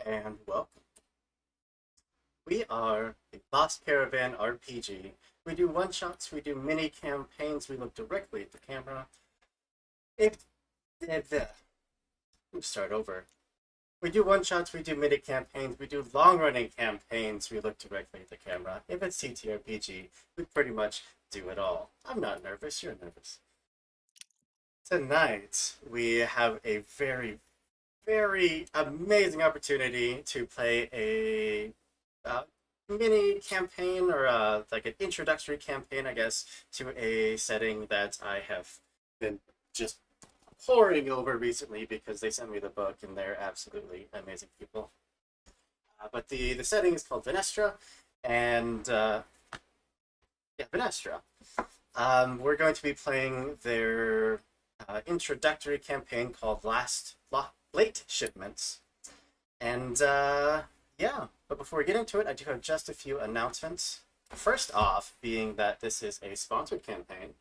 and welcome. We are a Lost Caravan RPG. We do one-shots, we do mini-campaigns, we look directly at the camera. If, if, uh, start over. We do one-shots, we do mini-campaigns, we do long-running campaigns, we look directly at the camera. If it's TTRPG, we pretty much do it all. I'm not nervous, you're nervous. Tonight, we have a very amazing opportunity to play a mini campaign or like an introductory campaign, I guess, to a setting that I have been just pouring over recently because they sent me the book and they're absolutely amazing people. But the setting is called Venestra, and yeah, Venestra. We're going to be playing their introductory campaign called Late Shipments. And yeah, but before we get into it, I do have just a few announcements. First off, being that this is a sponsored campaign,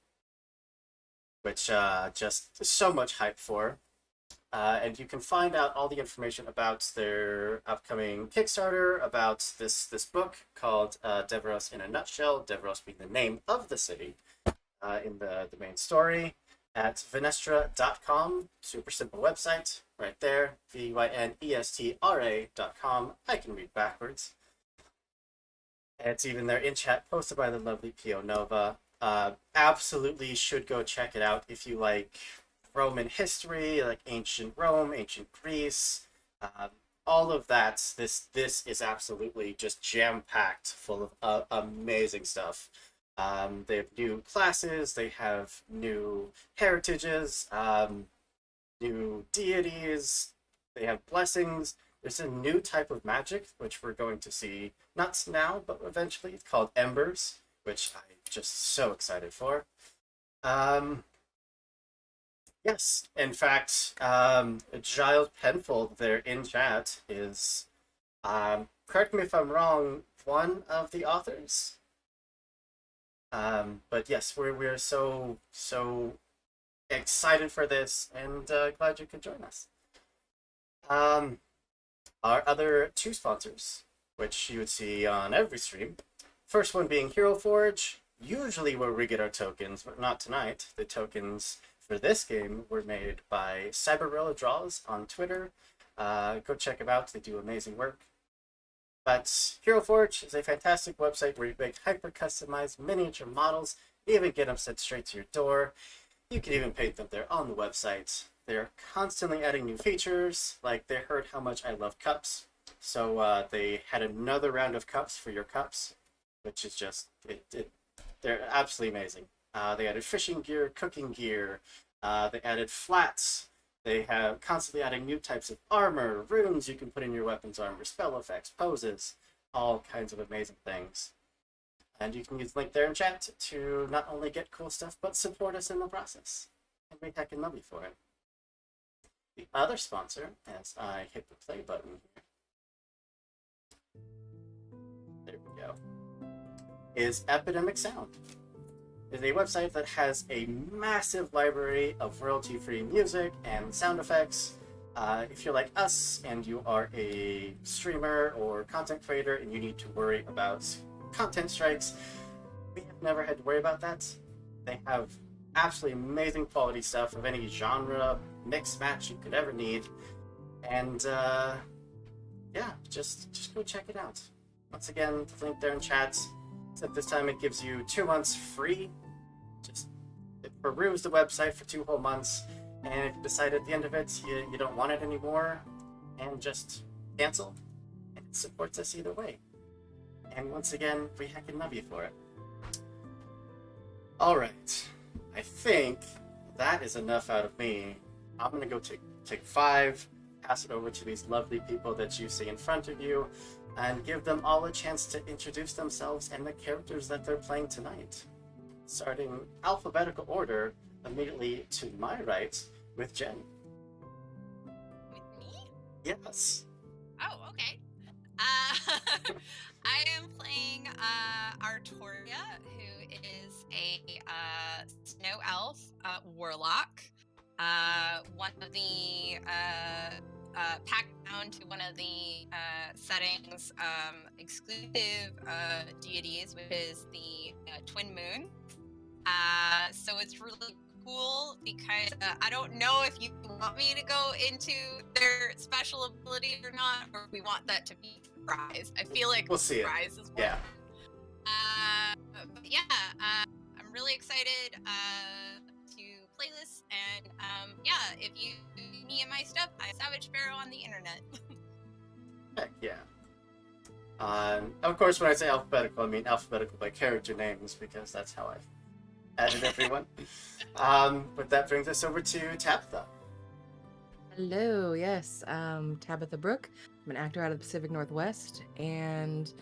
which just so much hype for. And you can find out all the information about their upcoming Kickstarter, about this book called Devros in a Nutshell, Devros being the name of the city in the main story, at venestra.com. Super simple website right there, VYNESTRA.com. I can read backwards. It's even there in chat, posted by the lovely Pio Nova. Absolutely should go check it out if you like Roman history, like ancient Rome, ancient Greece, all of that. This is absolutely just jam-packed full of amazing stuff. They have new classes, they have new heritages, new deities, they have blessings. There's a new type of magic, which we're going to see, not now, but eventually. It's called Embers, which I'm just so excited for. Yes, in fact, Giles Penfold there in chat is, correct me if I'm wrong, one of the authors. But yes, we're so excited for this, and glad you could join us. Our other two sponsors, which you would see on every stream. First one being Hero Forge, usually where we get our tokens, but not tonight. The tokens for this game were made by Cyberrilla Draws on Twitter. Go check them out, they do amazing work. But Hero Forge is a fantastic website where you make hyper-customized miniature models, even get them sent straight to your door. You can even paint them there on the website. They're constantly adding new features, like they heard how much I love cups, so they had another round of cups for your cups, which is just, they're absolutely amazing. They added fishing gear, cooking gear, they added flats, they have constantly adding new types of armor, runes you can put in your weapons armor, spell effects, poses, all kinds of amazing things. And you can use the link there in chat to not only get cool stuff, but support us in the process. And we heckin' love you for it. The other sponsor, as I hit the play button here, there we go, is Epidemic Sound. It's a website that has a massive library of royalty-free music and sound effects. If you're like us and you are a streamer or content creator and you need to worry about content strikes, we have never had to worry about that. They have absolutely amazing quality stuff of any genre, mix match you could ever need. And yeah, just go check it out. Once again, the link there in chat. Except this time it gives you 2 months free. Just peruse the website for 2 whole months, and if you decide at the end of it you don't want it anymore, and just cancel. And it supports us either way. And once again, we heckin' love you for it. Alright, I think that is enough out of me. I'm gonna go take 5, pass it over to these lovely people that you see in front of you, and give them all a chance to introduce themselves and the characters that they're playing tonight. Starting alphabetical order, immediately to my right, with Jen. With me? Yes. Oh, okay. I am playing Artoria, who is a snow elf warlock. One of the packed down to one of the settings exclusive deities, which is the twin moon. So it's really cool because I don't know if you want me to go into their special ability or not, or if we want that to be a surprise. I feel like We'll see it. surprise is more. Yeah. But yeah, I'm really excited to play this, and yeah, if you need me and my stuff, I'm Savage Sparrow on the internet. Heck yeah. Of course, when I say alphabetical, I mean alphabetical by character names because that's how I've added everyone. But that brings us over to Tabatha. Hello, yes, Tabatha Brooke. I'm an actor out of the Pacific Northwest, and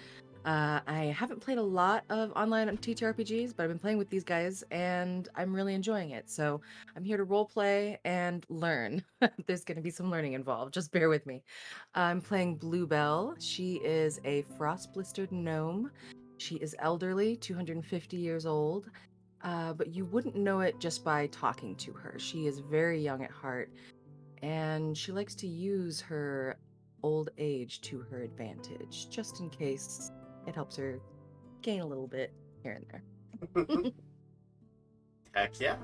I haven't played a lot of online TTRPGs, but I've been playing with these guys, and I'm really enjoying it. So I'm here to roleplay and learn. There's going to be some learning involved. Just bear with me. I'm playing Bluebell. She is a frost-blistered gnome. She is elderly, 250 years old, but you wouldn't know it just by talking to her. She is very young at heart, and she likes to use her old age to her advantage, just in case it helps her gain a little bit here and there. Heck yeah.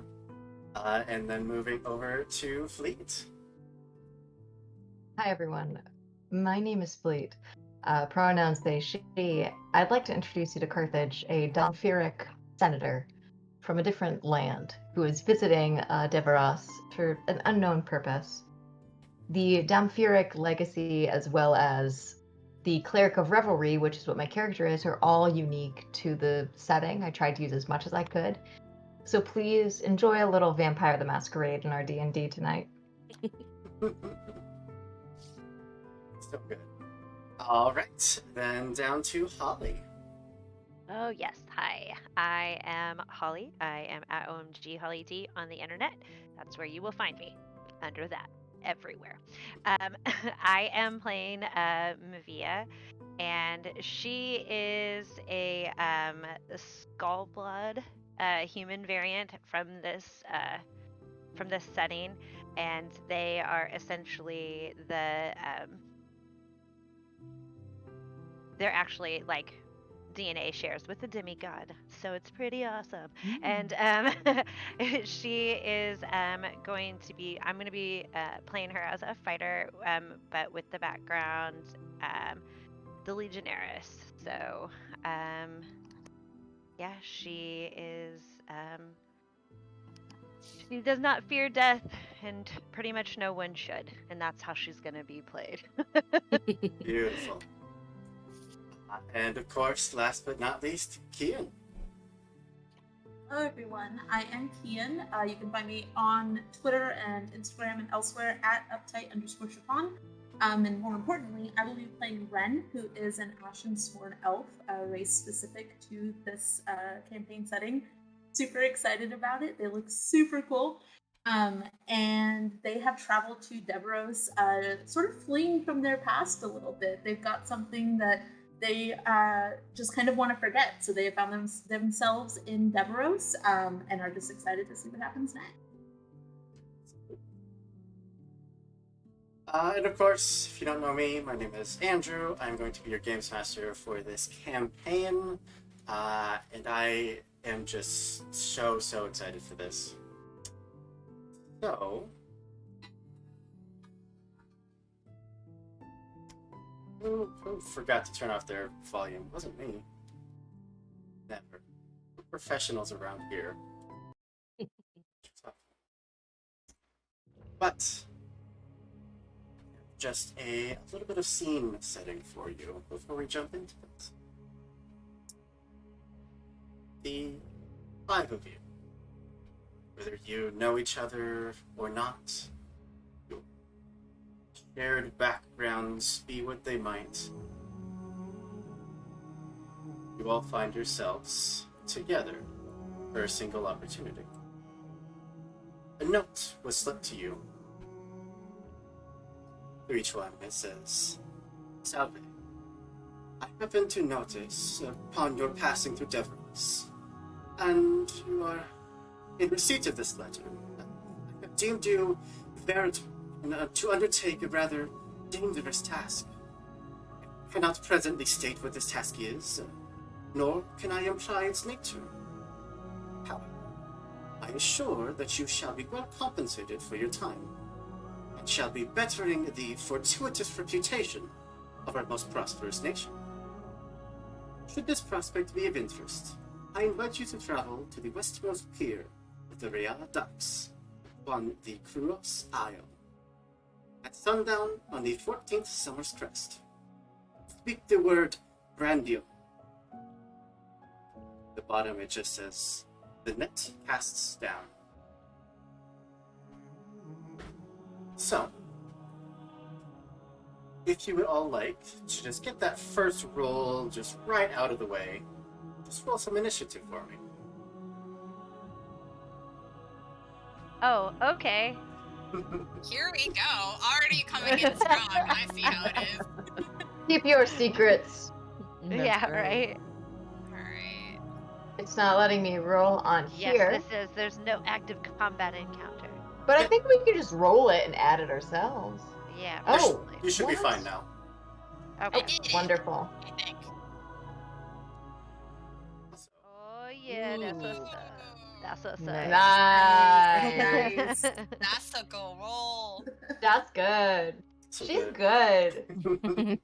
And then moving over to Fleet. Hi, everyone. My name is Fleet. Pronouns they, she. I'd like to introduce you to Carthage, a Donphiric senator from a different land who is visiting Deveros for an unknown purpose. The Damphiric legacy, as well as the Cleric of Revelry, which is what my character is, are all unique to the setting. I tried to use as much as I could. So please enjoy a little Vampire the Masquerade in our D&D tonight. So good. All right, then down to Holly. Oh, yes. Hi. I am Holly. I am at OMG Holly D on the internet. That's where you will find me. Under that. Everywhere. I am playing Mevia, and she is a Skullblood human variant from this setting, and they are essentially they're actually like DNA shares with the demigod, so it's pretty awesome. And she is going to be. I'm going to be playing her as a fighter, but with the background, the Legionaris. So, yeah, she is. She does not fear death, and pretty much no one should, and that's how she's going to be played. Beautiful. And of course, last but not least, Kian. Hello everyone, I am Kian. You can find me on Twitter and Instagram and elsewhere at uptight_Chapon. And more importantly, I will be playing Wren, who is an Ashen Sworn Elf, a race specific to this campaign setting. Super excited about it. They look super cool. And they have traveled to Deveros, sort of fleeing from their past a little bit. They've got something that they just kind of want to forget. So they have found themselves in Deveros and are just excited to see what happens next. And of course, if you don't know me, my name is Andrew. I'm going to be your games master for this campaign. And I am just so excited for this. So, who forgot to turn off their volume? It wasn't me. Never. We're professionals around here. But just a little bit of scene setting for you before we jump into this. The five of you, whether you know each other or not, your shared backgrounds be what they might, you all find yourselves together for a single opportunity. A note was slipped to you. To each one, it says, "Salve. I happen to notice upon your passing through Deveros, and you are in receipt of this letter. I have deemed you to undertake a rather dangerous task. I cannot presently state what this task is, nor can I imply its nature. However, I assure that you shall be well compensated for your time, and shall be bettering the fortuitous reputation of our most prosperous nation. Should this prospect be of interest, I invite you to travel to the westmost pier of the Real Docks on the Kruos Isle at sundown on the 14th Summer's Crest. Speak the word Brandio. At the bottom it just says, "The net casts down." So, if you would all like to just get that first roll just right out of the way, just roll some initiative for me. Oh, okay. Here we go. Already coming in strong. I see how it is. Keep your secrets. That's Yeah, great. right. All right. It's not letting me roll on Yes, here. there's no active combat encounter. But I think we could just roll it and add it ourselves. Yeah, Oh, probably. You should be what? fine now. Okay. I did it, Wonderful. I think. Oh yeah, that's what's Ooh. up. That's what's Nice. Nice. up. That's a go roll. That's good. So She's the, good.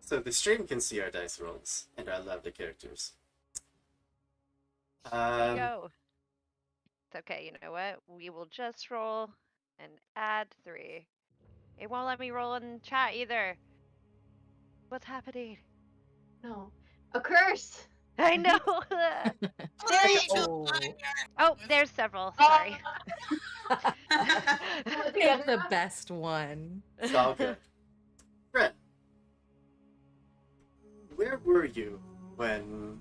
so the stream can see our dice rolls and our lovely characters. Go. It's okay, you know what? We will just roll and add 3. It won't let me roll in chat either. What's happening? No. A curse. I know. Oh. Oh, there's several. Sorry. Pick the best one. It's all good. Wren, where were you when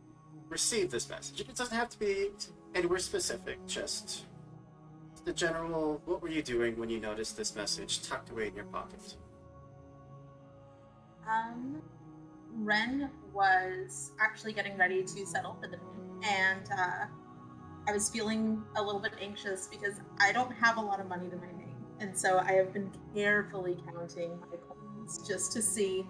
you received this message? It doesn't have to be anywhere specific, just the general, what were you doing when you noticed this message tucked away in your pocket? Wren was actually getting ready to settle for the day, and I was feeling a little bit anxious because I don't have a lot of money to my name, and so I have been carefully counting my coins just to see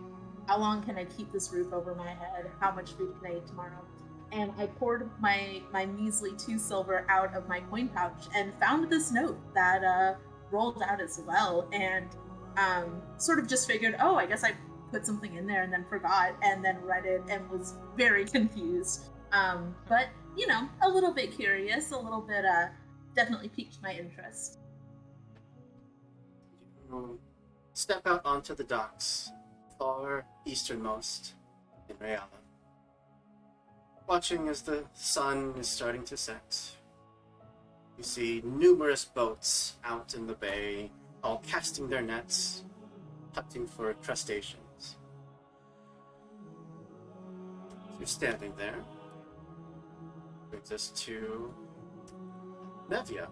how long can I keep this roof over my head, how much food can I eat tomorrow. And I poured my measly 2 silver out of my coin pouch and found this note that rolled out as well, and sort of just figured, oh, I guess I put something in there and then forgot, and then read it and was very confused. But, you know, a little bit curious, a little bit, definitely piqued my interest. You step out onto the docks, far easternmost in Reala, watching as the sun is starting to set. You see numerous boats out in the bay, all casting their nets, hunting for crustaceans. You're standing there. Brings us to Mevia.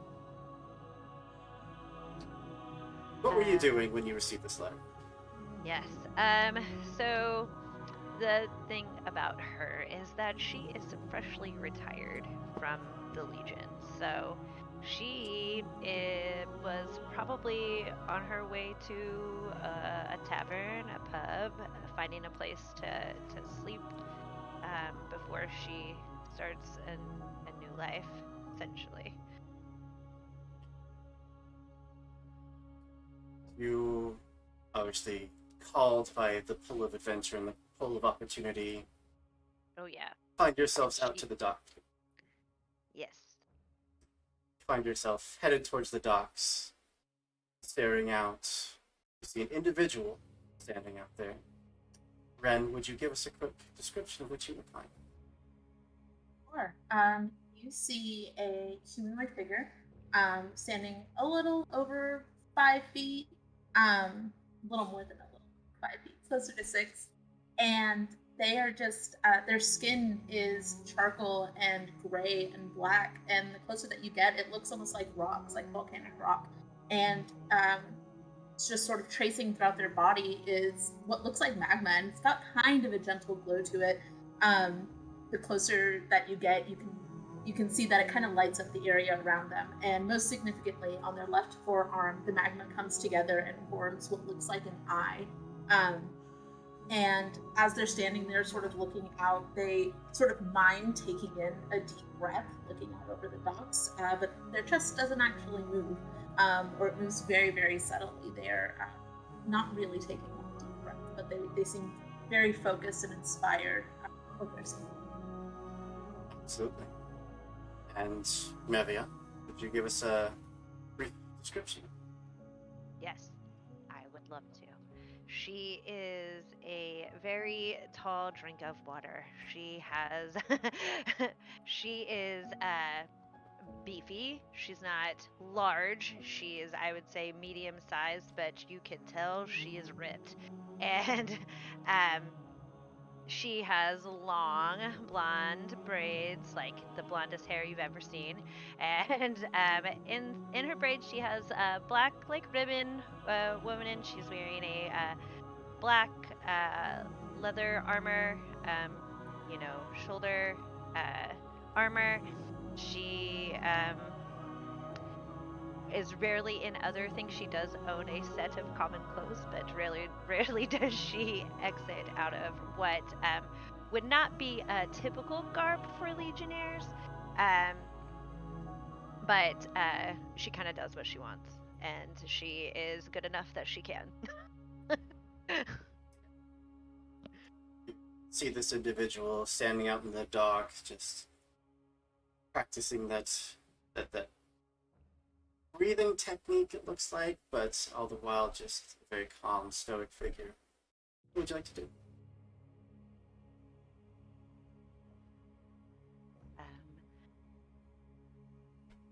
What were you doing when you received this letter? Yes. So the thing about her is that she is freshly retired from the Legion. So she was probably on her way to a tavern, a pub, finding a place to sleep before she starts a new life, essentially. You obviously called by the pull of adventure and the pull of opportunity. Oh yeah. Find yourselves out to the dock. Yes. Find yourself headed towards the docks, staring out. You see an individual standing out there. Wren, would you give us a quick description of what you look like? Sure. You see a humanoid figure standing a little over 5 feet, a little more than a little 5 feet, closer to 6. And they are just, their skin is charcoal and gray and black. And the closer that you get, it looks almost like rocks, like volcanic rock. And it's just sort of tracing throughout their body is what looks like magma. And it's got kind of a gentle glow to it. The closer that you get, you can you can see that it kind of lights up the area around them. And most significantly, on their left forearm, the magma comes together and forms what looks like an eye. And as they're standing there, sort of looking out, they sort of mind taking in a deep breath, looking out over the docks, but their chest doesn't actually move, or it moves very, very subtly. They're not really taking a deep breath, but they seem very focused and inspired with their safety. Absolutely. And Mevia, would you give us a brief description? Yes, I would love to. She is a very tall drink of water. She has, she is beefy. She's not large. She is, I would say, medium sized, but you can tell she is ripped. And she has long blonde braids, like the blondest hair you've ever seen. And in her braids, she has a black like ribbon woven in. She's wearing a black leather armor, shoulder armor. She is rarely in other things. She does own a set of common clothes, but rarely does she exit out of what would not be a typical garb for legionnaires. But she kind of does what she wants, and she is good enough that she can. See this individual standing out in the dock, just practicing that breathing technique, it looks like, but all the while just a very calm, stoic figure. What would you like to do?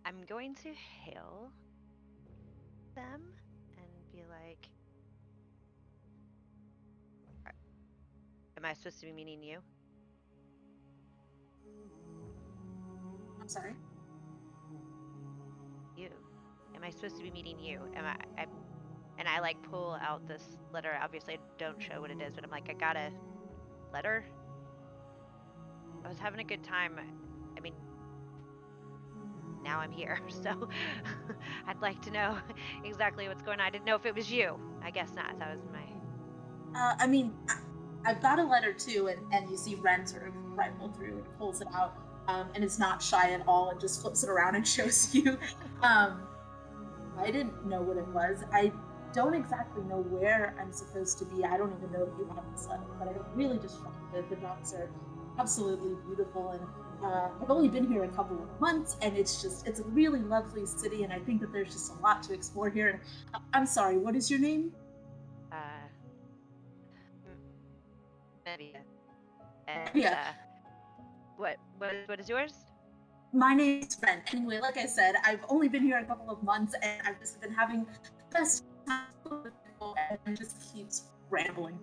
I'm going to hail them and be like, am I supposed to be meeting you? I'm sorry? You. Am I supposed to be meeting you? And I like pull out this letter. Obviously, I don't show what it is, but I'm like, I got a letter. I was having a good time. I mean, now I'm here, so I'd like to know exactly what's going on. I didn't know if it was you. I guess not. That was my. I've got a letter too, and you see Wren sort of rifle through and pulls it out, and is not shy at all and just flips it around and shows you. I didn't know what it was. I don't exactly know where I'm supposed to be. I don't even know if you have this letter, but I really just found that the docks are absolutely beautiful, and I've only been here a couple of months, and it's a really lovely city, and I think that there's just a lot to explore here. And I'm sorry, what is your name? Mevia. And Yeah. What is yours? My name's Wren. Anyway, like I said, I've only been here a couple of months, and I've just been having the best time with people, and it just keeps rambling.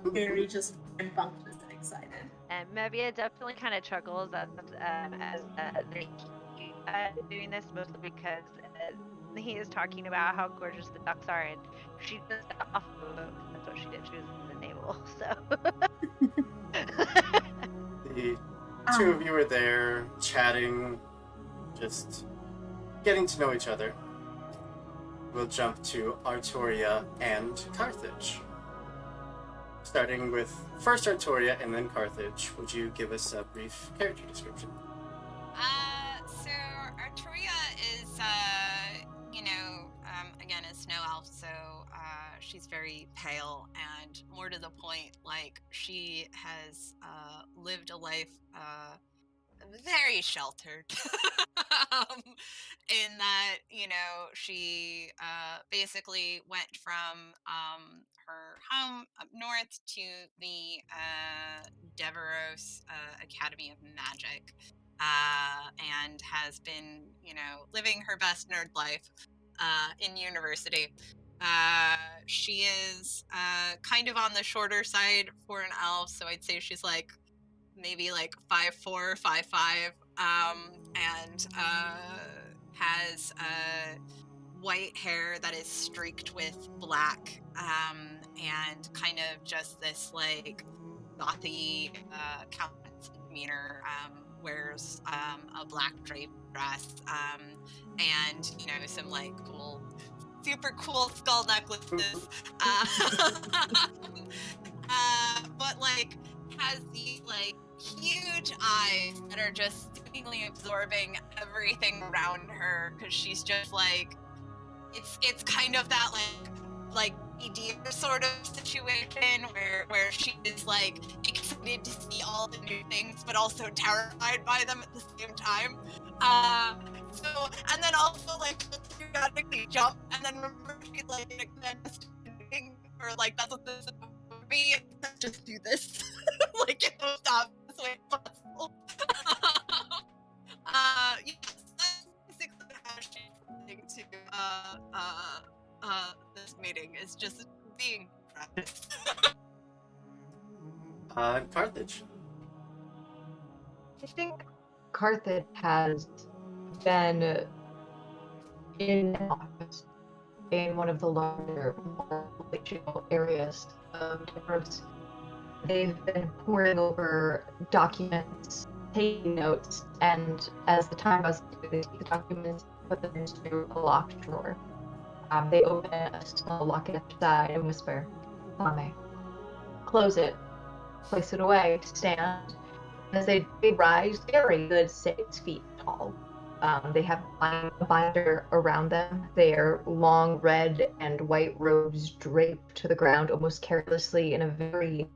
Very just rambunctious and excited. And Mevia definitely kind of chuckles as they keep doing this, mostly because he is talking about how gorgeous the ducks are, and she just got off the boat. That's what she did. She was in the naval, so. The two of you are there, chatting, just getting to know each other. We'll jump to Artoria and Carthage. Starting with first Artoria and then Carthage, would you give us a brief character description? So Arturia is, again, a snow elf, so she's very pale and more to the point, like, she has lived a life very sheltered. In that, she basically went from her home up north to the Deveros Academy of Magic, and has been, living her best nerd life in university. She is kind of on the shorter side for an elf, so I'd say she's like maybe like 5'4", 5'5", and has white hair that is streaked with black, and kind of just this like gothy countenance and demeanor, wears a black drape dress, and some like super cool skull necklaces. But like has these like huge eyes that are just seemingly absorbing everything around her, because she's just like it's kind of that like deer sort of situation where she is like excited to see all the new things but also terrified by them at the same time. So, and then also like periodically jump, and then remember she's like or like that's what this is supposed to be, just do this. Like get those stop this way possible. Yes, that's basically how she's listening to this meeting, is just being practiced. Carthage. I think Carthage has been in an office in one of the larger, more palatial areas of Devros. They've been poring over documents, taking notes, and as the time goes by, they take the documents, put them into a locked drawer. They open a small locket at the side and whisper, "Mame." Close it, place it away, stand. As they rise, they're a good 6 feet tall. They have a binder around them. Their long red and white robes draped to the ground almost carelessly in a very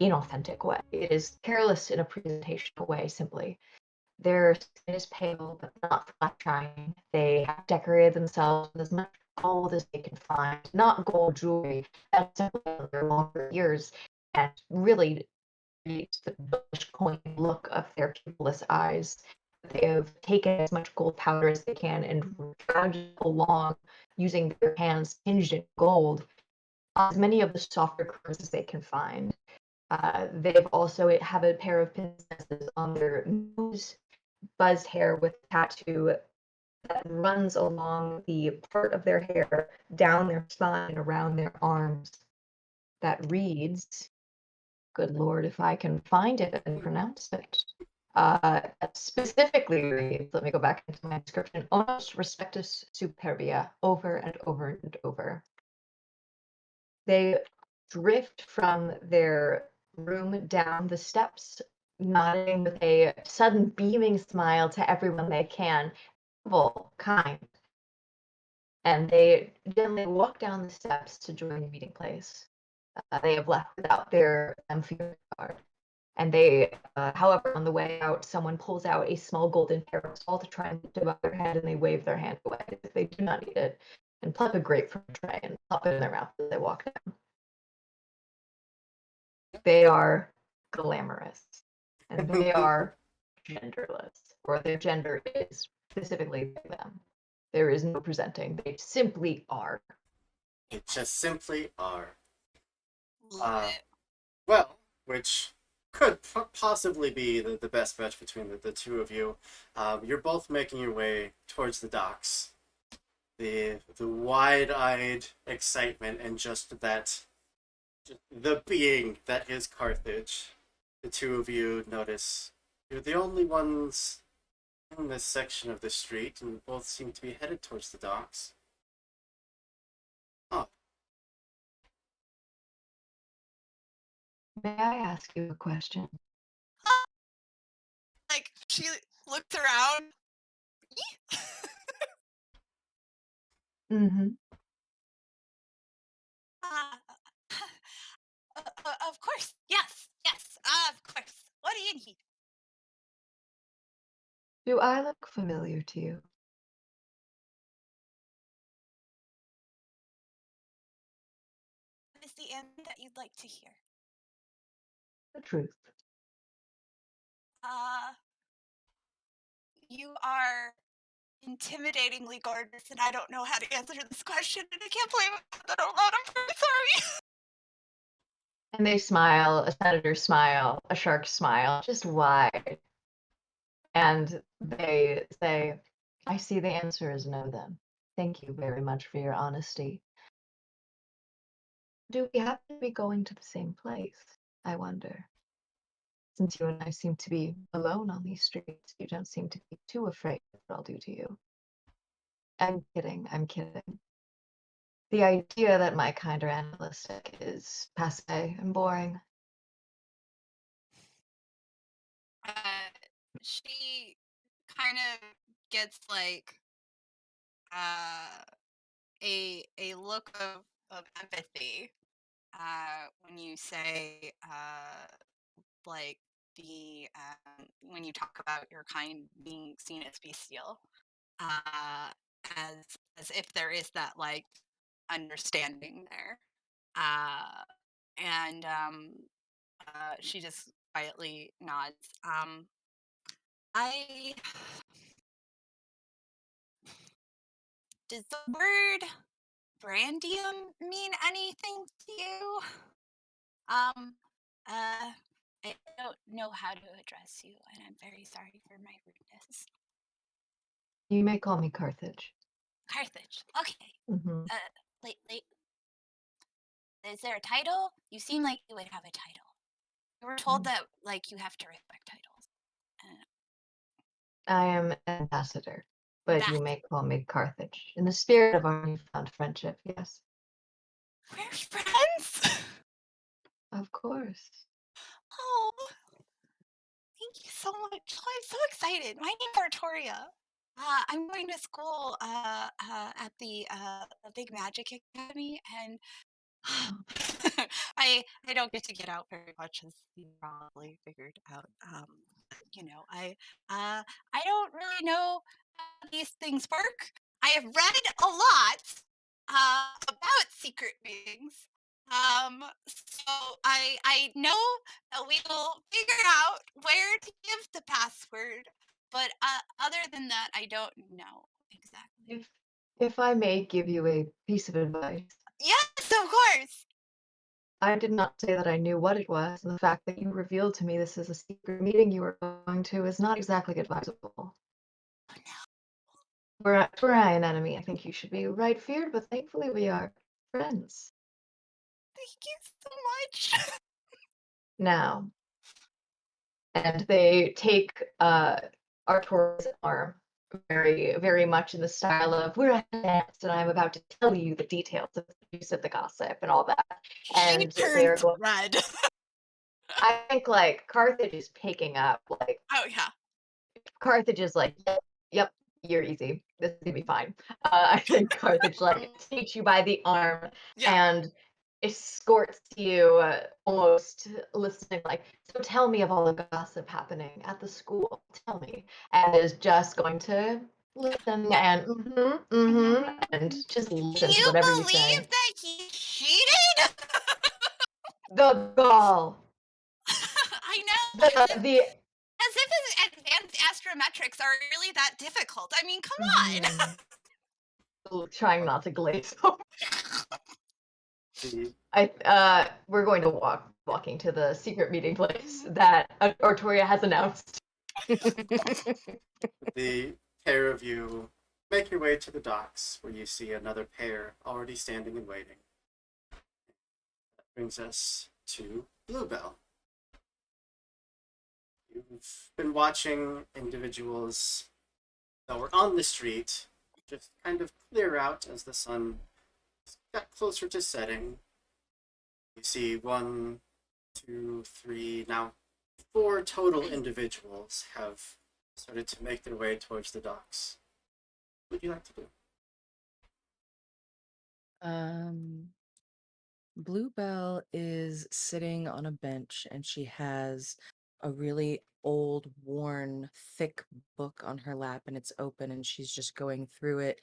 inauthentic way. It is careless in a presentational way, simply. Their skin is pale, but not flat shining. They have decorated themselves with as much gold as they can find. Not gold jewelry, that's simply on their longer ears, and really creates the bullish coin look of their pupilless eyes. They have taken as much gold powder as they can and dragged it along using their hands tinged in gold on as many of the softer curves as they can find. They've also have a pair of princesses on their nose, buzzed hair with a tattoo that runs along the part of their hair down their spine, around their arms, that reads, good lord, if I can find it and pronounce it. Specifically reads, let me go back into my description, Onus Respectus Superbia, over and over and over. They drift from their room down the steps, nodding with a sudden beaming smile to everyone they can, kind. And they gently walk down the steps to join the meeting place. They have left without their amphibian card. And they, however, on the way out, someone pulls out a small golden parasol to try and lift above their head, and they wave their hand away if they do not need it, and pluck a grape from a tray and plop it in their mouth as they walk down. They are glamorous, and they are genderless, or their gender is specifically them. There is no presenting. They simply are. It just simply are. Love it. Well, which could possibly be the best match between the two of you. You're both making your way towards the docks. The wide-eyed excitement and just the being that is Carthage. The two of you notice you're the only ones in this section of the street, and both seem to be headed towards the docks. Oh. May I ask you a question? Like she looks around. Mm-hmm. Of course. Yes. Of course. What do you need? Do I look familiar to you? What is the answer that you'd like to hear? The truth. You are intimidatingly gorgeous, and I don't know how to answer this question, and I can't believe that out loud. I'm very sorry. And they smile, a senator smile, a shark smile, just wide. And they say, I see the answer is no then. Thank you very much for your honesty. Do we happen to be going to the same place, I wonder? Since you and I seem to be alone on these streets, you don't seem to be too afraid of what I'll do to you. I'm kidding, I'm kidding. The idea that my kind are animalistic is passe and boring. Uh, she kind of gets like uh, a look of empathy when you say like when you talk about your kind being seen as bestial, uh, as if there is that like understanding there, uh, and she just quietly nods. I Does the word brandium mean anything to you? Um, uh, I don't know how to address you, and I'm very sorry for my rudeness. You may call me Carthage. Carthage. Okay. Hmm. Late. Is there a title? You seem like you would have a title. We were told that like you have to respect titles. I am ambassador, but you That may call me Carthage. In the spirit of our newfound friendship, yes. we're friends. Of course. Oh, thank you so much. Oh, I'm so excited. My name's Artoria. I'm going to school at the Big Magic Academy, and I don't get to get out very much, as you probably figured out. I don't really know how these things work. I have read a lot about secret meetings. So I know that we will figure out where to give the password, but other than that, I don't know exactly. If I may give you a piece of advice, Yes, of course. I did not say that I knew what it was, and the fact that you revealed to me this is a secret meeting you were going to is not exactly advisable. Oh, no. Were I an enemy, I think you should be right feared, but thankfully we are friends. Thank you so much. Now, and they take Artoria's arm very, very much in the style of we're advanced and I'm about to tell you the details of the use of the gossip and all that. She And they are turns going. red. I think like Carthage is picking up. Like Oh yeah. Carthage is like, yep, you're easy. This is gonna be fine. I think Carthage like takes you by the arm Yeah. and escorts you, almost listening like, so tell me of all the gossip happening at the school. Tell me, and is just going to listen and and just Can listen to you whatever you believe say. that he cheated? The gall. I know. The As if his advanced astrometrics are really that difficult. I mean, come on. trying not to glaze. The We're going to walking to the secret meeting place that Artoria has announced. the pair of you make your way to the docks, where you see another pair already standing and waiting. That brings us to Bluebell. You've been watching individuals that were on the street just kind of clear out as the sun got closer to setting. You see one, two, three, now four total individuals have started to make their way towards the docks. What would you like to do? Um, Bluebell is sitting on a bench and she has a really old, worn, thick book on her lap and it's open and she's just going through it,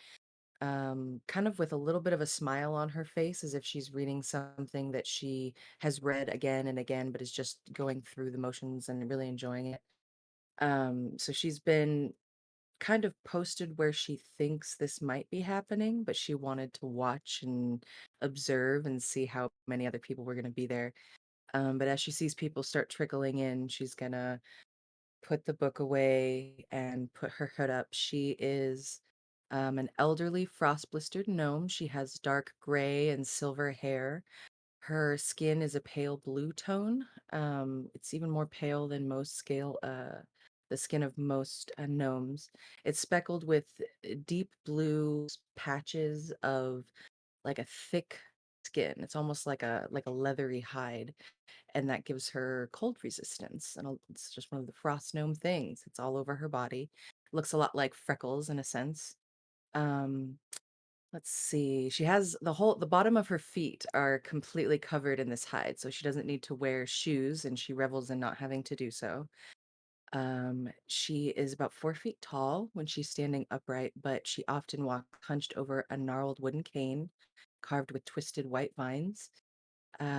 kind of with a little bit of a smile on her face as if she's reading something that she has read again and again, but is just going through the motions and really enjoying it. So she's been kind of posted where she thinks this might be happening, but she wanted to watch and observe and see how many other people were going to be there. But as she sees people start trickling in, she's going to put the book away and put her hood up. She is an elderly, frost blistered gnome. She has dark gray and silver hair. Her skin is a pale blue tone. It's even more pale than the skin of most gnomes. It's speckled with deep blue patches of like a thick skin. It's almost like a leathery hide, and that gives her cold resistance. And it's just one of the frost gnome things. It's all over her body. Looks a lot like freckles in a sense. Um, let's see. She has the bottom of her feet are completely covered in this hide, so she doesn't need to wear shoes, and she revels in not having to do so. She is about 4 feet tall when she's standing upright, but she often walks hunched over a gnarled wooden cane carved with twisted white vines.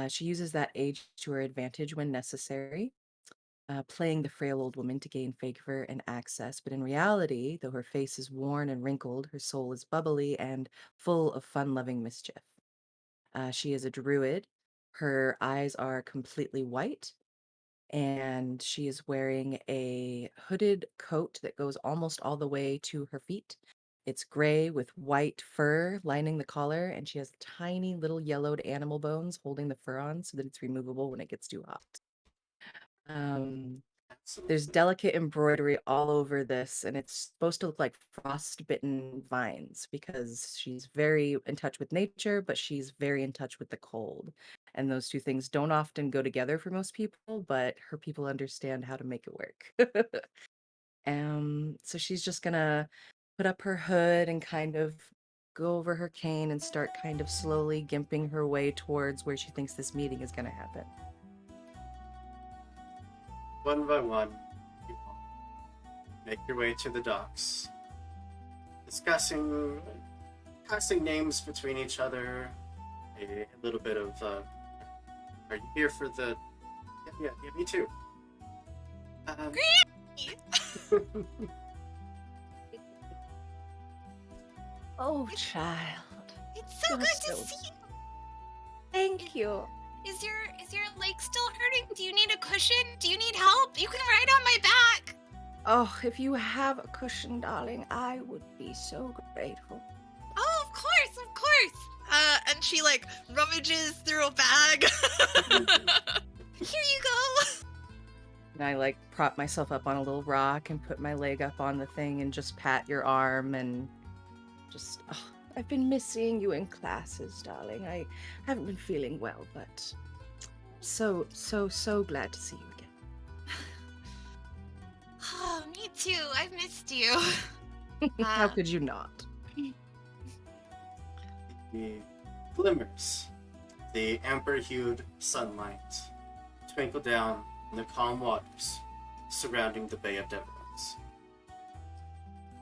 She uses that age to her advantage when necessary, playing the frail old woman to gain favor and access. But in reality, though her face is worn and wrinkled, her soul is bubbly and full of fun loving mischief. She is a druid. Her eyes are completely white, and she is wearing a hooded coat that goes almost all the way to her feet. It's gray with white fur lining the collar, and she has tiny little yellowed animal bones holding the fur on so that it's removable when it gets too hot. There's delicate embroidery all over this, and it's supposed to look like frostbitten vines because she's very in touch with nature, but she's very in touch with the cold. And those two things don't often go together for most people, but her people understand how to make it work. So she's just gonna put up her hood and kind of go over her cane and start kind of slowly gimping her way towards where she thinks this meeting is gonna happen. One by one, you all make your way to the docks, discussing, passing names between each other, a little bit of, are you here for the... Yeah, me too. Oh, child. It's so You're good so- to see you. Thank you. Is your leg still hurting? Do you need a cushion? Do you need help? You can ride on my back. Oh, if you have a cushion, darling, I would be so grateful. Oh, of course, of course. And she like rummages through a bag. Here you go. And I like prop myself up on a little rock and put my leg up on the thing and just pat your arm and just, I've been missing you in classes, darling. I haven't been feeling well, but so glad to see you again. Oh, me too. I've missed you. How could you not? The glimmers, the amber-hued sunlight, twinkle down in the calm waters surrounding the Bay of Devils.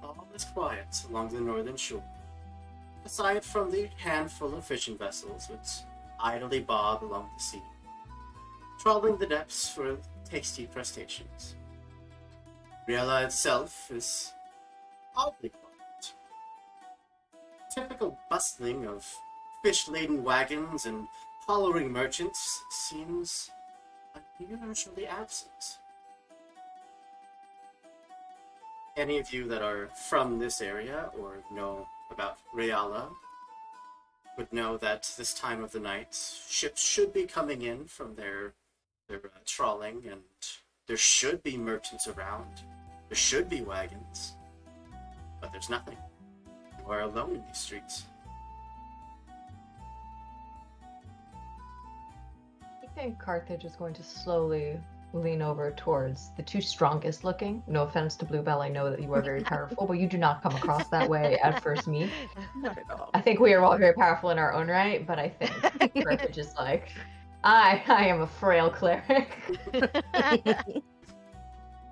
All is quiet along the northern shore, aside from the handful of fishing vessels which idly bob along the sea, trawling the depths for tasty crustaceans. Riella itself is oddly quiet. Typical bustling of fish-laden wagons and hollering merchants seems unusually absent. Any of you that are from this area or know about Riella would know that this time of the night, ships should be coming in from their trawling, and there should be merchants around. There should be wagons, but there's nothing. You are alone in these streets. I think Carthage is going to slowly lean over towards the two strongest looking. No offense to Bluebell, I know that you are very powerful, but you do not come across that way at first meet. Not at all. I think we are all very powerful in our own right, but I think Carthage is like, I am a frail cleric. And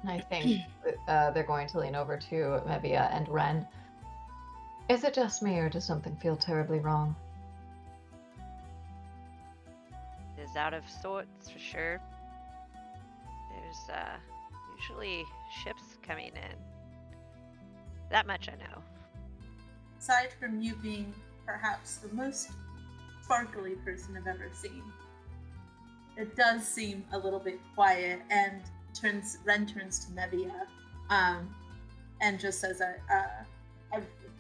I think they're going to lean over to Mevia and Wren. Is it just me, or does something feel terribly wrong? It is out of sorts for sure. There's usually ships coming in. That much I know. Aside from you being perhaps the most sparkly person I've ever seen, it does seem a little bit quiet. And Wren turns to Mevia, and just says,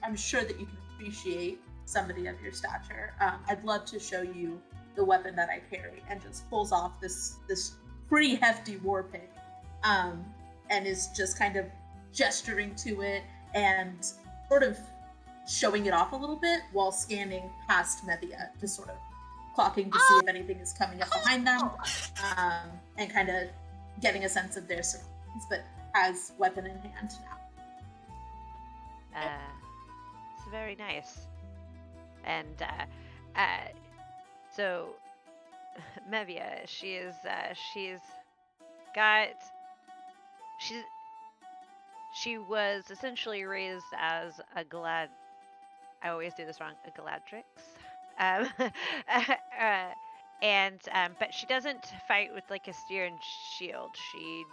"I'm sure that you can appreciate somebody of your stature. I'd love to show you the weapon that I carry and just pulls off this pretty hefty war pick, and is just kind of gesturing to it and sort of showing it off a little bit while scanning past Mevia, just sort of clocking to see if anything is coming up behind them, and kind of getting a sense of their surroundings, but has weapon in hand now. It's very nice. And so Mevia, she was essentially raised as a I always do this wrong, a Galadrix. But she doesn't fight with like a spear and shield. She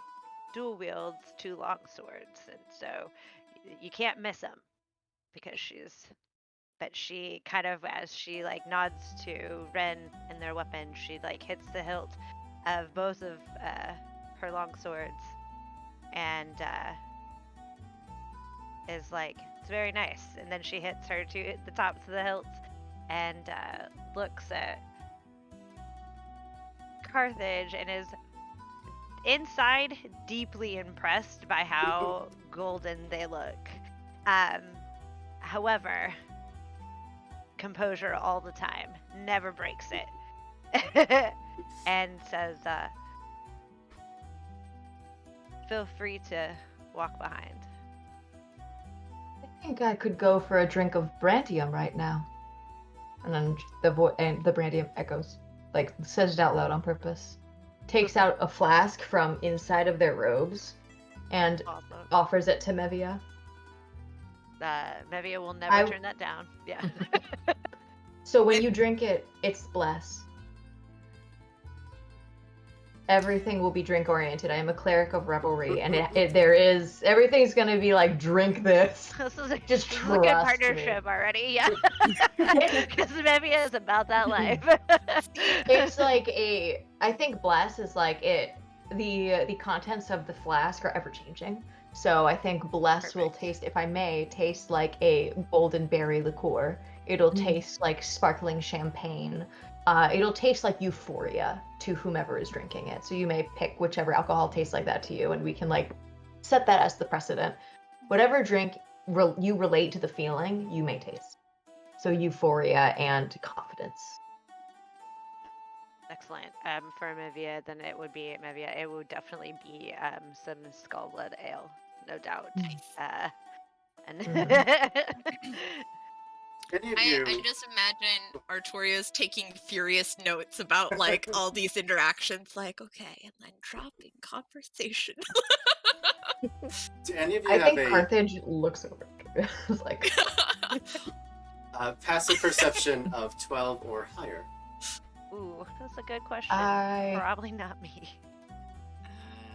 dual wields 2 long swords, and so you can't miss them because But she kind of, as she like nods to Wren and their weapon, she like hits the hilt of both of her long swords, and is like, it's very nice. And then she hits the tops of the hilts and looks at Carthage and is inside deeply impressed by how golden they look. However, composure all the time, never breaks it. And says, feel free to walk behind. I think I could go for a drink of brandium right now. And then the brandium echoes, like says it out loud on purpose. Takes out a flask from inside of their robes and Awesome. offers it to Mevia. Mevia will never turn that down. Yeah. So when you drink it, it's bless. Everything will be drink oriented. I am a cleric of revelry, and everything's gonna be like, drink this. This is Just a good trust partnership already. Yeah. Because Mevia is about that life. It's like I think bless is like the contents of the flask are ever changing. So I think bless will taste, if I may, taste like a golden berry liqueur. It'll taste like sparkling champagne. It'll taste like euphoria to whomever is drinking it. So you may pick whichever alcohol tastes like that to you, and we can like set that as the precedent. Whatever drink you relate to the feeling, you may taste. So euphoria and confidence. Excellent. For Mevia, then it would definitely be some Skullblood Ale, no doubt. Nice. Any of you... I just imagine Artoria's taking furious notes about like all these interactions, like, okay, and then dropping conversation. Do any of you I have think Carthage looks over. It's like passive perception of 12 or higher? Ooh, that's a good question. Probably not me.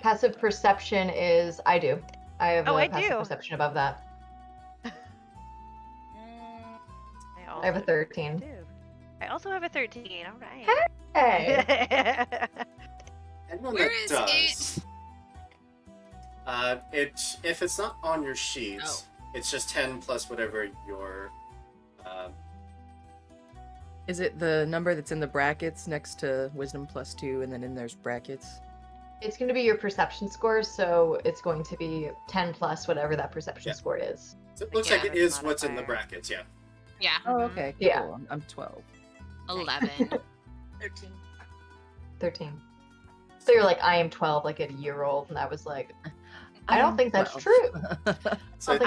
Passive perception is I do. I have a passive do. perception above that. I have a 13. I also have a 13. All right. Hey. Anyone Where that is does, if it's not on your sheet, it's just 10 plus whatever your. Is it the number that's in the brackets next to Wisdom +2, and then in there's brackets? It's going to be your perception score, so it's going to be 10 plus whatever that perception score is. So it looks like it is what's in the brackets, yeah. Yeah. Oh, okay. Cool. Yeah. I'm 12. 11. 13. So you're like, I am 12, like a year old, and I was like, I don't think that's 12. true. So,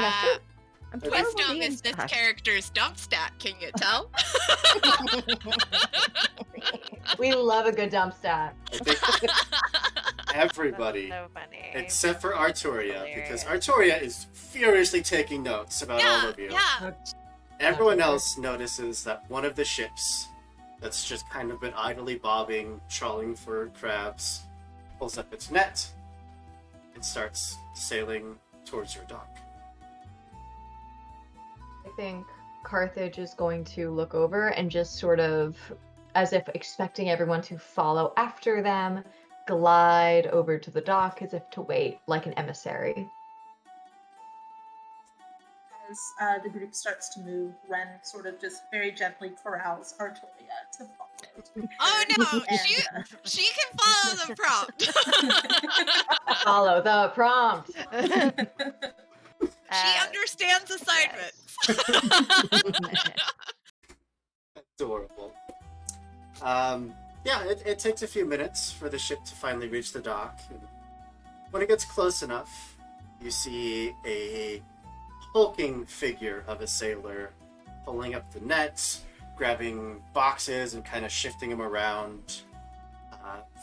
I'm 12 Wisdom is this character's dump stat, can you tell? We love a good dump stat. I think everybody, That's so funny. except for Artoria, because Artoria is furiously taking notes about all of you. Yeah. Everyone else notices that one of the ships that's just kind of been idly bobbing, trawling for crabs, pulls up its net and starts sailing towards your dock. I think Carthage is going to look over and just sort of, as if expecting everyone to follow after them, glide over to the dock as if to wait like an emissary. As the group starts to move, Wren sort of just very gently corrals Artoria to follow. Oh no, And, she can follow the prompt. Follow the prompt. She understands assignments. Adorable. Yeah, it takes a few minutes for the ship to finally reach the dock. And when it gets close enough, you see a hulking figure of a sailor pulling up the nets, grabbing boxes and kind of shifting them around.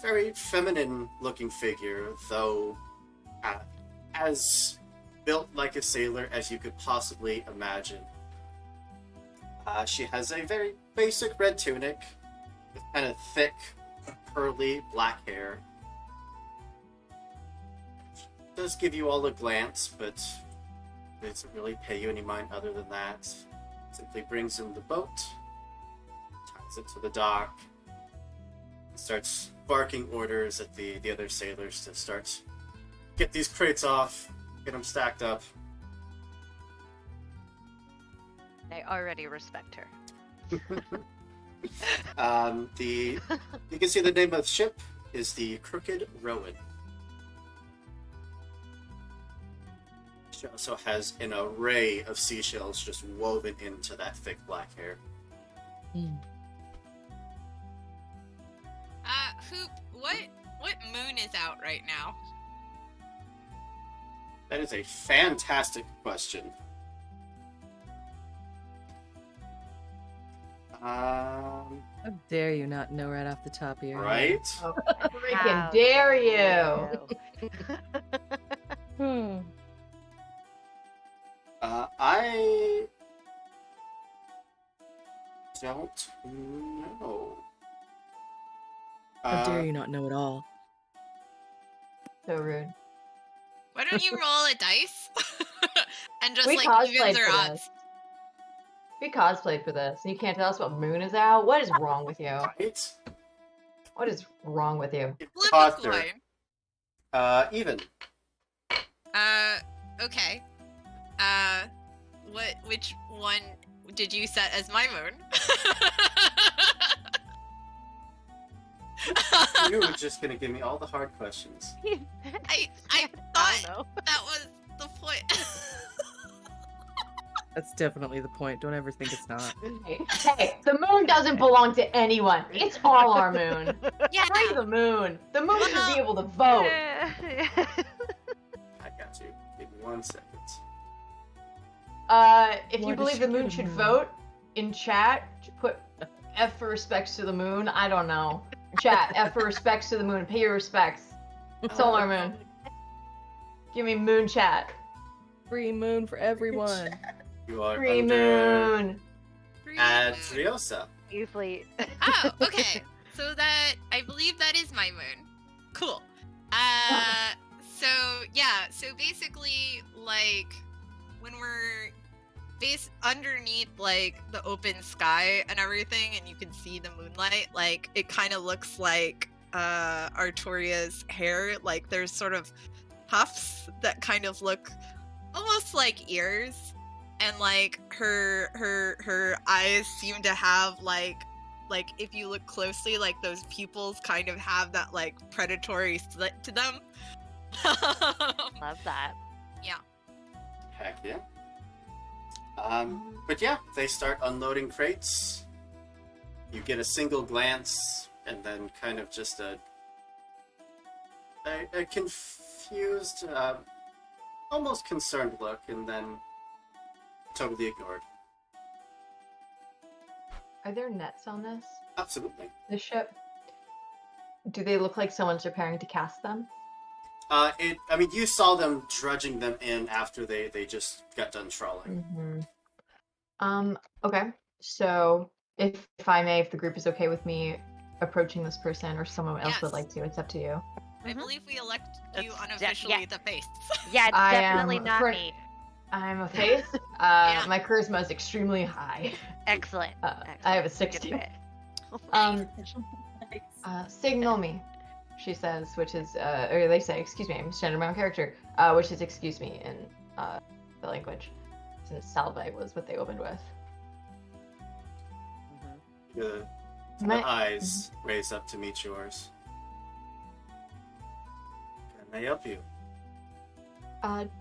Very feminine looking figure, though as built like a sailor as you could possibly imagine. She has a very basic red tunic with kind of thick, curly black hair. Does give you all a glance, but doesn't really pay you any mind other than that. Simply brings in the boat, ties it to the dock, and starts barking orders at the other sailors to start get these crates off, get them stacked up. I already respect her. You can see the name of the ship is the Crooked Rowan. She also has an array of seashells just woven into that thick black hair. Hoop, what moon is out right now? That is a fantastic question. How dare you not know right off the top of your head? Right? Oh, freaking How dare you! I don't know. How dare you not know at all? So rude. Why don't you roll a dice? And just We like cosplayed evens or for odds. this. We cosplayed for this, and you can't tell us what moon is out? What is wrong with you? Right? What is wrong with you? Flip a Coster. coin. Even. Okay. Which one did you set as my moon? You were just gonna give me all the hard questions. I I thought don't know. that was the point. That's definitely the point. Don't ever think it's not. Hey, the moon doesn't belong to anyone. It's all our moon. Yeah. Free the moon. The moon should Well- be able to vote. I got you. Give me 1 second. If you Why does believe she the get moon a should moon? vote, in chat, put F for respects to the moon. I don't know. Chat, F for respects to the moon. Pay your respects. Solar moon. Give me moon chat. Free moon for everyone. You are Free under moon. Adriosa. You fleet. Oh, okay. So that I believe that is my moon. Cool. So yeah. So basically, like when we're underneath like the open sky and everything, and you can see the moonlight, like it kind of looks like Artoria's hair. Like there's sort of puffs that kind of look almost like ears, and like her eyes seem to have like if you look closely, like those pupils kind of have that like predatory slit to them. Love that. Heck yeah. But yeah, they start unloading crates. You get a single glance, and then kind of just a confused, almost concerned look, and then totally ignored. Are there nets on this? Absolutely. This ship? Do they look like someone's preparing to cast them? I mean, you saw them drudging them in after they just got done trawling. Mm-hmm. Okay. So, if I may, if the group is okay with me approaching this person, or someone else would Yes. like to, it's up to you. I believe we elect you That's unofficially yeah. the face. Yeah, I definitely am not for- me. I'm a face. Yeah. My charisma is extremely high. Excellent. I have a Excellent. 60. Good bit. Signal me, she says, which is, or they say, excuse me, I'm standing my own character, which is excuse me in the language, since salve was what they opened with. The The My- eyes raise up to meet yours. Can I help you?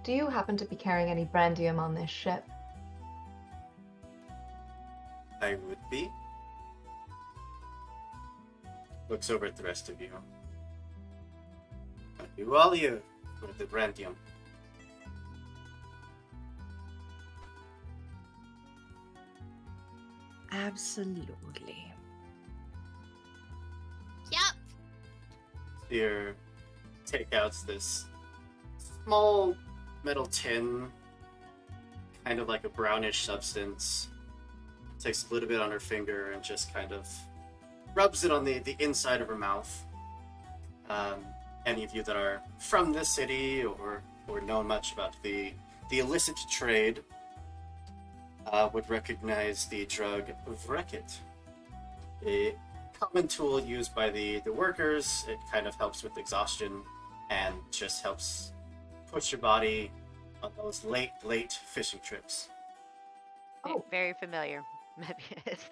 Do you happen to be carrying any brandium on this ship? I would be. Looks over at the rest of you. Are you all here for the brandium? Absolutely. Yep. Here, take out this small metal tin, kind of like a brownish substance. Takes a little bit on her finger and just kind of rubs it on the inside of her mouth. Any of you that are from this city or know much about the illicit trade would recognize the drug Vrekit. A common tool used by the workers. It kind of helps with exhaustion and just helps push your body on those late fishing trips. Oh. Very familiar. Mevia is.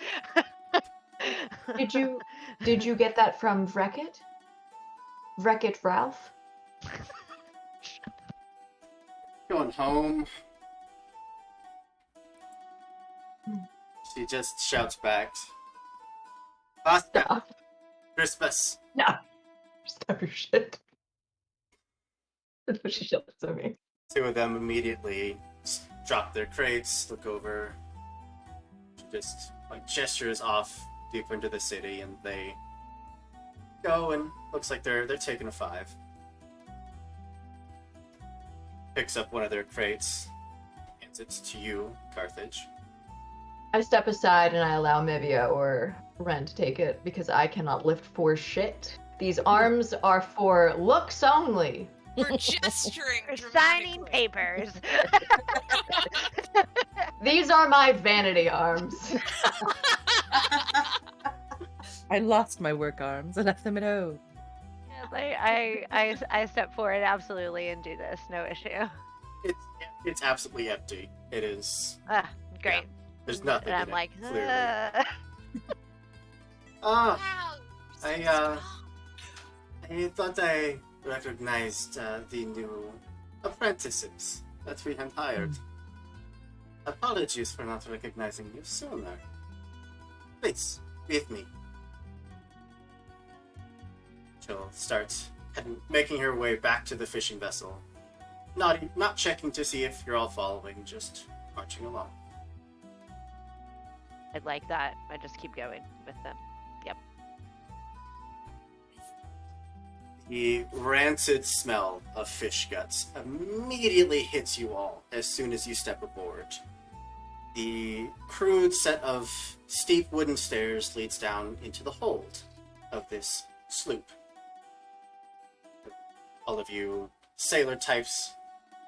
Did you get that from Vrekit? Vrekit Ralph? Going home. She just shouts back, "Basta! Stop. Christmas!" No. Stop your shit. That's what she shouts at me. Two of them immediately drop their crates, look over. She just gestures off deeper into the city, and they go, and looks like they're taking a 5. Picks up one of their crates, hands it to you, Carthage. I step aside and I allow Mevia or Wren to take it because I cannot lift for shit. These arms are for looks only. We're gesturing. We're signing dramatically. papers. These are my vanity arms. I lost my work arms. I left them at home. I step forward absolutely and do this. No issue. It's absolutely empty. It is. Ah, great. There's nothing. And in I'm like, it, clearly. Wow. I thought I recognized the new apprentices that we had hired. Apologies for not recognizing you sooner. Please, with me. She'll start making her way back to the fishing vessel. Not checking to see if you're all following, just marching along. I'd like that. I just keep going with them. Yep. The rancid smell of fish guts immediately hits you all as soon as you step aboard. The crude set of steep wooden stairs leads down into the hold of this sloop. All of you sailor types,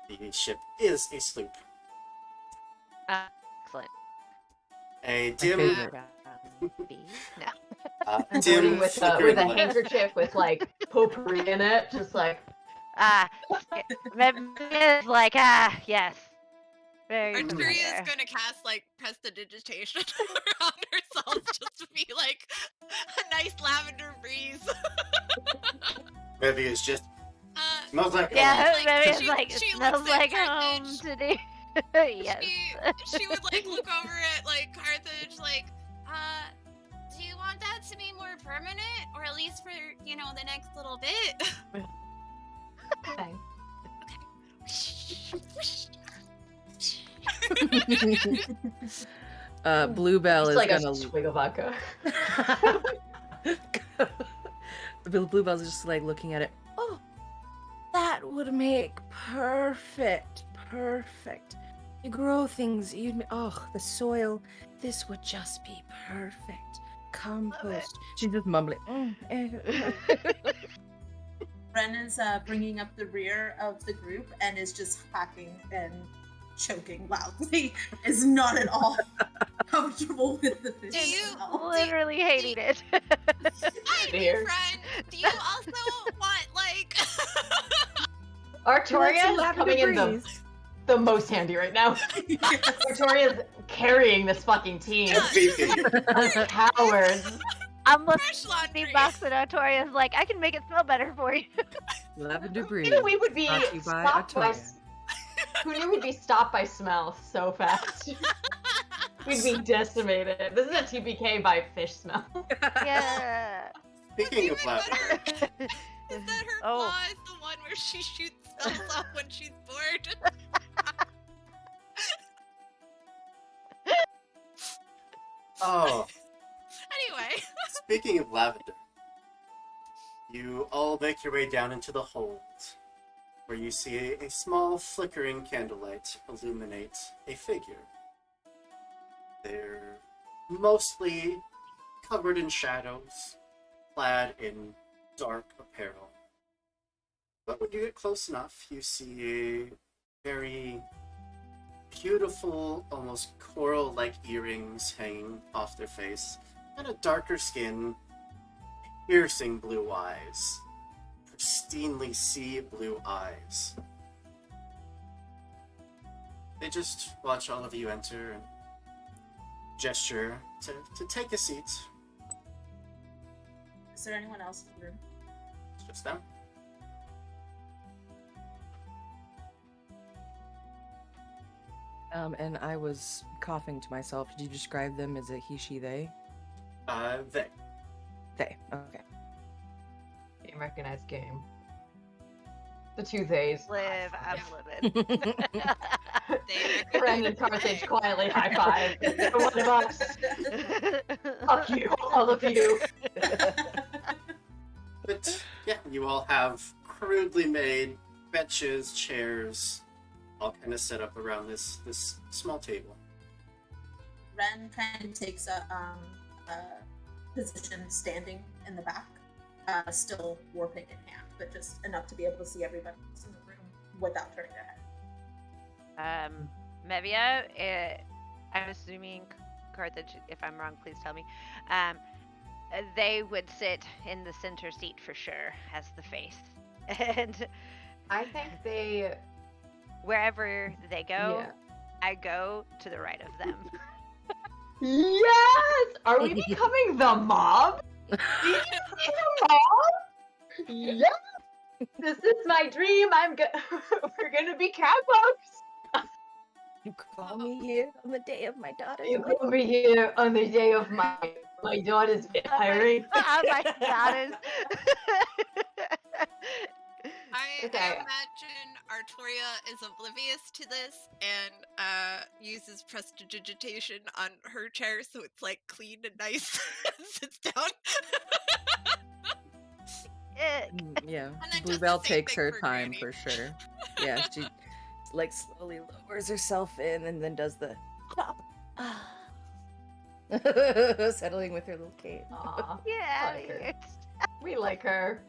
the ship is a sloop. Excellent. A My dim, favorite. No. dim with a flickering light. handkerchief with like potpourri in it, just like Mevia's like, yes. Very Arturia is familiar. gonna cast prestidigitation around herself just to be like a nice lavender breeze. Mevia is just smells like Yeah, home. Mevia's she- like, it she smells looks at like home Carthage. today. Yes. She would look over at Carthage do you want that to be more permanent, or at least for the next little bit? okay. Bluebell Just is like gonna. a swig of vodka. Bluebell's just looking at it. Oh, that would make perfect. You grow things. The soil. This would just be perfect. Compost. She's just mumbling. Wren is bringing up the rear of the group and is just hacking and choking loudly. Is not at all comfortable with the fish Do you- smell. Literally hating it. Hi, new Weird. friend. Do you also want Artoria is coming in the most handy right now. Artoria is carrying this fucking team. MVP. Cowards. I'm looking Fresh at laundry. the box and Artoria's like, I can make it smell better for you. Lavender Who Breeze. knew we would be Brought to you by stopped by? Artoria. Who knew we'd be stopped by smell so fast? We'd be decimated. This is a TPK by fish smell. Yeah. Speaking of Even lavender, better. Is that her Oh. claw is the one where she shoots spells off when she's bored? oh, Anyway. speaking of lavender, you all make your way down into the hold, where you see a small flickering candlelight illuminate a figure. They're mostly covered in shadows, clad in dark apparel. But when you get close enough, you see a very beautiful, almost coral-like earrings hanging off their face, and a darker skin, piercing blue eyes, pristinely sea blue eyes. They just watch all of you enter and gesture to take a seat. Is there anyone else in the room? It's just them. And I was coughing to myself. Did you describe them as a he, she, they? They. They. Okay. Game recognized game. The two theys. Live, I'm living. They Wren and Carthage quietly high five. The one of us. Fuck you, all of you. But yeah, you all have crudely made benches, chairs, all kind of set up around this small table. Wren kind of takes a position standing in the back, still war pick in hand, but just enough to be able to see everybody else in the room without turning their head. Mevia, I'm assuming Carthage, if I'm wrong, please tell me. They would sit in the center seat for sure as the face. And I think they. wherever they go, Yeah. I go to the right of them. Yes! Are we becoming the mob? Did you see the mob? Yes! This is my dream. We're gonna be cowboys. You call me here on the day of my daughter's You over here on the day of my daughter's hiring. Oh my god. I Okay. imagine Artoria is oblivious to this and uses prestidigitation on her chair so it's like clean and nice and sits down. Yeah. And then does the Bluebell same takes thing her for time Granny. for sure. Yeah, she like slowly lowers herself in and then does the settling with her little cane. Aw, Yeah. I like her. We like her.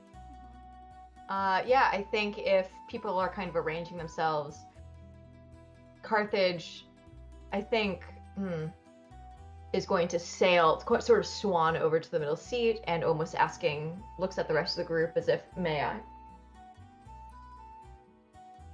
Yeah, I think if people are kind of arranging themselves, Carthage, I think, is going to sail, sort of swan over to the middle seat and almost looks at the rest of the group as if, may I?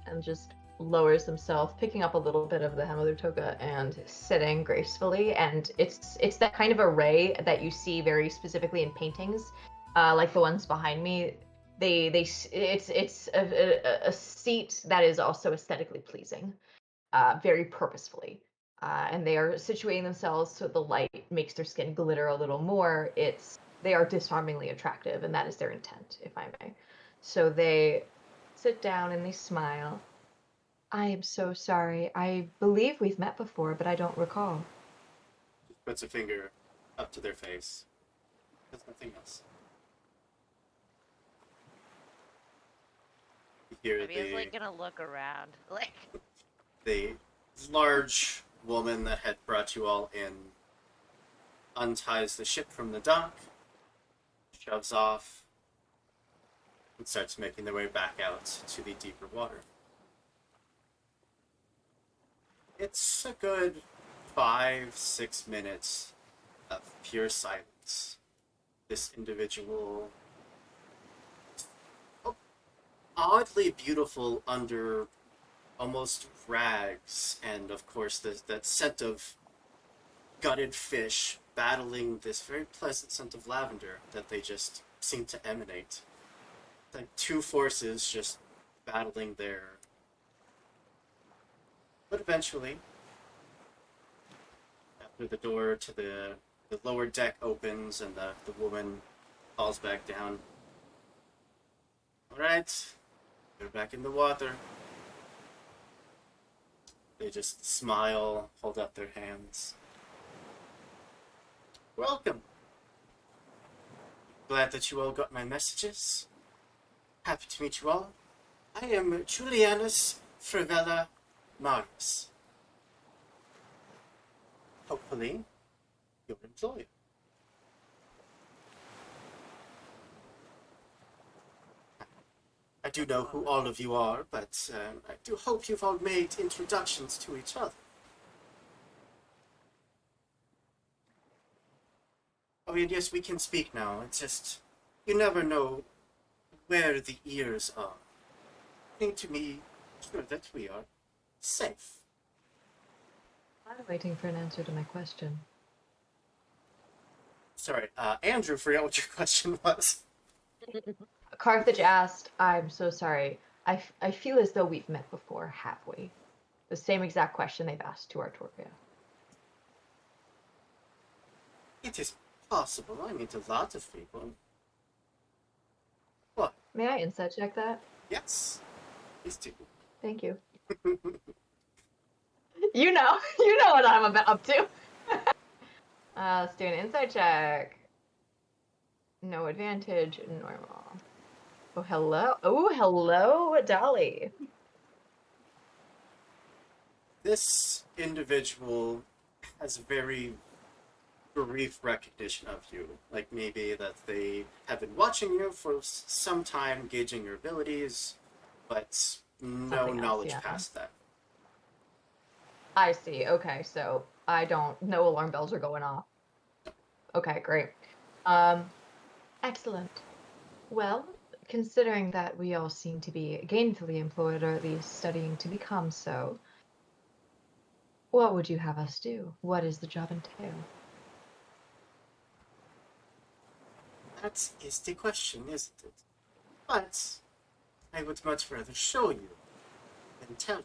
And just lowers himself, picking up a little bit of the hem of their toga and sitting gracefully. And it's that kind of array that you see very specifically in paintings, like the ones behind me. It's a seat that is also aesthetically pleasing, very purposefully. And they are situating themselves so the light makes their skin glitter a little more. They are disarmingly attractive, and that is their intent, if I may. So they sit down and they smile. I am so sorry. I believe we've met before, but I don't recall. Just puts a finger up to their face. There's nothing else. You hear Mevia's like gonna look around. Like, the large woman that had brought you all in unties the ship from the dock, shoves off, and starts making their way back out to the deeper water. It's a good 5-6 minutes of pure silence. This individual, oddly beautiful under almost rags, and of course that scent of gutted fish battling this very pleasant scent of lavender that they just seem to emanate. Like two forces just battling there. But eventually, after the door to the lower deck opens and the woman falls back down. Alright, they're back in the water. They just smile, hold out their hands. Welcome. Glad that you all got my messages. Happy to meet you all. I am Julianus Frivella Marius. Hopefully, your employer. I do know who all of you are, but I do hope you've all made introductions to each other. Oh, and yes, we can speak now. It's just, you never know where the ears are. Think to me, sure that we are safe. I'm waiting for an answer to my question. Sorry, Andrew, forgot what your question was. Carthage asked, I'm so sorry. I feel as though we've met before, have we? The same exact question they've asked to Artoria. It is possible. I meet a lot of people. What? May I insight check that? Yes. These two. Thank you. You know what I'm up to. Let's do an insight check. No advantage, normal. Oh, hello. Oh, hello, Dolly. This individual has very brief recognition of you. Like maybe that they have been watching you for some time, gauging your abilities, but no Something else, knowledge yeah. past that. I see. Okay, so no alarm bells are going off. Okay, great. Excellent. Well, considering that we all seem to be gainfully employed, or at least studying to become so, what would you have us do? What does the job entail? That is the question, isn't it? But I would much rather show you than tell you.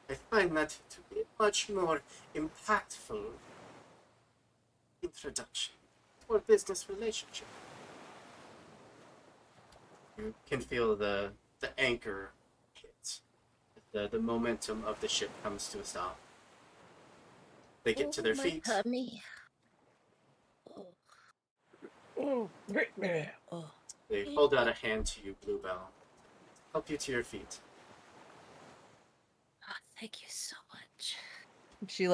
I find that to be a much more impactful introduction to our business relationship. You can feel the anchor hit. The momentum of the ship comes to a stop. They get to their feet. Tummy. Oh. Oh. They hold out a hand to you, Bluebell. Help you to your feet. Oh, thank you so much. She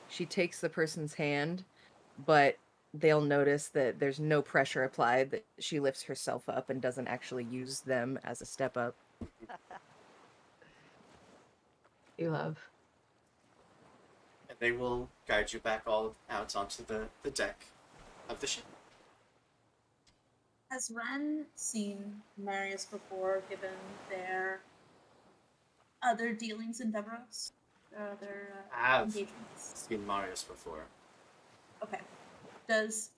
she takes the person's hand, but they'll notice that there's no pressure applied, that she lifts herself up and doesn't actually use them as a step up. You love. And they will guide you back all out onto the deck of the ship. Has Wren seen Marius before, given their other dealings in Deveros? Their I've engagements? seen Marius before. Okay. Does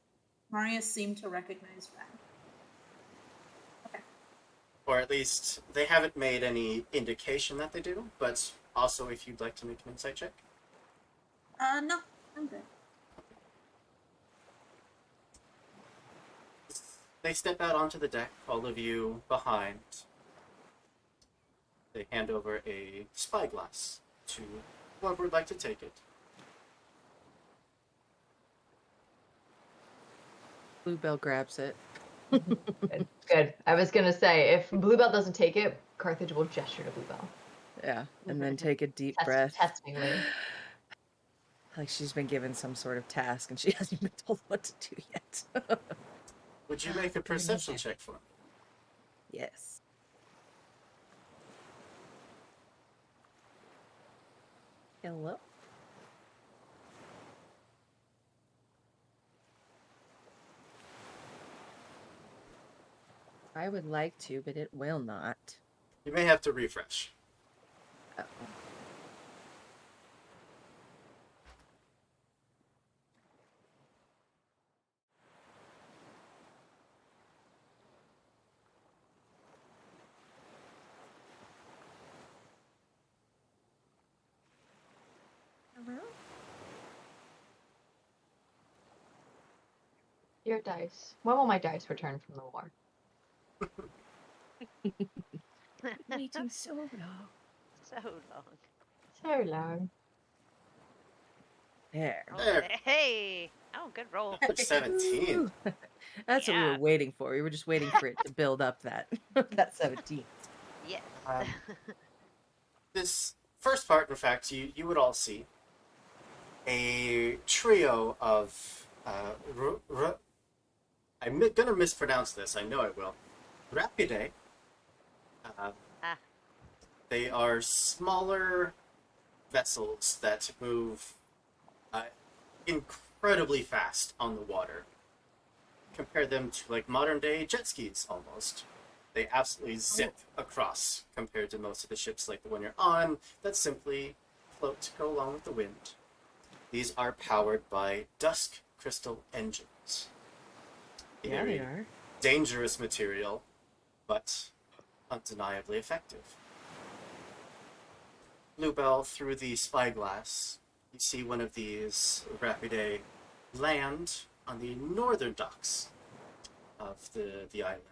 Marius seem to recognize Wren? Okay. Or at least they haven't made any indication that they do, but also if you'd like to make an insight check. No, I'm good. They step out onto the deck, all of you behind. They hand over a spyglass to whoever would like to take it. Bluebell grabs it. Good. I was gonna say, if Bluebell doesn't take it, Carthage will gesture to Bluebell. Yeah, and then take a deep Test- breath. testingly. Like she's been given some sort of task and she hasn't been told what to do yet. Would you make a perception check for me? Yes. Hello? I would like to, but it will not. You may have to refresh. Uh-oh. Your dice. When will my dice return from the war? Waiting so long. So long. So long. There. Oh, There. hey! Oh, good roll. 17. Ooh. That's what we Yeah. were waiting for. We were just waiting for it to build up that that 17. Yes. This first part, in fact, you would all see a trio of I'm gonna mispronounce this. I know I will. Rapidae. Uh, Ah. they are smaller vessels that move incredibly fast on the water. Compare them to like modern day jet skis almost. They absolutely zip across compared to most of the ships like the one you're on that simply float to go along with the wind. These are powered by dusk crystal engines. A Yeah, they very are. dangerous material, but undeniably effective. Bluebell, through the spyglass, you see one of these Rapidae land on the northern docks of the island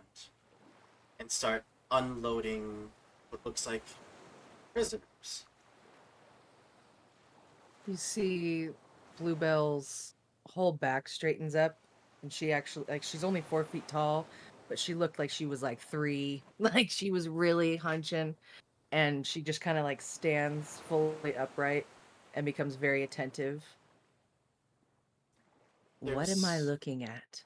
and start unloading what looks like prisoners. You see Bluebell's whole back straightens up, and she actually, like, she's only 4 feet tall, but she looked like she was like 3. Like, she was really hunching, and she just kind of like stands fully upright and becomes very attentive. What am I There's- looking at?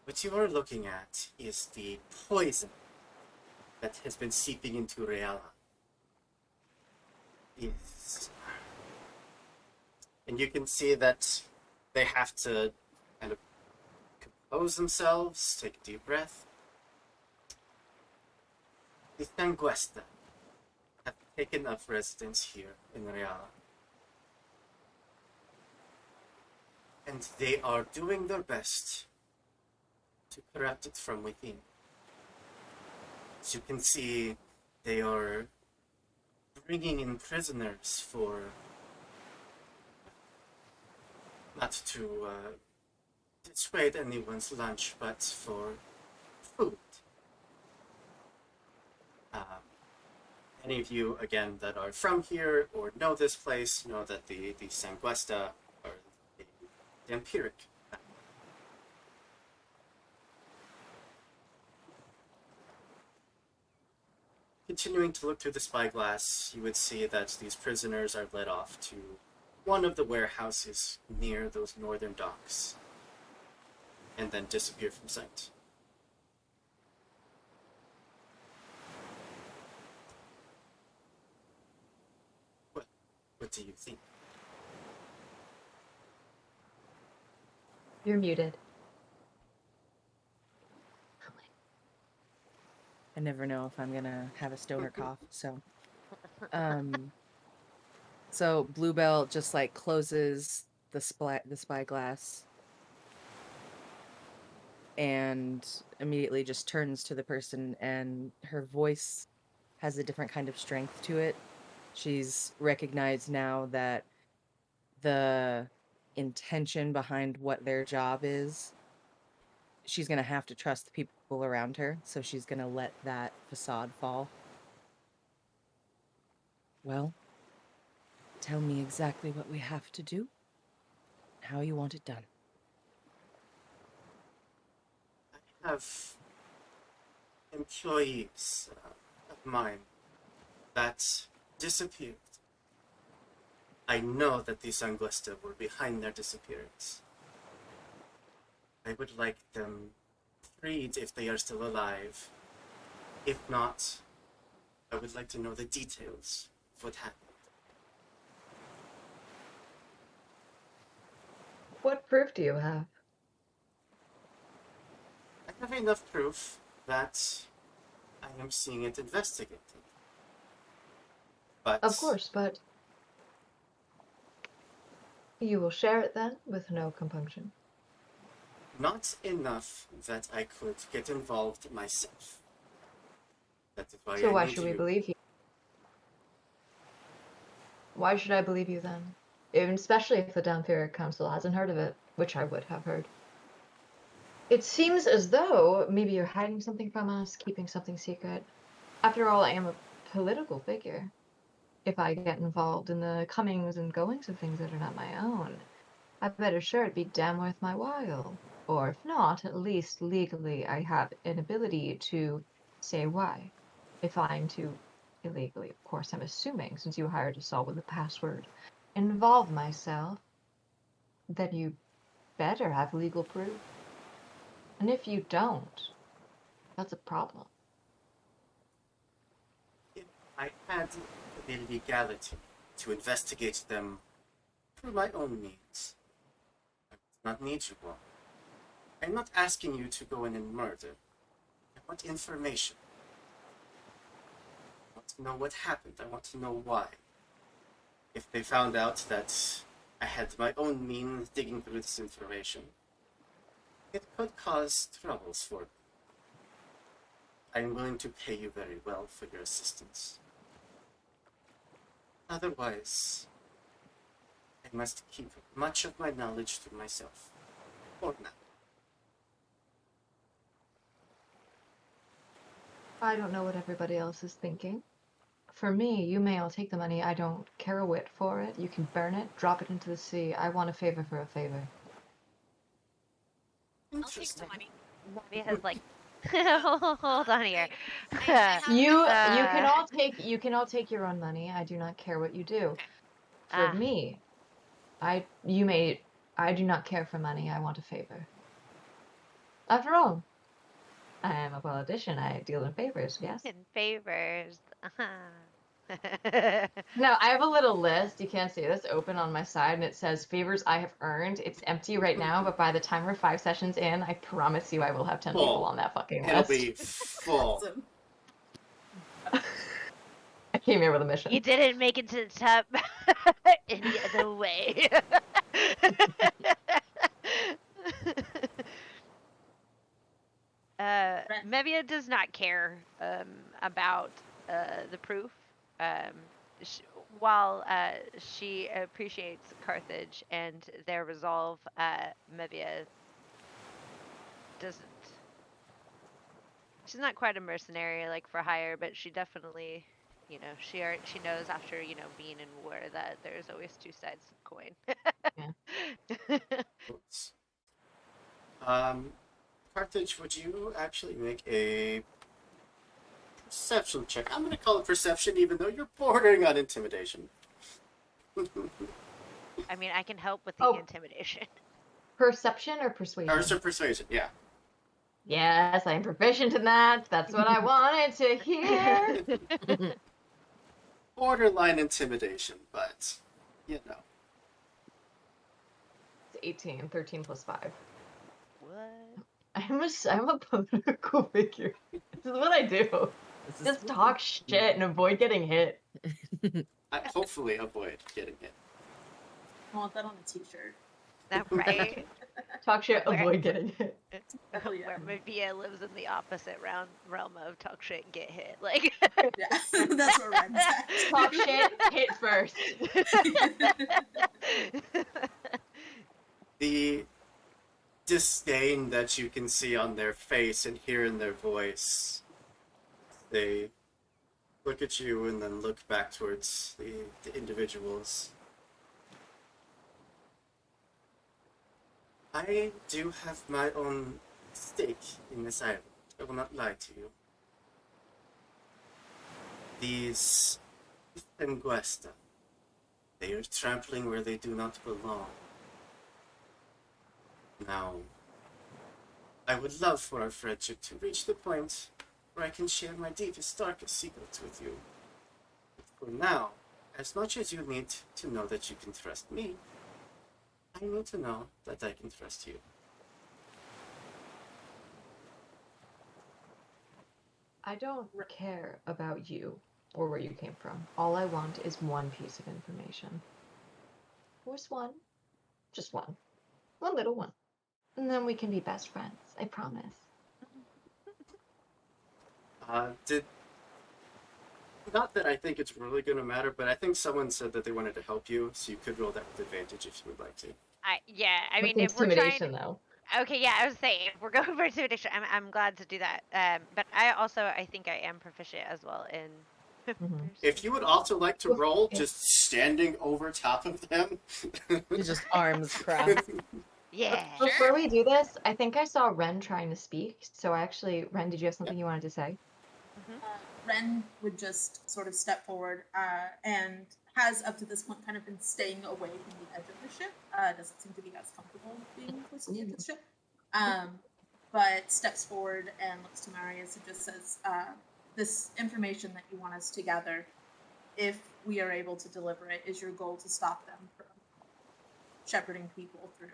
What you are looking at is the poison that has been seeping into Reala. Yes. And you can see that they have to kind of compose themselves, take a deep breath. The Sanguesta have taken up residence here in Reala. And they are doing their best to corrupt it from within. As you can see, they are bringing in prisoners for not to dissuade anyone's lunch, but for food. Any of you, again, that are from here or know this place, know that the Sanguesta are the Empiric. Continuing to look through the spyglass, you would see that these prisoners are led off to one of the warehouses near those northern docks, and then disappear from sight. What do you think? You're muted. I never know if I'm gonna have a stoner cough, so um so Bluebell just like closes the spyglass and immediately just turns to the person, and her voice has a different kind of strength to it. She's recognized now that the intention behind what their job is, she's going to have to trust the people around her, so she's going to let that facade fall. Well, tell me exactly what we have to do, how you want it done. I have employees of mine that disappeared. I know that the Sanguesta were behind their disappearance. I would like them freed if they are still alive. If not, I would like to know the details of what happened. What proof do you have? I have enough proof that I am seeing it investigated. But Of course, but you will share it then with no compunction. not enough that I could get involved myself. That is why So I why need should we you. believe you? Why should I believe you then? especially if the Downfair Council hasn't heard of it, which I would have heard. It seems as though maybe you're hiding something from us, keeping something secret. After all, I am a political figure. If I get involved in the comings and goings of things that are not my own, I better sure it be damn worth my while. Or if not, at least legally I have an ability to say why. If I'm to illegally, of course I'm assuming, since you hired us all with a password, involve myself, then you better have legal proof. And if you don't, that's a problem. If I had the legality to investigate them through my own means, I would not need you all. I'm not asking you to go in and murder. I want information. I want to know what happened. I want to know why. If they found out that I had my own means digging through this information, it could cause troubles for me. I'm willing to pay you very well for your assistance. Otherwise, I must keep much of my knowledge to myself. For now. I don't know what everybody else is thinking. For me, you may all take the money. I don't care a whit for it. You can burn it, drop it into the sea. I want a favor for a favor. I'll take the Interesting. money. Mevia has like, hold on here. I have You enough- can all take your own money. I do not care what you do. Okay. For me, I do not care for money. I want a favor. After all, I am a politician. I deal in favors. Yes. in favors. No, I have a little list. You can't see this open on my side, and it says favors I have earned. It's empty right now, but by the time we're 5 sessions in, I promise you I will have 10 Full. people on that fucking It'll list. be full. Awesome. I came here with a mission. You didn't make it to the top any other way. Mevia does not care about the proof. Um, while she appreciates Carthage and their resolve, Mevia doesn't. She's not quite a mercenary like for hire, but she definitely, she knows after being in war that there's always two sides to the coin. Oops. Carthage, would you actually make a perception check? I'm going to call it perception, even though you're bordering on intimidation. I mean, I can help with the Oh. intimidation. Perception or persuasion? Or so persuasion, yeah. Yes, I am proficient in that. That's what I wanted to hear. Borderline intimidation, but, you know. It's 18, 13 plus 5. What? I'm a political figure. This is what I do. This is Just what talk shit and avoid getting hit. I hopefully avoid getting hit. I want that on a t-shirt. Right? Talk shit, Where- avoid getting hit. Oh, yeah. Where Mevia lives in the opposite realm of talk shit and get hit. Like, Yeah, that's where Ren's at. Talk shit, hit first. The disdain that you can see on their face and hear in their voice. They look at you and then look back towards the individuals. I do have my own stake in this island. I will not lie to you. These Tenguesta, they are trampling where they do not belong. Now, I would love for our friendship to reach the point where I can share my deepest, darkest secrets with you. But for now, as much as you need to know that you can trust me, I need to know that I can trust you. I don't care about you or where you came from. All I want is one piece of information. Just one. Just one. One little one. And then we can be best friends. I promise. Not that I think it's really going to matter, but I think someone said that they wanted to help you, so you could roll that with advantage if you would like to. I What's mean, if we're trying. intimidation, though? Okay, yeah, I was saying if we're going for intimidation, I'm glad to do that. But I think I am proficient as well in. Mhm. If you would also like to roll, just standing over top of them. It's just arms crossed. Yeah. Before we do this, I think I saw Wren trying to speak. So actually, Wren, did you have something you wanted to say? Wren would just sort of step forward and has up to this point kind of been staying away from the edge of the ship. Doesn't seem to be as comfortable being close to the edge of the ship. But steps forward and looks to Marius and just says, this information that you want us to gather, if we are able to deliver it, is your goal to stop them from shepherding people through.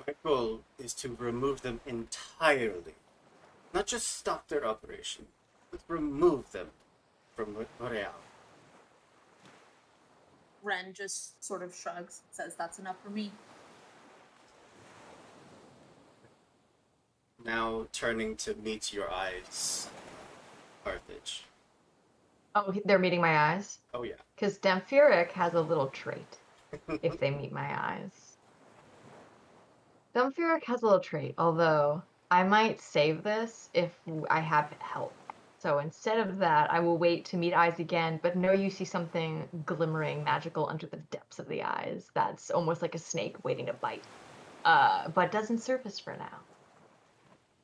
My goal is to remove them entirely. Not just stop their operation, but remove them from L'Oreal. Wren just sort of shrugs, says, that's enough for me. Now turning to meet your eyes, Carthage. Oh, they're meeting my eyes? Oh yeah. Because Demphuric has a little trait if they meet my eyes. Demphuric has a little trait, although I might save this if I have help. So instead of that, I will wait to meet eyes again, but know you see something glimmering magical under the depths of the eyes that's almost like a snake waiting to bite. But doesn't surface for now.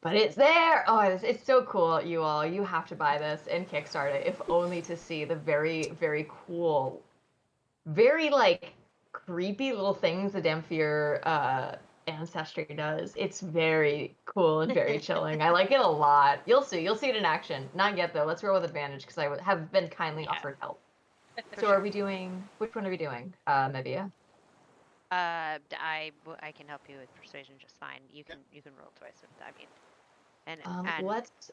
But it's there! Oh, it's so cool, you all. You have to buy this and Kickstart it, if only to see the very, very cool, very, like, creepy little things the Damphir ancestry does. It's very cool and very chilling. I like it a lot. You'll see it in action. Not yet, though. Let's roll with advantage, because I have been kindly offered help. For So sure. are we doing, which one are we doing? Mevia? I can help you with persuasion just fine. You can roll twice with I mean, and Let's,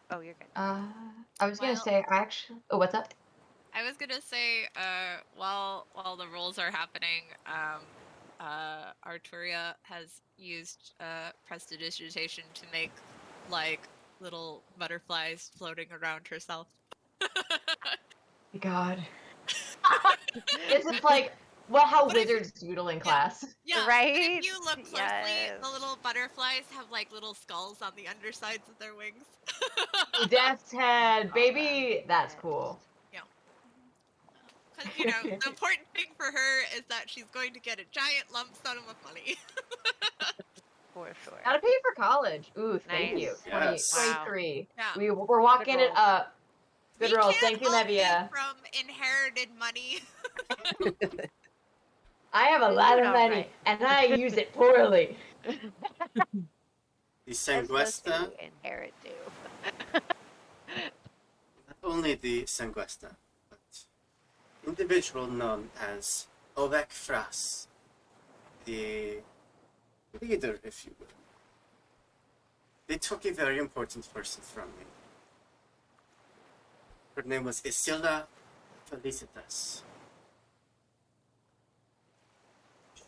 oh, you're good. I was gonna Well- say, what's up? I was gonna say, while the rolls are happening, Arturia has used prestidigitation to make like little butterflies floating around herself. God. This is like how But if- wizards doodle in class. Yeah, but Right? if you look closely, Yes. the little butterflies have like little skulls on the undersides of their wings. Death's head, Oh, baby. That's yes. cool. Because, the important thing for her is that she's going to get a giant lump sum of money. For sure. Gotta pay for college. Ooh, thank you. Nice. 20, Yes. Wow. 23. Yeah. We're walking it rolls. up. Good We rolls. can't Thank you, all pay Mevia. from inherited money. I have a lot of All money, right. and I use it poorly. The As most Sanguesta, do inherit do. not only the Sanguesta, but individual known as Ovek Fras, the leader, if you will. They took a very important person from me. Her name was Isilla Felicitas.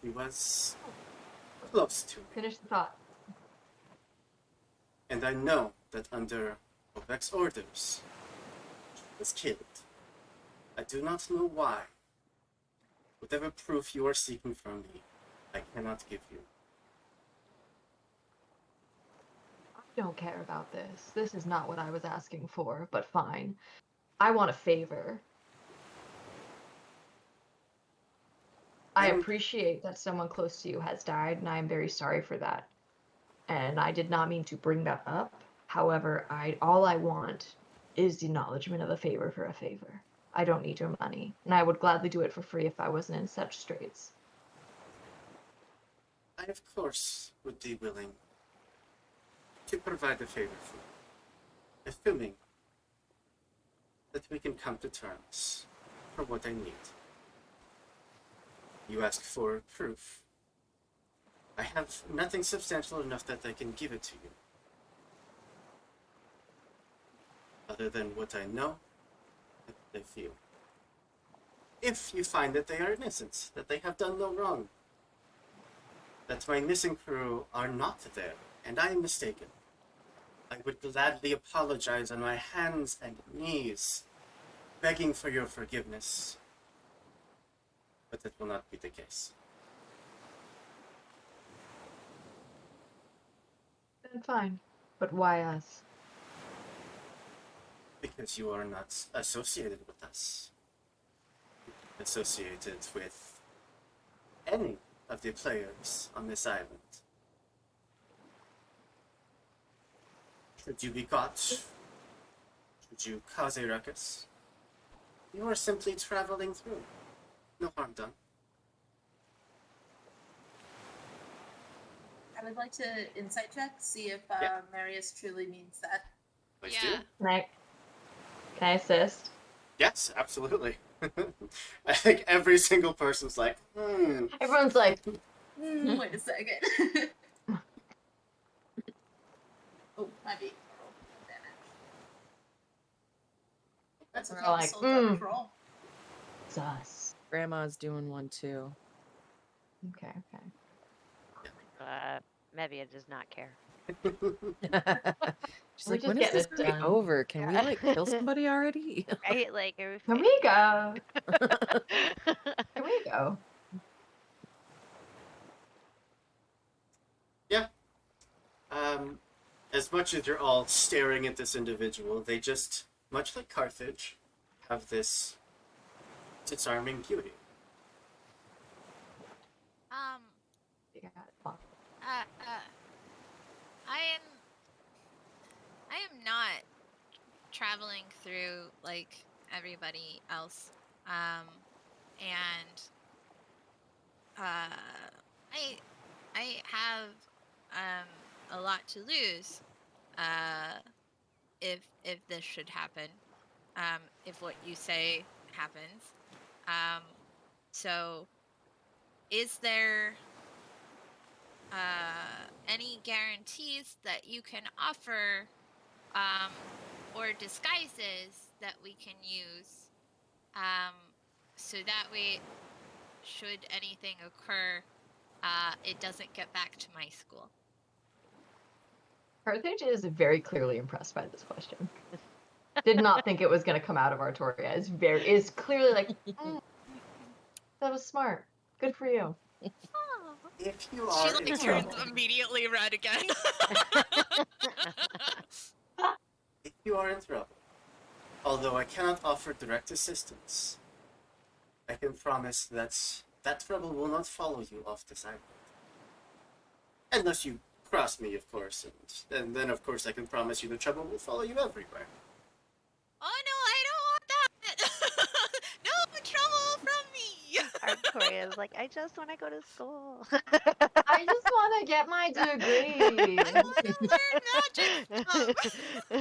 She was close to me, Finish the thought. and I know that under Ovek's orders, she was killed. I do not know why. Whatever proof you are seeking from me, I cannot give you. I don't care about this. This is not what I was asking for, but fine. I want a favor. I And- appreciate that someone close to you has died, and I am very sorry for that. And I did not mean to bring that up. However, all I want is the acknowledgement of a favor for a favor. I don't need your money, and I would gladly do it for free if I wasn't in such straits. I, of course, would be willing to provide a favor for you, assuming that we can come to terms for what I need. You ask for proof. I have nothing substantial enough that I can give it to you. Other than what I know and what I feel. If you find that they are innocent, that they have done no wrong, that my missing crew are not there, and I am mistaken, I would gladly apologize on my hands and knees, begging for your forgiveness. But that will not be the case. Then fine. But why us? Because you are not associated with us. Associated with any of the players on this island. Should you be caught, should you cause a ruckus, you are simply traveling through. No harm done. I would like to insight check, see if Yeah. Marius truly means that. Please Yeah. do. Can I assist? Yes, absolutely. I think every single person's like, Everyone's like, Wait a second. Oh, might be. That's a We're total like, soul damage roll. it's us. Grandma's doing one too. Okay. Mevia does not care. She's We're like, just when is getting this it gonna be done. over? Can we Yeah. like kill somebody already? Right? Like, Can we go? Can we go? yeah. As much as you're all staring at this individual, they just, much like Carthage, have this disarming beauty. Yeah. I am not traveling through like everybody else, and I have a lot to lose if this should happen, if what you say happens. So is there any guarantees that you can offer, or disguises that we can use, so that way, should anything occur, it doesn't get back to my school? Carthage is very clearly impressed by this question. Did not think it was going to come out of Artoria. Is clearly like, that was smart. Good for you. If you She are in like turns trouble, immediately red again. if you are in trouble, although I cannot offer direct assistance, I can promise that trouble will not follow you off this island. Unless you cross me, of course, and then of course I can promise you the trouble will follow you everywhere. Oh no, I don't want that! No trouble from me! Artoria's like, I just want to go to school. I just want to get my degree. I want to learn magic stuff!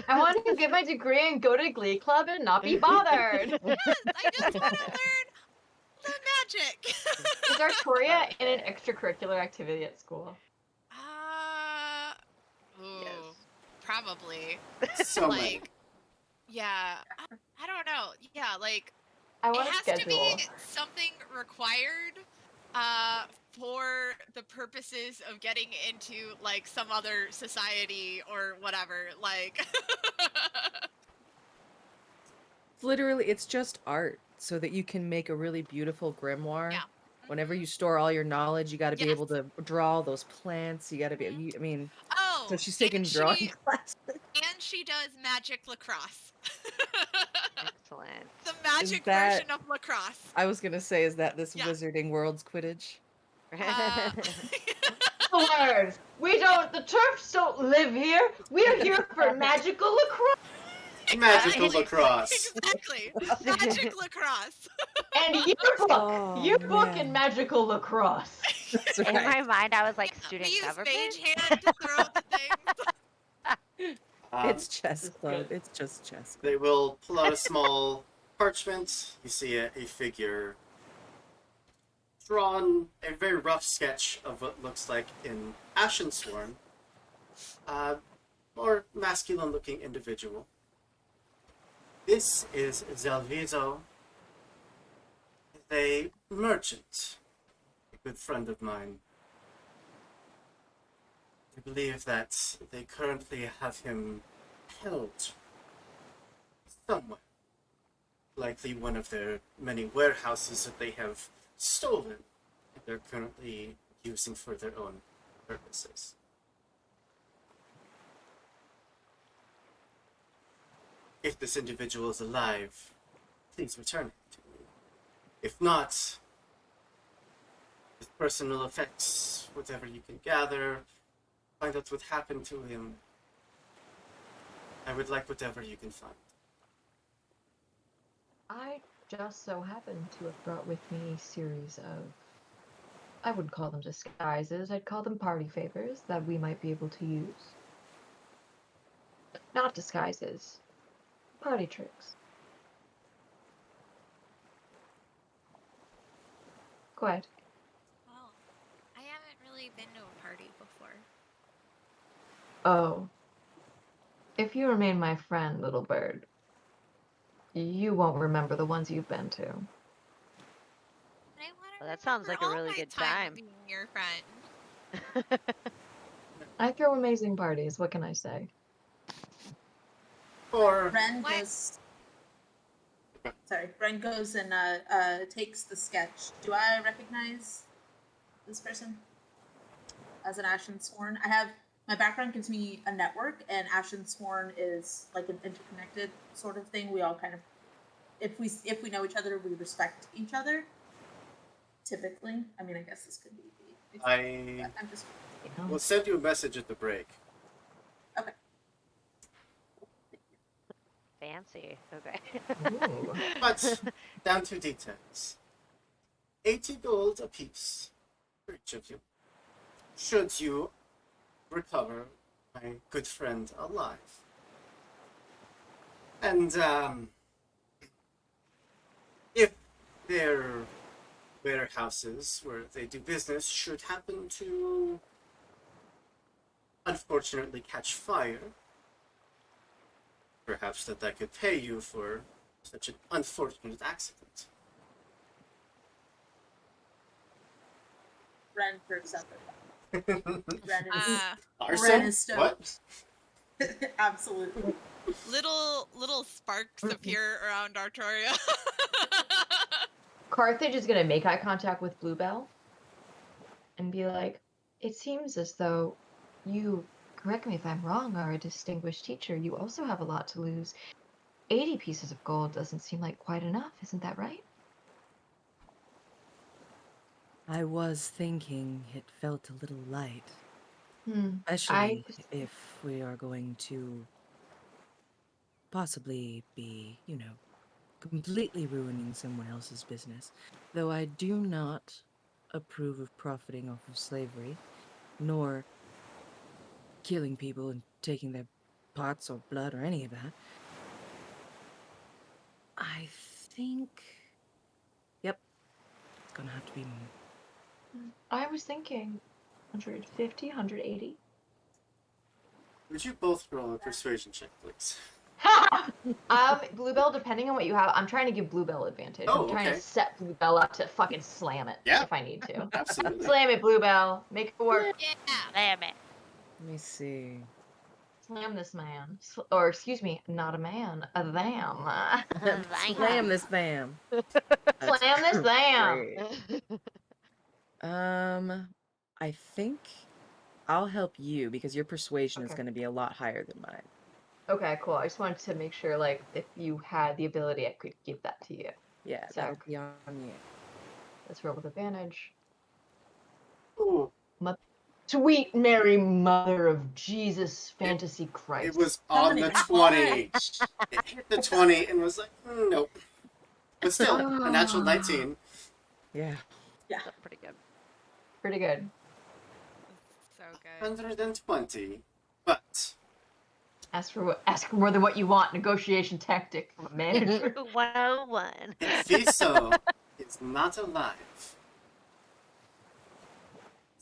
I want to get my degree and go to Glee Club and not be bothered. Yes, I just want to learn the magic! Is Artoria in an extracurricular activity at school? Ooh, Yes. probably. So many. Like, yeah, I don't know. Yeah, like, I it want a has schedule. to be something required for the purposes of getting into like some other society or whatever. Like, Literally, it's just art so that you can make a really beautiful grimoire. yeah. Whenever you store all your knowledge, you got to be able Yes. to draw all those plants. You got to be. Mhm. I mean, Oh, so she's taking and drawing she classes. and she does magic lacrosse. Excellent. The magic that- version of lacrosse. I was gonna say, is that this Yeah. Wizarding World's Quidditch? Words. We don't. The turfs don't live here. We're here for magical lacrosse. Magical Exactly. lacrosse. Exactly. Magic lacrosse. And yearbook. Oh, Yearbook man. and magical lacrosse. That's In my right. mind, I was like, Yeah, student we use government. mage hand to throw the things. It's chess club. It's just chess club. They will pull out a small parchment. You see a figure drawn, a very rough sketch of what looks like an Ashen Sworn, more masculine-looking individual. This is Zelvizo, a merchant, a good friend of mine. I believe that they currently have him held somewhere. Likely one of their many warehouses that they have stolen, and they're currently using for their own purposes. If this individual is alive, please return him to me. If not, his personal effects, whatever you can gather, find out what happened to him. I would like whatever you can find. I just so happen to have brought with me a series of, I wouldn't call them disguises, I'd call them party favors that we might be able to use. Not disguises, party tricks. Go ahead. Well, I haven't really been to a party before. Oh. If you remain my friend, little bird, you won't remember the ones you've been to. But I want to Well, that sounds like a really good time. being your friend. I throw amazing parties, what can I say? Or Wren What? goes. Sorry, Wren goes and takes the sketch. Do I recognize this person as an Ashen Sworn? I have my background gives me a network, and Ashen Sworn is like an interconnected sort of thing. We all kind of, if we know each other, we respect each other. Typically, I mean, I guess this could be. I'm just. will send you a message at the break. Okay. Fancy. Okay. Ooh. But down to details. 80 gold apiece for each of you. Should you recover my good friend alive. And if their warehouses where they do business should happen to unfortunately catch fire, perhaps that could pay you for such an unfortunate accident. Wren perks up. Wren is, Arson? Wren is stoked. What? Absolutely. Little sparks appear around Artoria. Carthage is going to make eye contact with Bluebell and be like, it seems as though you, correct me if I'm wrong, are a distinguished teacher. You also have a lot to lose. 80 pieces of gold doesn't seem like quite enough, isn't that right? I was thinking it felt a little light. Hmm. Especially if we are going to possibly be, completely ruining someone else's business. Though I do not approve of profiting off of slavery, nor killing people and taking their pots or blood or any of that. I think... Yep. It's gonna have to be more. I was thinking 150, 180. Would you both roll a persuasion check, please? Bluebell, depending on what you have, I'm trying to give Bluebell advantage. Oh, I'm trying okay. to set Bluebell up to fucking slam it Yeah. if I need to. Absolutely. Slam it, Bluebell. Make it work. Yeah. Damn it. Let me see. Slam this man. Or, excuse me, not a man, a them. Slam this fam. Slam this them. I think I'll help you because your persuasion is Okay. going to be a lot higher than mine. Okay, cool. I just wanted to make sure, like, if you had the ability, I could give that to you. Yeah, So- that'll be on you. Let's roll with advantage. Ooh, Sweet Mary, Mother of Jesus, Fantasy Christ. it was on the 20. It hit the 20 and was like, nope. But still, a natural 19. Yeah. Yeah. That's pretty good. Pretty good. So good. 120. But Ask for more than what you want. Negotiation tactic from a manager. 101. Fiso is not alive.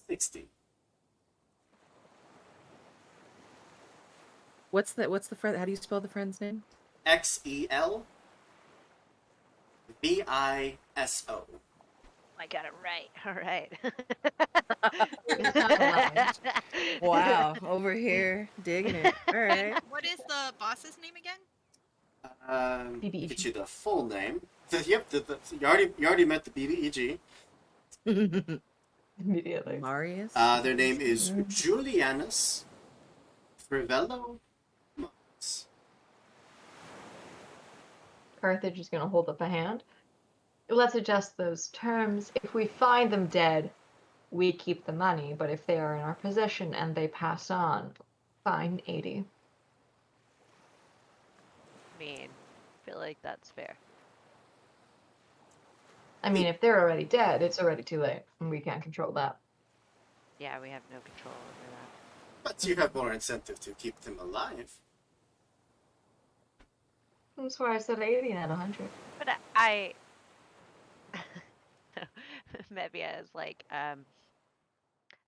60. What's the friend? How do you spell the friend's name? XELVISO. I got it right. All right. Wow, over here digging it. All And right. what is the boss's name again? Get you the full name. Yep, you already met the BBEG. Immediately. Marius. Their name is Julianus Frivello Mons. Carthage is going to hold up a hand. Let's adjust those terms. If we find them dead, we keep the money, but if they are in our possession and they pass on, fine 80. I mean, I feel like that's fair. I mean, if they're already dead, it's already too late, and we can't control that. Yeah, we have no control over that. But you have more incentive to keep them alive. That's why I said 80, not 100. But I Mevia is like, I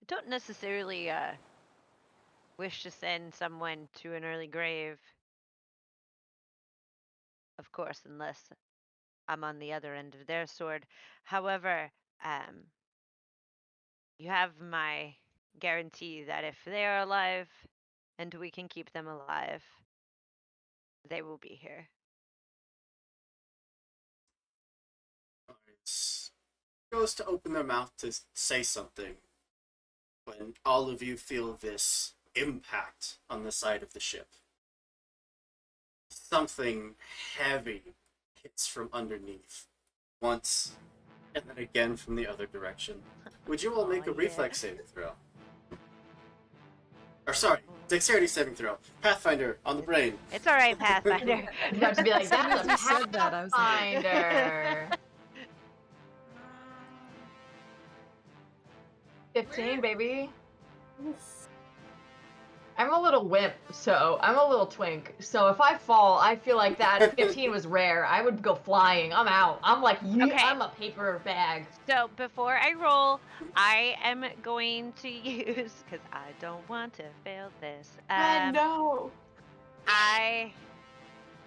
don't necessarily wish to send someone to an early grave. Of course, unless I'm on the other end of their sword. However, you have my guarantee that if they are alive and we can keep them alive, they will be here. Goes to open their mouth to say something when all of you feel this impact on the side of the ship. Something heavy hits from underneath once and then again from the other direction. Would you all make a reflex saving throw? Or sorry, dexterity saving throw. Pathfinder on the brain. It's all right, Pathfinder. I was about to be like, that's a You said that, I was like- Pathfinder. 15, baby. I'm a little wimp, so I'm a little twink. So if I fall, I feel like that 15 was rare. I would go flying. I'm out. I'm like, Okay. I'm a paper bag. So before I roll, I am going to use, because I don't want to fail this. No. I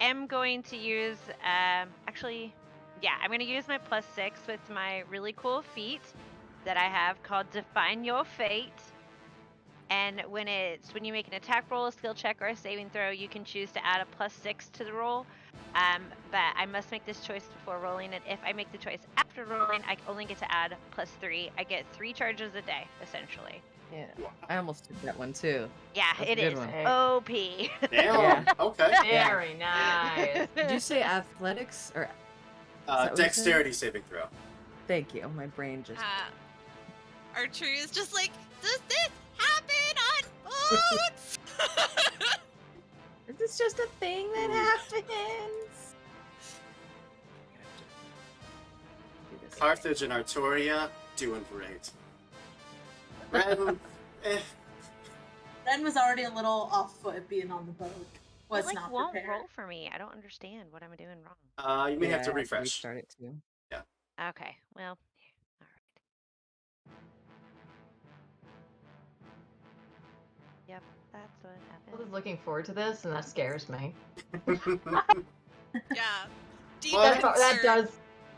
am going to use, actually, yeah, I'm going to use my +6 with my really cool feat that I have called Define Your Fate. And when you make an attack roll, a skill check, or a saving throw, you can choose to add a +6 to the roll. But I must make this choice before rolling, and if I make the choice after rolling, I only get to add +3. I get 3 charges a day, essentially. Yeah, I almost did that one too. Yeah, That's a it good is one. OP. Damn. Yeah. Okay. Very nice. Did you say athletics or? what you said? Dexterity saving throw. Thank you. My brain just. Arturia is just like, does this happen on boats? Is this just a thing that happens? Do this. Carthage and Artoria doing great. Wren, Ren was already a little off foot being on the boat. Was It not won't prepared. roll for me. I don't understand what I'm doing wrong. you may have to Yeah, I refresh. restart it too. Okay, well, all right. Yep, that's what I happened. was looking forward to this, and that scares me. Yeah. Deep What? concern.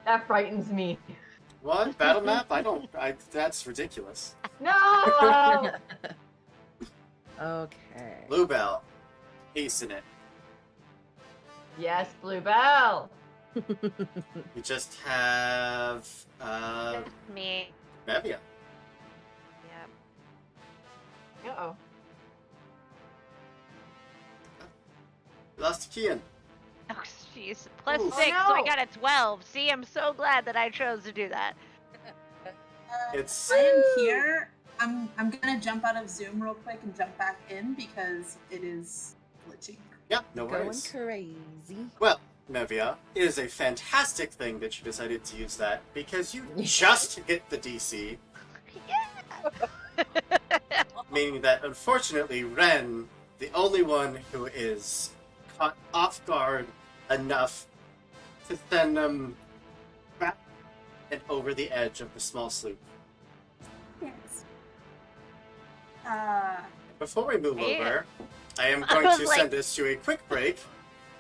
That frightens me. What? Battle map? That's ridiculous. No! Okay. Bluebell. Hasten it. Yes, Bluebell. We just have Me. Mevia. Yep. Uh-oh. Lost to Kian. Oh, jeez. Ooh. +6, Oh, so I no. got a 12. See, I'm so glad that I chose to do that. It's I am here. I'm gonna jump out of Zoom real quick and jump back in because it is glitching. yeah, no Going worries. crazy. Well, Mevia, it is a fantastic thing that you decided to use that because you just hit the DC, Yeah. meaning that unfortunately Wren, the only one who is caught off guard enough to send them back and over the edge of the small sloop. Yes. Before we move Yeah. over, I am going was to like- send us to a quick break.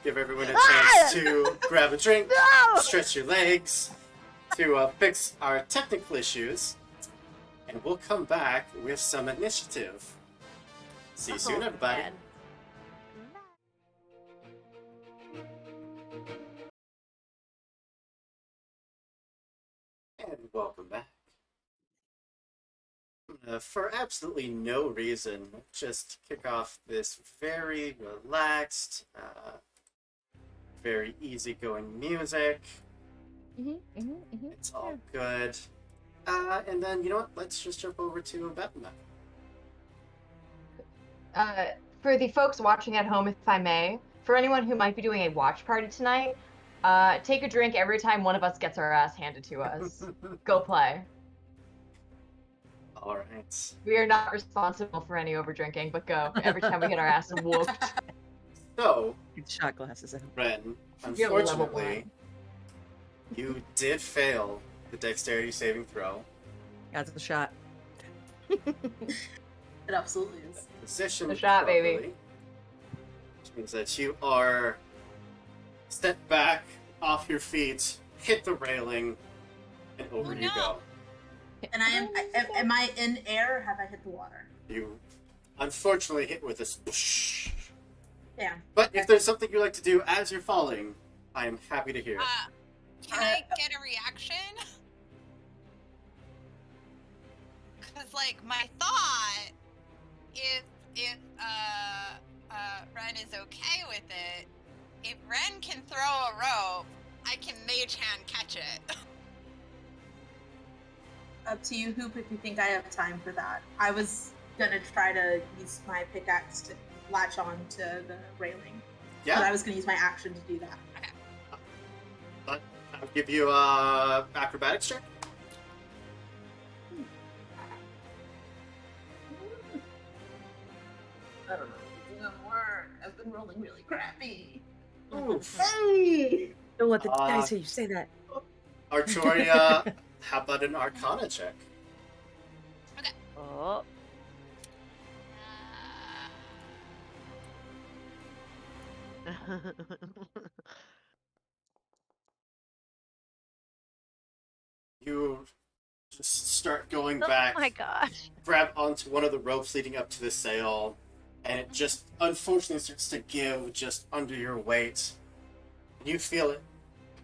Give everyone a chance to grab a drink, No! stretch your legs, to fix our technical issues, and we'll come back with some initiative. See you soon, everybody. man. And welcome back. For absolutely no reason, just kick off this very relaxed, very easygoing music. It's all good. And then, you know what? Let's just jump over to Epidemic. For the folks watching at home, if I may, for anyone who might be doing a watch party tonight, take a drink every time one of us gets our ass handed to us. Go play. All right. We are not responsible for any overdrinking, but go every time we get our ass whooped. So, Get shot glasses out. Ren, You're level unfortunately, you did fail the dexterity saving throw. That's the shot. It absolutely is. Position The shot, baby. properly, which means that you are stepped back off your feet, hit the railing, and over Oh, you no. go. And am I in air or have I hit the water? You unfortunately hit with a swoosh. Yeah. But if there's something you like to do as you're falling, I am happy to hear it. Can I get a reaction? Cause like my thought, if Wren is okay with it, if Wren can throw a rope, I can mage hand catch it. Up to you, Hoop, if you think I have time for that. I was gonna try to use my pickaxe to latch on to the railing. But I Yeah, was gonna use my action to do that. but I'll give you a acrobatics check. I don't know if it's gonna work. I've been rolling really crappy. Oof. Hey! Don't let the Uh, guys hear you say that. Artoria, how about an Arcana check? Oh. You just start going Oh back, my gosh. grab onto one of the ropes leading up to the sail, and it just unfortunately starts to give just under your weight. You feel it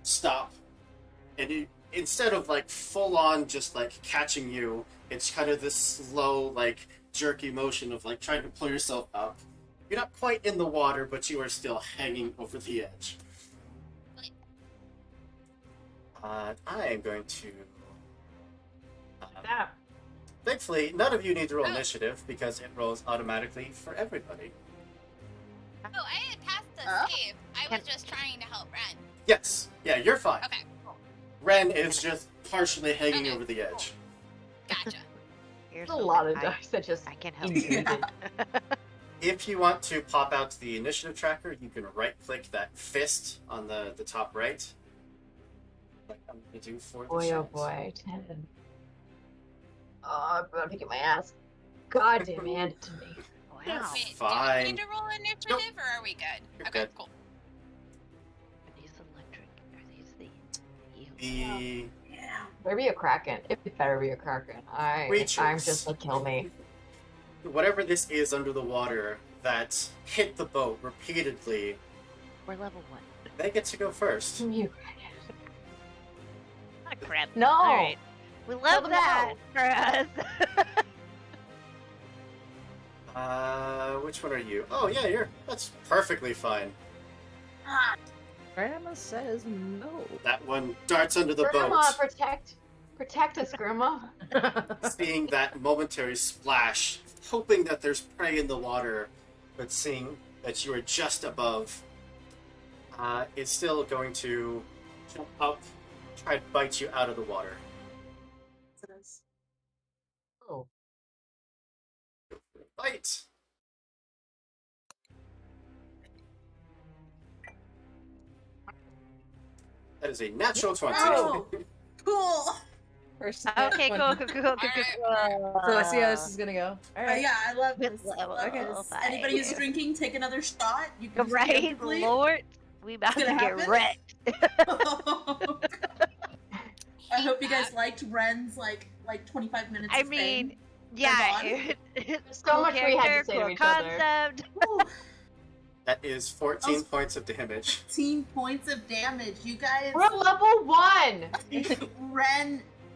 stop, and you, instead of like full on just like catching you, it's kind of this slow, like jerky motion of like trying to pull yourself up. You're not quite in the water, but you are still hanging over the edge. I am going to. That. Thankfully, none of you need to roll initiative because it rolls automatically for everybody. Oh, I had passed the Huh? save. I was just trying to help Wren. Yes, yeah, you're fine. Okay, cool. Ren is just partially hanging Okay. over the edge. Gotcha. Here's There's a lot of I, dice that just I can help easily you. do. If you want to pop out the initiative tracker, you can right-click that fist on the top right. Like I'm going to do for the Boy, oh chat. boy, 10. Oh, I'm about to get my ass. God damn, hand it to me. Wow. Wait, do we Fine. need to roll initiative or are we good? You're Okay, good. cool. Are these electric? Are these the heal? The Yeah. Better be a kraken. It better be a kraken. I'm creatures, just like, kill me. whatever this is under the water that hit the boat repeatedly, We're level 1. they get to go first. You Ah, crap. No! Alright. We love them that for us. Which one are you? Oh yeah, that's perfectly fine. Ah, Grandma says no. That one darts under the Grandma, boat. protect us, Grandma. Seeing that momentary splash, hoping that there's prey in the water, but seeing that you are just above, is still going to jump up, try to bite you out of the water. it is. Oh. Bite! That is a natural 20. Oh! Cool! First Okay, one. cool. So I see how this is gonna go. All right. Yeah, I love With this. I level love this. five. Anybody who's drinking, take another shot. You can Right, Lord. We about to Gonna get happen? wrecked. I hope you guys liked Wren's like 25 minutes. I of fame. mean, yeah, gone. So Cool much we had to character, say to cool each other. concept. Ooh, That is 14 points of damage. 15 points of damage. You guys. We're level 1!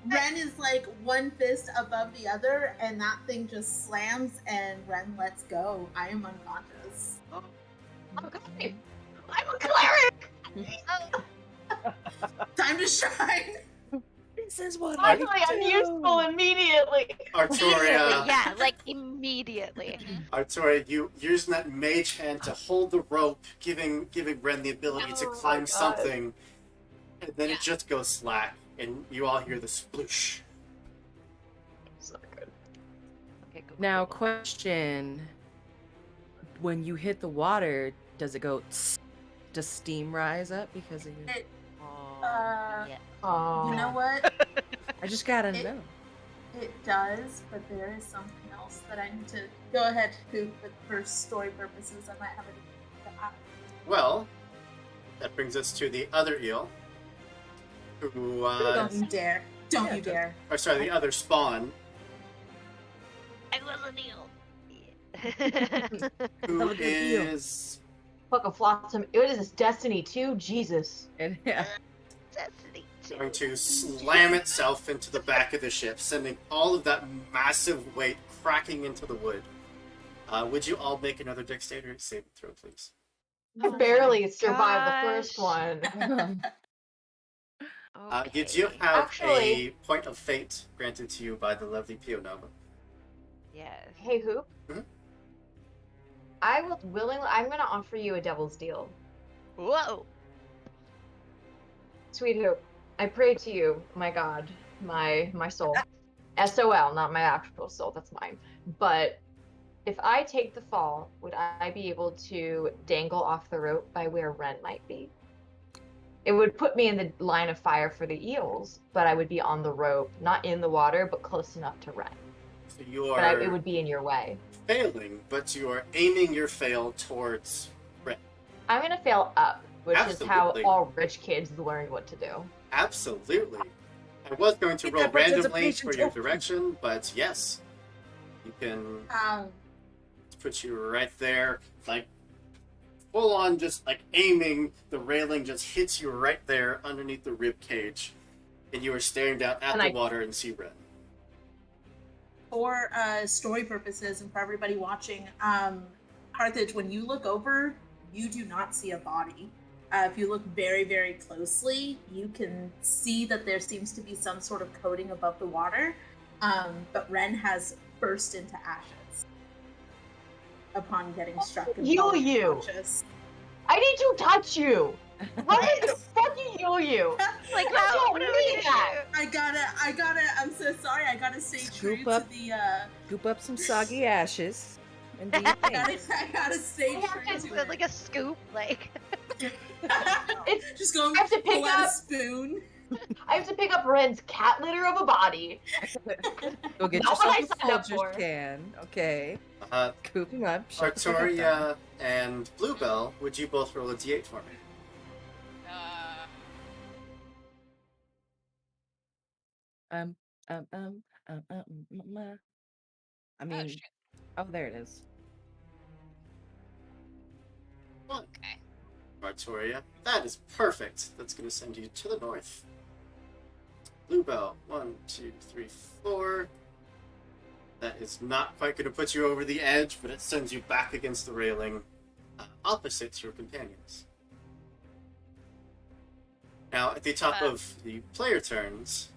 Ren is like one fist above the other, and that thing just slams, and Ren lets go. I am unconscious. I'm going. I'm a cleric! Time to shine. This is what Finally, I I'm do. useful immediately! Artoria, Yeah, like immediately. Artoria, you using that mage hand to hold the rope, giving Ren the ability to Oh my climb God. something, and then Yeah. it just goes slack, and you all hear the sploosh. It's not good. Okay, go. Now, question: when you hit the water, does it go? Tss? Does steam rise up because of you? It, Yeah. Oh. you know what? I just gotta it- know. It does, but there is something else that I need to go ahead, Coop, but for story purposes, I might have it. Well, that brings us to the other eel, who, Don't you dare. Don't Yeah, you dare. or sorry, the other spawn, I was an eel. who Have a good eel. is Fuck a flotsam. What is this? Destiny 2? Jesus. And yeah, Destiny two. going to slam itself into the back of the ship, sending all of that massive weight cracking into the wood. Would you all make another dexterity saving throw, please? I barely survived the gosh. first one. You do Okay. have Actually- a point of fate granted to you by the lovely Pio Nova. Yes. Hey, Hoop. Mhm. I will willingly. I'm gonna offer you a devil's deal. Whoa. Sweet Hoop, I pray to you, my God, my soul. SOL, not my actual soul, that's mine. But if I take the fall, would I be able to dangle off the rope by where Wren might be? It would put me in the line of fire for the eels, but I would be on the rope, not in the water, but close enough to Wren. So you But are it would be in your way. failing, but you are aiming your fail towards Ren. I'm gonna fail up, which Absolutely. is how all rich kids learn what to do. Absolutely. I was going to Get roll that randomly participation for your token. direction, but yes, you can put you right there, like full on, just like aiming. The railing just hits you right there underneath the rib cage, and you are staring down at And the I- water and see Ren. For story purposes and for everybody watching, Carthage, when you look over, you do not see a body. If you look very, very closely, you can see that there seems to be some sort of coating above the water, but Ren has burst into ashes upon getting struck and Heal falling you. unconscious. I need to touch you! Why did I fucking heal you? Like, You how? don't What are we need gonna that. I gotta, I'm so sorry, I gotta stay true Scoop to up. the, Scoop up some soggy ashes and do your thing. I gotta stay I have true do? to it. Like a scoop, like. Just go I have to pull pick out a up- spoon. I have to pick up Ren's cat litter of a body. Go get Not what yourself I a signed up Folgers for. can. Okay. Cooping up. shut the fuck up, Tommy. Artoria and Bluebell, would you both roll a d8 for me? Um, I mean, shoot. oh, there it is. Okay. Artoria, that is perfect. That's going to send you to the north. Bluebell, 1, 2, 3, 4. That is not quite going to put you over the edge, but it sends you back against the railing, opposite your companions. Now, at the top of the player turns,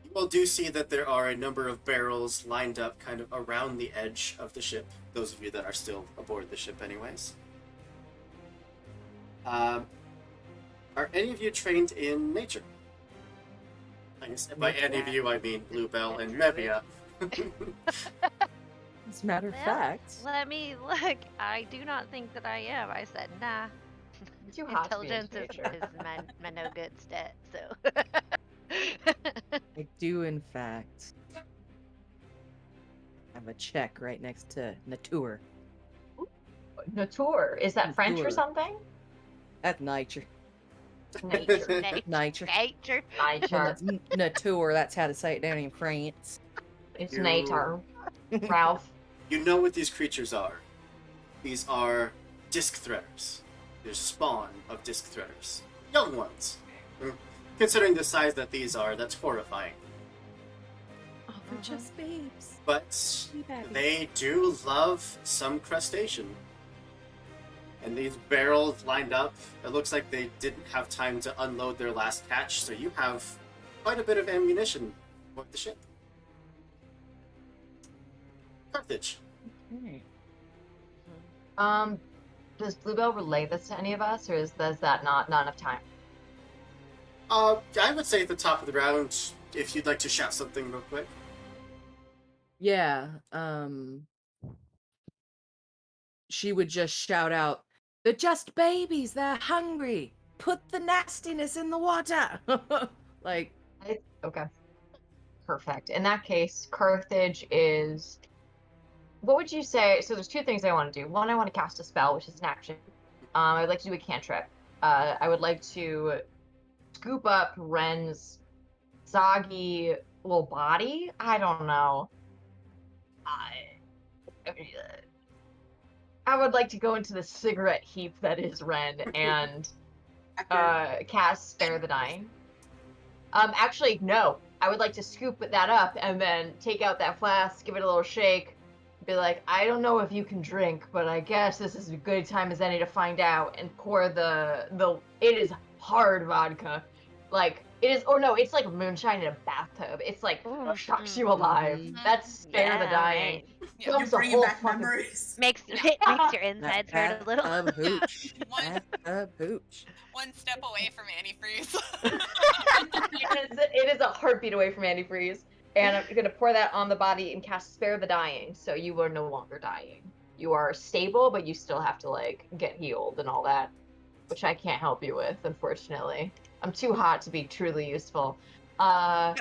you all do see that there are a number of barrels lined up kind of around the edge of the ship, those of you that are still aboard the ship anyways. Are any of you trained in nature? I guess by any of you, I mean Bluebell and Mevia. As a matter of Well, fact, Let me look. I do not think that I am. I said, nah. Too hot to be in Intelligence is nature. my no good stat, so. I do, in fact, have a check right next to Nature. Nature. Is that French or Nature. something? That's nature. Nature. Nature. Nature. Well, Nature. Nature, that's how to say it down in France. It's You- Nater. Ralph. You know what these creatures are. These are disc threaders. They're spawn of disc threaders. Young ones. Considering the size that these are, that's horrifying. Oh, they're just babes. But Wee babbies. they do love some crustacean. And these barrels lined up, it looks like they didn't have time to unload their last catch, so you have quite a bit of ammunition with the ship. Carthage. Okay. Does Bluebell relay this to any of us, or is that not enough time? I would say at the top of the round, if you'd like to shout something real quick. Yeah. She would just shout out, "They're just babies. They're hungry. Put the nastiness in the water." Like, Okay. Perfect. In that case, Carthage is. What would you say? So there's two things I want to do. One, I want to cast a spell, which is an action. I'd like to do a cantrip. I would like to scoop up Wren's soggy little body. I don't know. I would like to go into the cigarette heap that is Wren and cast Spare the Dying. Actually, no. I would like to scoop that up and then take out that flask, give it a little shake, be like, I don't know if you can drink, but I guess this is a good time as any to find out, and pour the it is hard vodka. Like, it is, or no, it's like moonshine in a bathtub. It's like, shocks you alive. Mhm. That's Spare the Yeah, Dying. right. Yeah, You're Dumps a bringing whole back fucking- memories. Makes makes your insides hurt a little. bathtub hooch. One- Bathtub hooch. one step away from antifreeze. It is a heartbeat away from antifreeze. And I'm going to pour that on the body and cast Spare the Dying, so you are no longer dying. You are stable, but you still have to, like, get healed and all that, which I can't help you with, unfortunately. I'm too hot to be truly useful. But,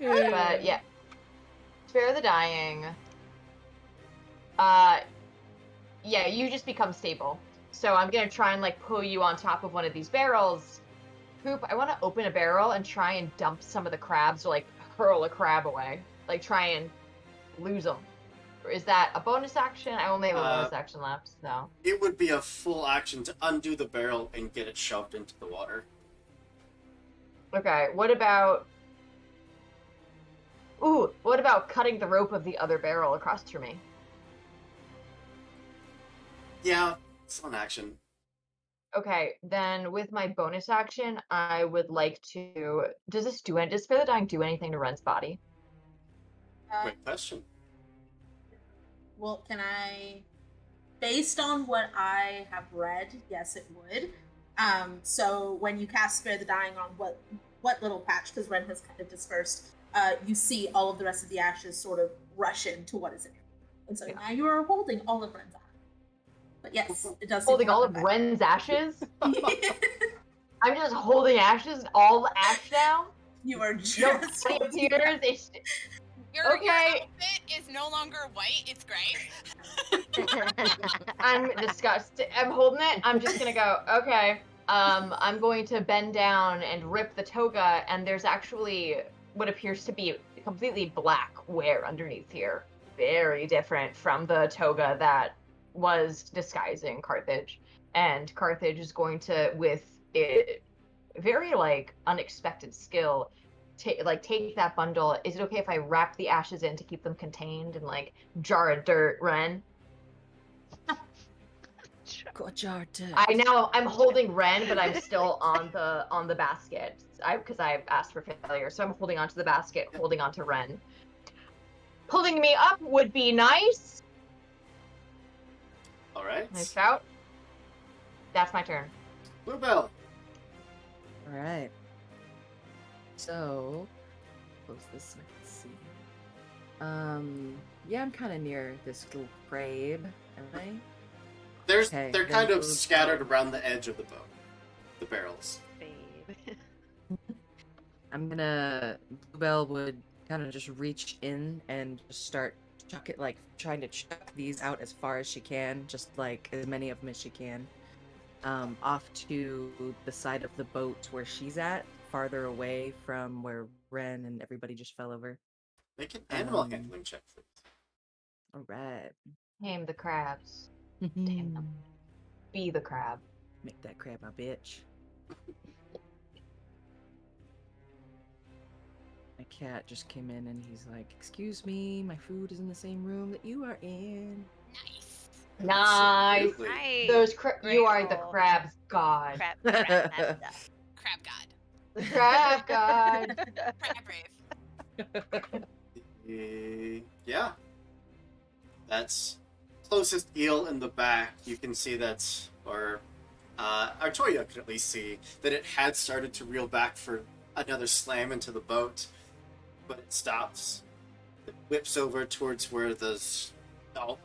yeah. Spare the Dying. Yeah, you just become stable. So I'm going to try and, like, pull you on top of one of these barrels. Poop, I want to open a barrel and try and dump some of the crabs, or like hurl a crab away. Like try and lose them. Or is that a bonus action? I only have a bonus action left, so. It would be a full action to undo the barrel and get it shoved into the water. Okay, what about... Ooh, what about cutting the rope of the other barrel across from me? Yeah, it's an action. Okay, then with my bonus action, I would like to... Does Spare the Dying do anything to Ren's body? Great question. Well, can I, based on what I have read, yes, it would. So when you cast Spare the Dying on what little patch, because Wren has kind of dispersed, you see all of the rest of the ashes sort of rush into what is in it. And so now you are holding all of Wren's ashes. But yes, it does. Holding all of Wren's ashes? I'm just holding ashes, all ash now? You are just No holding body appears, it's... Your Okay. outfit is no longer white, it's gray. I'm disgusted. I'm holding it. I'm just gonna go, okay. I'm going to bend down and rip the toga, and there's actually what appears to be completely black wear underneath here. Very different from the toga that was disguising Carthage. And Carthage is going to, with a very, like, unexpected skill, take that bundle. Is it okay if I wrap the ashes in to keep them contained and, like, jar of dirt, Wren? Got jar dirt. I'm holding Wren, but I'm still on the basket. Because I've asked for failure, so I'm holding onto the basket, holding onto Wren. Pulling me up would be nice. All right. Nice shout. That's my turn. Bluebell. All right. So, close this so I can see. Yeah, I'm kind of near this little crab, am I? They're Okay, kind then of we'll- scattered around the edge of the boat, the barrels. Babe. I'm gonna. Bluebell would kind of just reach in and just start trying to chuck these out as far as she can, just like as many of them as she can, off to the side of the boat where she's at, farther away from where Wren and everybody just fell over. Make an animal Um, handling check, please. All right. Tame the crabs. Tame them. Be the crab. Make that crab my bitch. My cat just came in and he's like, "Excuse me, my food is in the same room that you are in." Nice. Nice. Absolutely. Nice. Those Great you are the roll. crab's god. Crab master. Crab god. The crab god. Crab brave. Yeah. That's closest eel in the back. You can see that, or Artoria could at least see that it had started to reel back for another slam into the boat, but it stops. It whips over towards where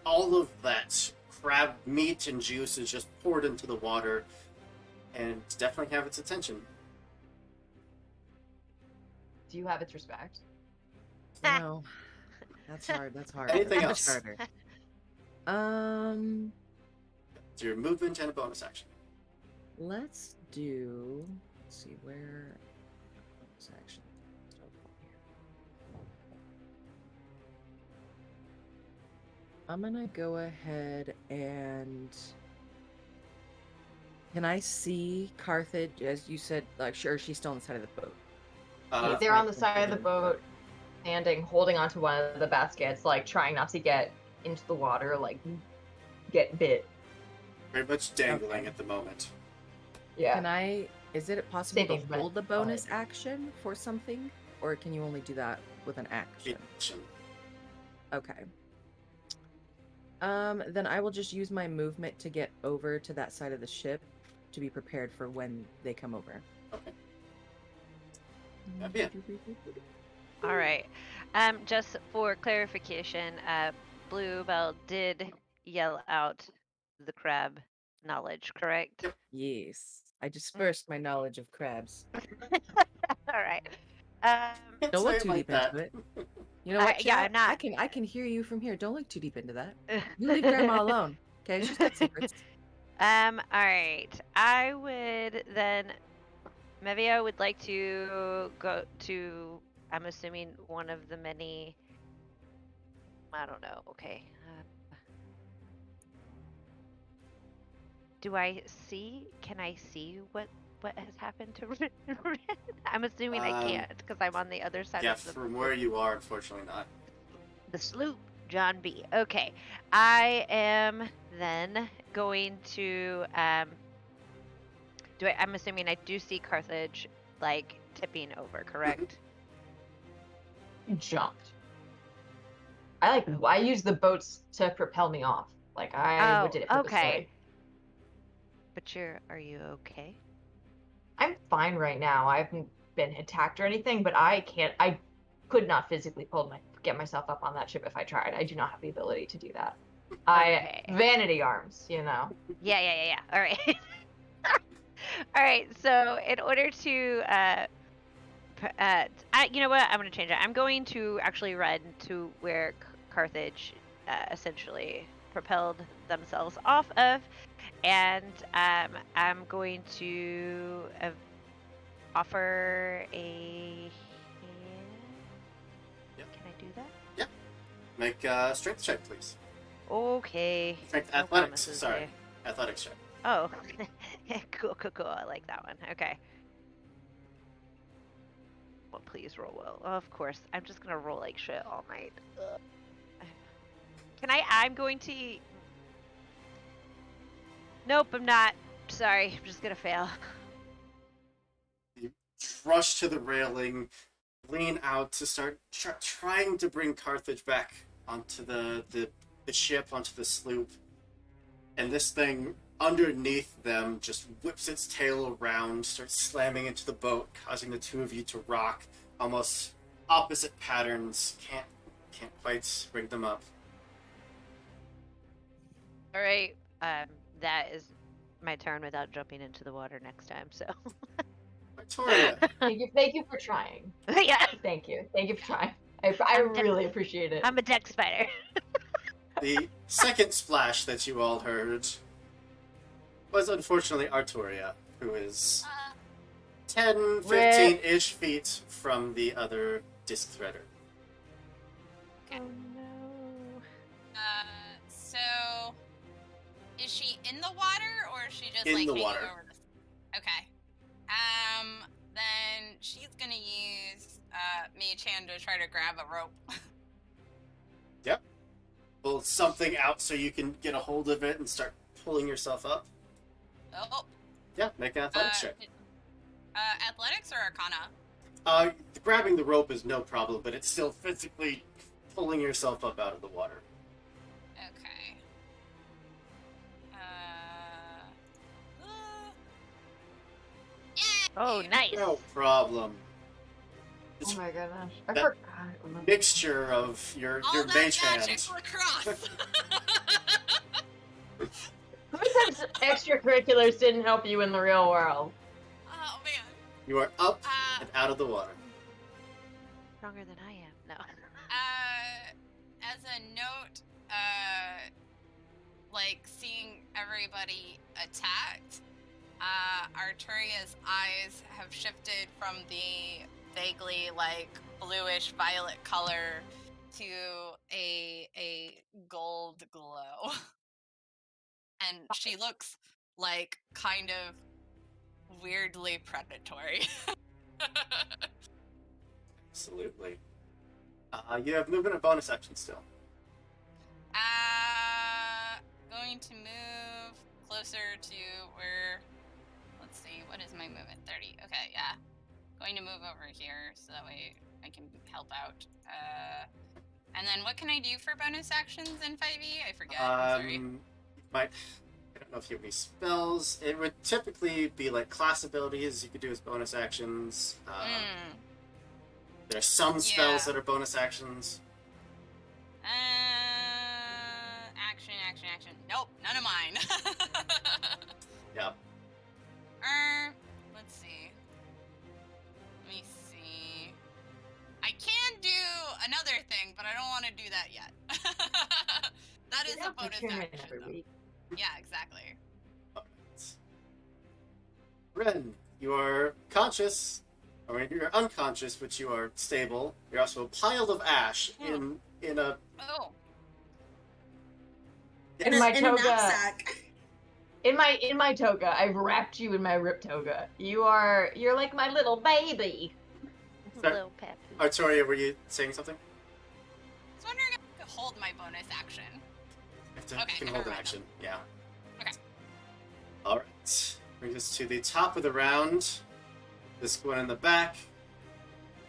all of that crab meat and juice is just poured into the water, and definitely have its attention. Do you have its respect? No, that's hard. That's hard. Anything That's much else? harder. It's your movement and a bonus action. Let's do. Let's see where. Bonus action. I'm gonna go ahead and. Can I see Carthage, as you said? Like, sure, she's still on the side of the boat. They're on the side of the boat, standing, holding onto one of the baskets, like trying not to get into the water, like get bit. Very much dangling Okay. at the moment. Yeah. Can I? Is it possible Same to thing, but hold the go ahead. bonus action for something, or can you only do that with an action? Action. Okay. Then I will just use my movement to get over to that side of the ship to be prepared for when they come over. Okay. Mevia. All right. Just for clarification, Bluebell did yell out the crab knowledge, correct? Yes. I dispersed my knowledge of crabs. All right. Can't Don't say look it too like deep that. into it. You know what? yeah, Chat? I'm not. I can hear you from here. Don't look too deep into that. You leave Grandma alone. Okay, she's got secrets. All right. I would then. Mevia would like to go to. I'm assuming one of the many. I don't know. Okay. Do I see? Can I see what has happened to Wren? I'm assuming I can't because I'm on the other side Yeah, of the from where you are, unfortunately not. the sloop, John B. Okay, I am then going to I'm assuming I do see Carthage like tipping over, correct? You jumped. I use the boats to propel me off. Like I did it purposefully. Okay. But are you okay? I'm fine right now. I haven't been attacked or anything, but I could not physically get myself up on that ship if I tried. I do not have the ability to do that. Okay. Vanity arms, you know. Yeah. All right. All right. So in order to you know what? I'm going to change it. I'm going to actually run to where Carthage essentially propelled themselves off of, and I'm going to offer a hand. Yep. Can I do that? Yep. Make a strength check, please. Okay. Strength No athletics. promises Sorry, there. athletics check. Oh, cool. I like that one. Okay. Well, please roll well. Of course. I'm just gonna roll like shit all night. Ugh. I'm going to. Nope, I'm not. Sorry, I'm just gonna fail. You rush to the railing, lean out to start trying to bring Carthage back onto the ship, onto the sloop, and this thing underneath them just whips its tail around, starts slamming into the boat, causing the two of you to rock, almost opposite patterns. Can't quite bring them up. All right. That is my turn without jumping into the water next time. So. Victoria. Thank you for trying. Yeah. Thank you for trying. I really appreciate it. I'm a deck spider. The second splash that you all heard was unfortunately Artoria, who is 10, 15-ish feet from the other disc threader. Okay. Oh no. So is she in the water or is she just In like the hanging water. over this? Okay. Then she's gonna use Mage Hand to try to grab a rope. Yep. Pull something out so you can get a hold of it and start pulling yourself up. Oh. Yeah, make an athletics check. Athletics or Arcana? Grabbing the rope is no problem, but it's still physically pulling yourself up out of the water. Okay. Yay! Oh, nice. No problem. Oh It's my goodness. I that- forgot. mixture of your All that mage magic hands. for cross. How many times extracurriculars didn't help you in the real world? Oh man. You are up Uh, and out of the water. Stronger than I am. No. As a note, like seeing everybody attacked, Arturia's eyes have shifted from the vaguely like bluish violet color to a gold glow. And she looks like kind of weirdly predatory. Absolutely. You have movement and bonus action still. Going to move closer to where, let's see, what is my movement? 30. Okay, yeah. Going to move over here so that way I can help out. And then what can I do for bonus actions in 5e? I forget. I'm sorry. You might. I don't know if you have any spells. It would typically be like class abilities you could do as bonus actions. There are some spells Yeah. that are bonus actions. Action. Nope, none of mine. Yep. Let's see. Let me see. I can do another thing, but I don't want to do that yet. That is a bonus action, though. Yeah, exactly. Wren, you are conscious, or maybe you're unconscious, but you are stable. You're also a pile of ash in a. Oh. In my a toga. knapsack. In my toga, I've wrapped you in my rip toga. You're like my little baby. Sorry. Little pep. Artoria, were you saying something? I was wondering if I could hold my bonus action. You Okay, can never hold an mind. action. Yeah. Okay. Alright. Brings us to the top of the round. This one in the back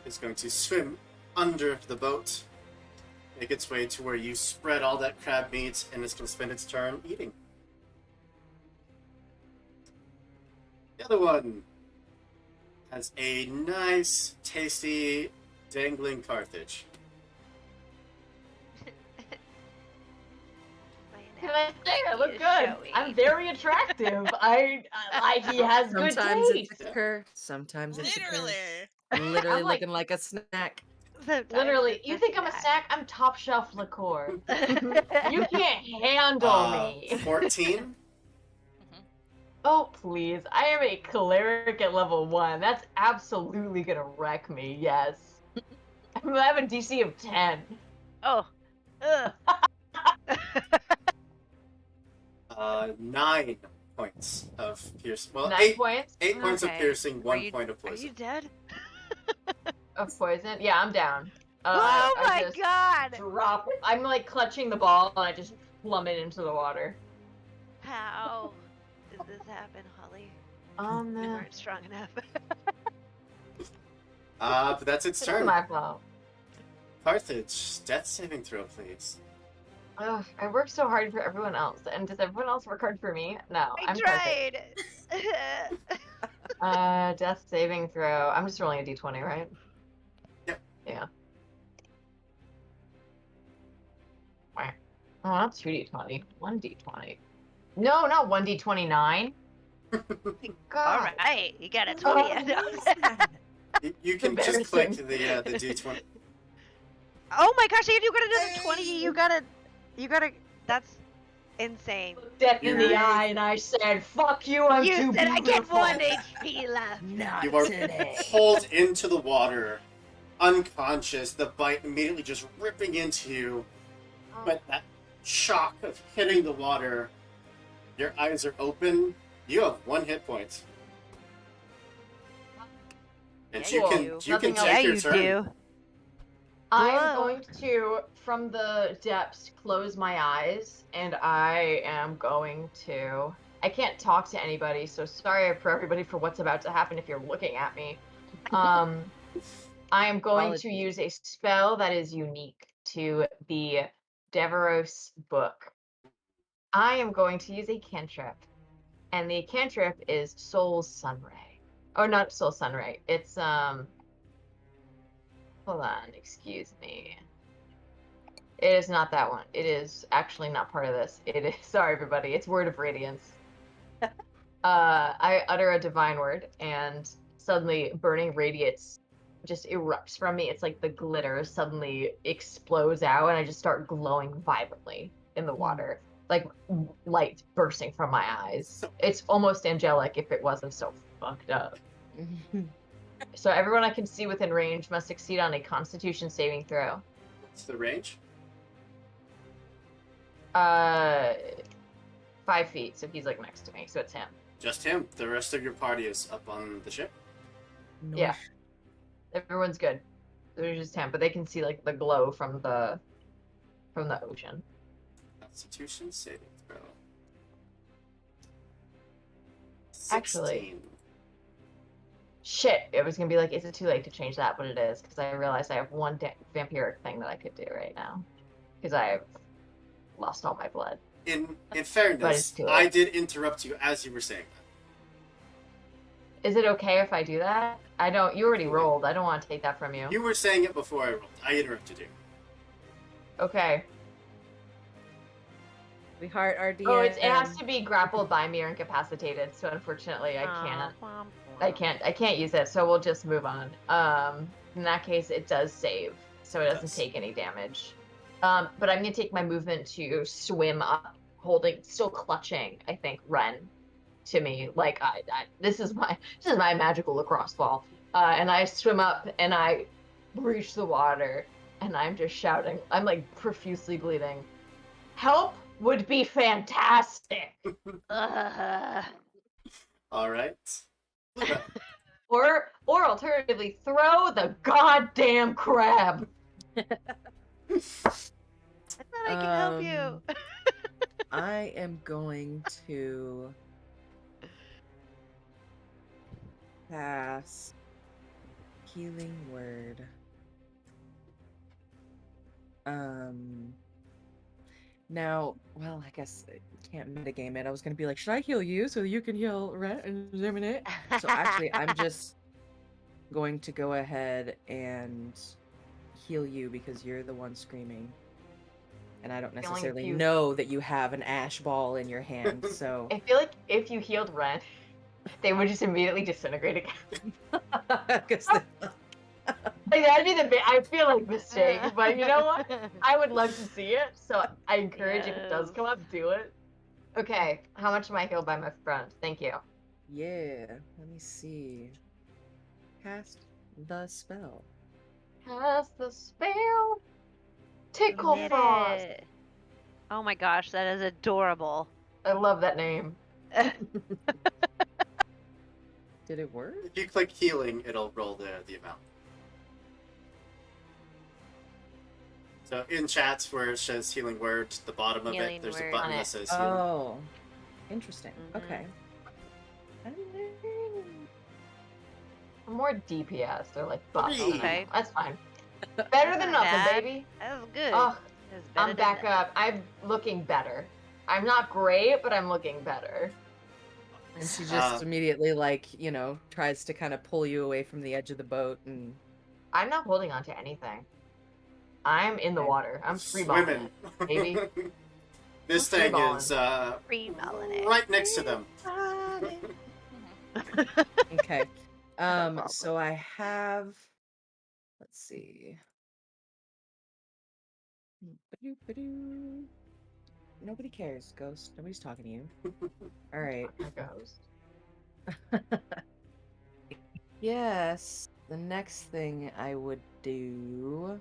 is going to swim under the boat, make its way to where you spread all that crab meat, and it's going to spend its turn eating. The other one has a nice, tasty, dangling Carthage. Can I say I look Is good? showy. I'm very attractive. He has good Sometimes taste. it's a cur, sometimes it's a cur. Literally. Literally I'm like- looking like a snack. Sometimes Literally, it's you a think I'm a snack? I'm top shelf liqueur. You can't handle me. 14? Oh, please. I am a cleric at level 1. That's absolutely gonna wreck me, yes. I have a DC of 10. Oh. Ugh. 9 points of piercing. Well, 9 8 points 8 points of Okay. piercing, 1 you- point of Are poison. you dead? of poison. Yeah, I'm down. Oh I my just god! drop. I'm like clutching the ball and I just plummet into the water. How did this happen, Holly? We No. weren't strong enough. But that's its It's turn. my fault. Carthage, death saving throw, please. Ugh, I work so hard for everyone else, and does everyone else work hard for me? No, I I'm Carthage. tried. Death saving throw. I'm just rolling a d20, right? Yep. Yeah. Wah. Oh, not 2d20. 1d20. No, not 1d29. All God. right, you got a Oh, 20. You can just click Embarrassing. the d20. Oh my gosh, you got another 20. You gotta. That's insane. Looked at in the You- eye and I said, "Fuck you, I'm You too said I get beautiful." 1 HP left. Not You are today. pulled into the water, unconscious, the bite immediately just ripping into you. But that shock of hitting the water, your eyes are open. You have 1 hit point. And Yeah, you can do. you Nothing can else. take Yeah, your you turn. do. I'm Whoa. going to, from the depths, close my eyes, and I am going to. I can't talk to anybody, so sorry for everybody for what's about to happen if you're looking at me. I am going to Apologies. use a spell that is unique to the Deveros book. I am going to use a cantrip, and the cantrip is Soul's Sunray. Oh, not Soul's Sunray. It's Hold on, excuse me. It is not that one. It is actually not part of this. It is sorry everybody, it's Word of Radiance. I utter a divine word and suddenly burning radiance just erupts from me. It's like the glitter suddenly explodes out and I just start glowing vibrantly in the water. Like light bursting from my eyes. It's almost angelic if it wasn't so fucked up. So everyone I can see within range must succeed on a Constitution saving throw. What's the range? 5 feet, so he's like next to me, so it's him. Just him. The rest of your party is up on the ship. Yeah. Everyone's good. There's just him, but they can see like the glow from the ocean. Constitution saving throw. Actually- 16. Shit, it was gonna be like, is it too late to change that? But it is, because I realized I have one vampiric thing that I could do right now. Because I have lost all my blood. In But it's fairness, too I late. did interrupt you as you were saying that. Is it okay if I do that? I don't. You already Absolutely. rolled. I don't want to take that from you. You were saying it before I rolled. I interrupted you. Okay. We heart our DM. Oh, it has to be grappled by me or incapacitated. So unfortunately, I can't. Womp I womp. can't use it, so we'll just move on. In that case, it does save, so it doesn't Does. take any damage. But I'm gonna take my movement to swim up, still clutching, I think, Wren to me. Like this is my magical lacrosse ball. And I swim up and I reach the water, and I'm just shouting. I'm like profusely bleeding. Help would be fantastic. All right. Bluebell. Or alternatively, throw the goddamn crab. I thought I could help you. I am going to pass healing word. Now, well, I guess I can't metagame it. I was gonna be like, should I heal you so you can heal Ren and Germinate? So actually, I'm just going to go ahead and heal you because you're the one screaming. And I don't Feeling necessarily you- know that you have an ash ball in your hand, so I feel like if you healed Ren, they would just immediately disintegrate again. because Like, that'd be I feel like mistake, but you know what? I would love to see it, so I encourage if it does Yes. come up, do it. Okay, how much am I healed by my friend? Thank you. yeah, let me see. Cast the spell. Cast the spell. Tickle Did Frost. it. Oh my gosh, that is adorable. I love that name. Did it work? If you click healing, it'll roll the amount. So in chats where it says healing word, the bottom of Healing it, there's a word. button On that it. says healing. Oh, interesting. Mhm. Okay. I'm more DPS. They're like buff. Three. Okay. That's fine. Better That's than not nothing, bad. baby. That was good. Oh, That's better I'm than back nothing. up. I'm looking better. I'm not great, but I'm looking better. And she just immediately, like, tries to kind of pull you away from the edge of the boat and I'm not holding on to anything. I'm in the Okay. water. I'm freeballing swimming. it, baby. This I'm thing freeballing. is Free balling it. right next to them. okay. problem. So I have, let's see. Ba-doo-ba-doo. Nobody cares, Ghost. Nobody's talking to you. All right. My ghost. Yes. The next thing I would do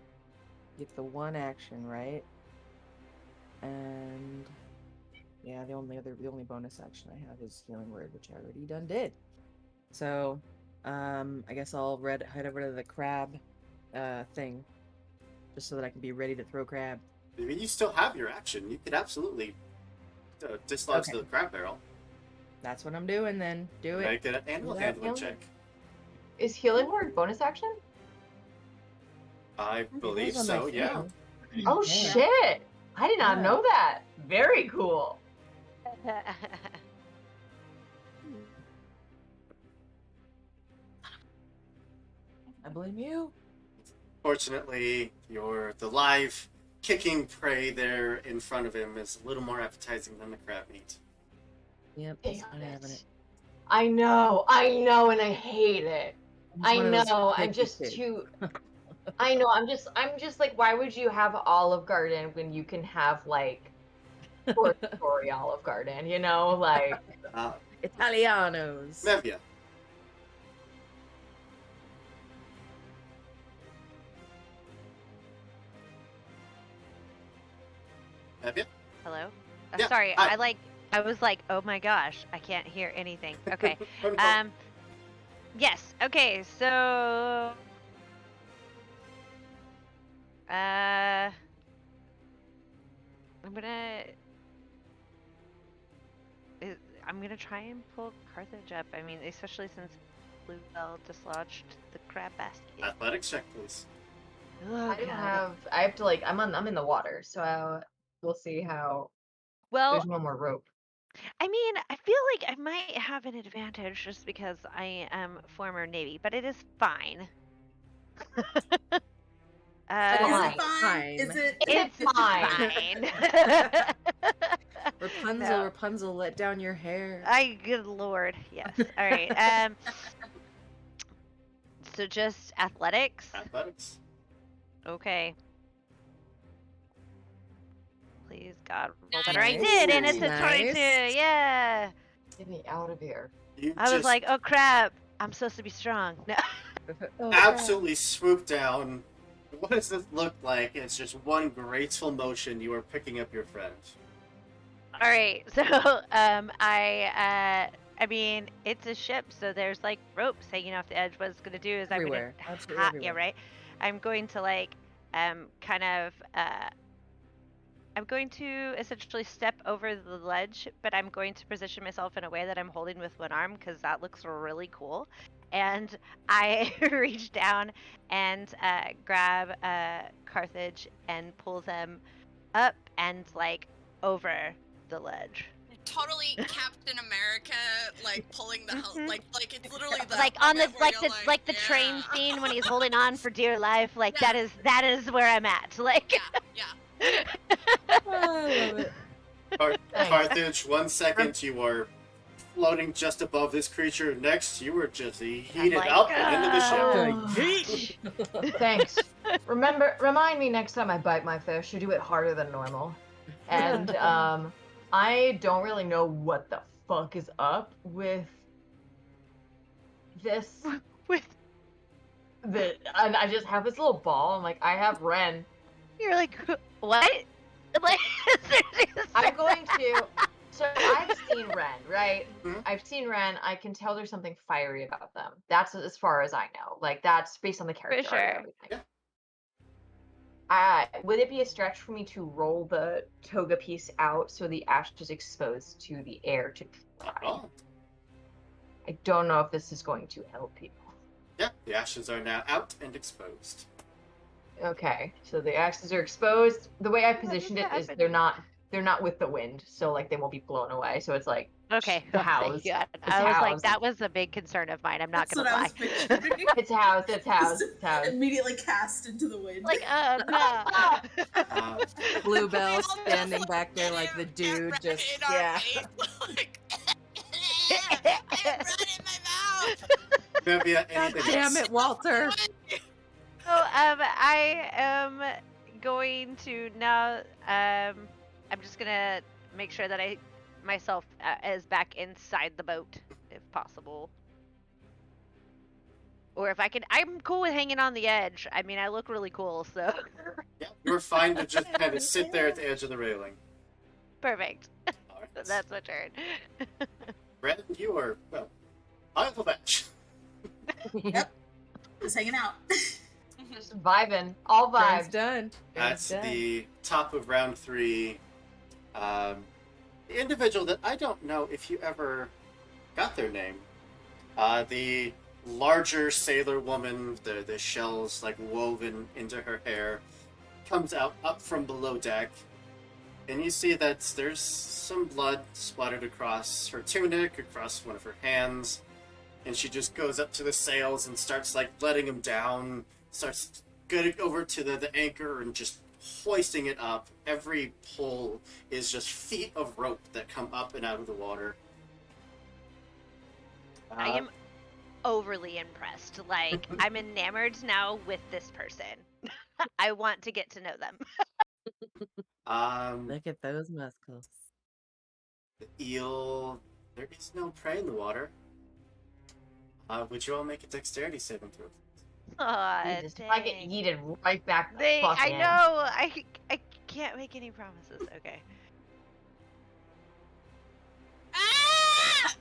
get the one action, right? And yeah, the only bonus action I have is healing word, which I already done did. So, I guess I'll head over to the crab thing, just so that I can be ready to throw crab. I mean, you still have your action. You could absolutely dislodge Okay. the crab barrel. That's what I'm doing then. Do it. Make an animal that. handling check. Is healing word bonus action? I It believe was on my so, yeah. phone. Oh Yeah. shit! I did not Yeah. know that. Very cool. I blame you. Fortunately, the live kicking prey there in front of him is a little more appetizing than the crab meat. Yep, that's Damn not having it. I know, and I hate it. I one of those know, I'm picky just kids. too. I know, I'm just like, why would you have Olive Garden when you can have like Story Olive Garden? You know, like Italianos. Mevia. Mevia? Hello? Yeah, Sorry, hi. I was like, oh my gosh, I can't hear anything. Okay. Yes. Okay. So, I'm gonna try and pull Carthage up. I mean, especially since Bluebell dislodged the crab basket. Athletics check, please. Oh, I don't God. have. I have to like. I'm in the water, so we'll see how. Well, There's one more rope. I mean, I feel like I might have an advantage just because I am former Navy, but it is fine. Is Fine. it fine? Is it? It's fine? Rapunzel, No. Rapunzel, let down your hair. Good lord, yes. All right. So just athletics. Athletics. Okay. Please, God, roll Nice. better. I did, and it's a Nice. 22. Yeah. Get me out of here. You I was just like, oh crap, I'm supposed to be strong. No. Oh, absolutely swoop down. What does this look like? It's just one graceful motion. You are picking up your friend. All right. So, I mean, it's a ship, so there's like ropes hanging off the edge. What it's gonna do is Everywhere. I'm gonna, Absolutely yeah, everywhere. right. I'm going to like, kind of, I'm going to essentially step over the ledge, but I'm going to position myself in a way that I'm holding with one arm because that looks really cool. And I reach down and grab Carthage and pull them up and like over the ledge. Totally Captain America, like pulling the Mhm. like it's literally the Like on the moment where you're like the train yeah. scene when he's holding on for dear life. Like Yeah. that is where I'm at. Like Yeah. I love it. Thanks. Carthage, 1 second you are floating just above this creature. Next, you were just heated like, up and into the ship. Oh, thanks. Remind me next time I bite my fish to do it harder than normal. And I don't really know what the fuck is up with this. with And I just have this little ball. I'm like, I have Wren. you're like what? Like I'm going to. So I've seen Wren, right? Mhm. I've seen Wren. I can tell there's something fiery about them. That's as far as I know. Like that's based on the character art and sure. everything. Yeah. Would it be a stretch for me to roll the toga piece out so the ash is exposed to the air to Not at dry? all. I don't know if this is going to help people. Yeah, the ashes are now out and exposed. Okay, so the ashes are exposed. The way I positioned it is happened? they're not with the wind, so like they won't be blown away. So it's like Okay. the Thank house. God. It's I was like, housed. that was a big concern of mine. I'm not That's gonna what I lie. was picturing. It's housed. It's housed. Just It's housed. immediately cast into the wind. Like, no. Uh, Bluebell We all just, standing like, back there like the get dude, Red just in our yeah. face, like, I have red in my mouth. Mevia, God anything damn else? it, Walter! So I am going to now. I'm just gonna make sure that myself is back inside the boat, if possible. Or if I can, I'm cool with hanging on the edge. I mean, I look really cool, so Yeah, you're fine to just kind of sit there at the edge of the railing. perfect. All right. That's my turn. Wren, you are, well, on the bench. Yep. Just hanging out. Just vibing. All Turn's vibes. done. At Turn's done. the top of round 3, the individual that I don't know if you ever got their name, the larger sailor woman, the shells like woven into her hair, comes out up from below deck, and you see that there's some blood splattered across her tunic, across one of her hands, and she just goes up to the sails and starts like letting them down, starts getting over to the anchor and just hoisting it up. Every pull is just feet of rope that come up and out of the water. I am overly impressed. Like, I'm enamored now with this person. I want to get to know them. Look at those muscles. The eel. There is no prey in the water. Would you all make a dexterity saving throw? Aw, Jesus, if I get dang. yeeted right back the I fuck in. know. I can't make any promises. Okay. Ah!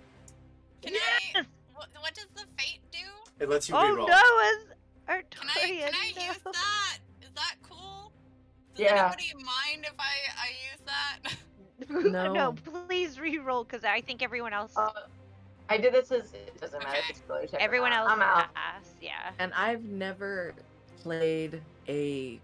Can Yes! what does the fate do? It lets you Oh reroll. no, it's Can I Artoria. use no. that? Is that cool? Does Yeah. anybody mind if I use that? No, No. please re-roll because I think everyone else. I did this as it doesn't matter if Okay. it's ability check. or Everyone not. else I'm out. pass. Yeah. And I've never played a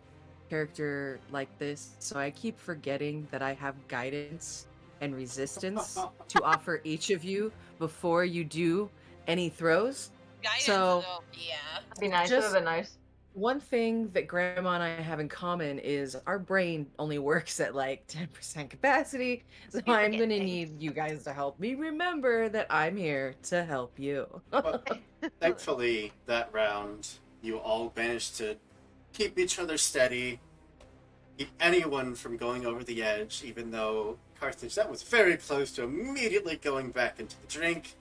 character like this, so I keep forgetting that I have guidance and resistance to offer each of you before you do any throws. Guidance So- is OP, yeah. That'd be nice. Just- That would have been nice. One thing that Grandma and I have in common is our brain only works at like 10% capacity, so We I'm forget gonna things. need you guys to help me remember that I'm here to help you. Well, thankfully, that round, you all managed to keep each other steady, keep anyone from going over the edge, even though Carthage, that was very close to immediately going back into the drink.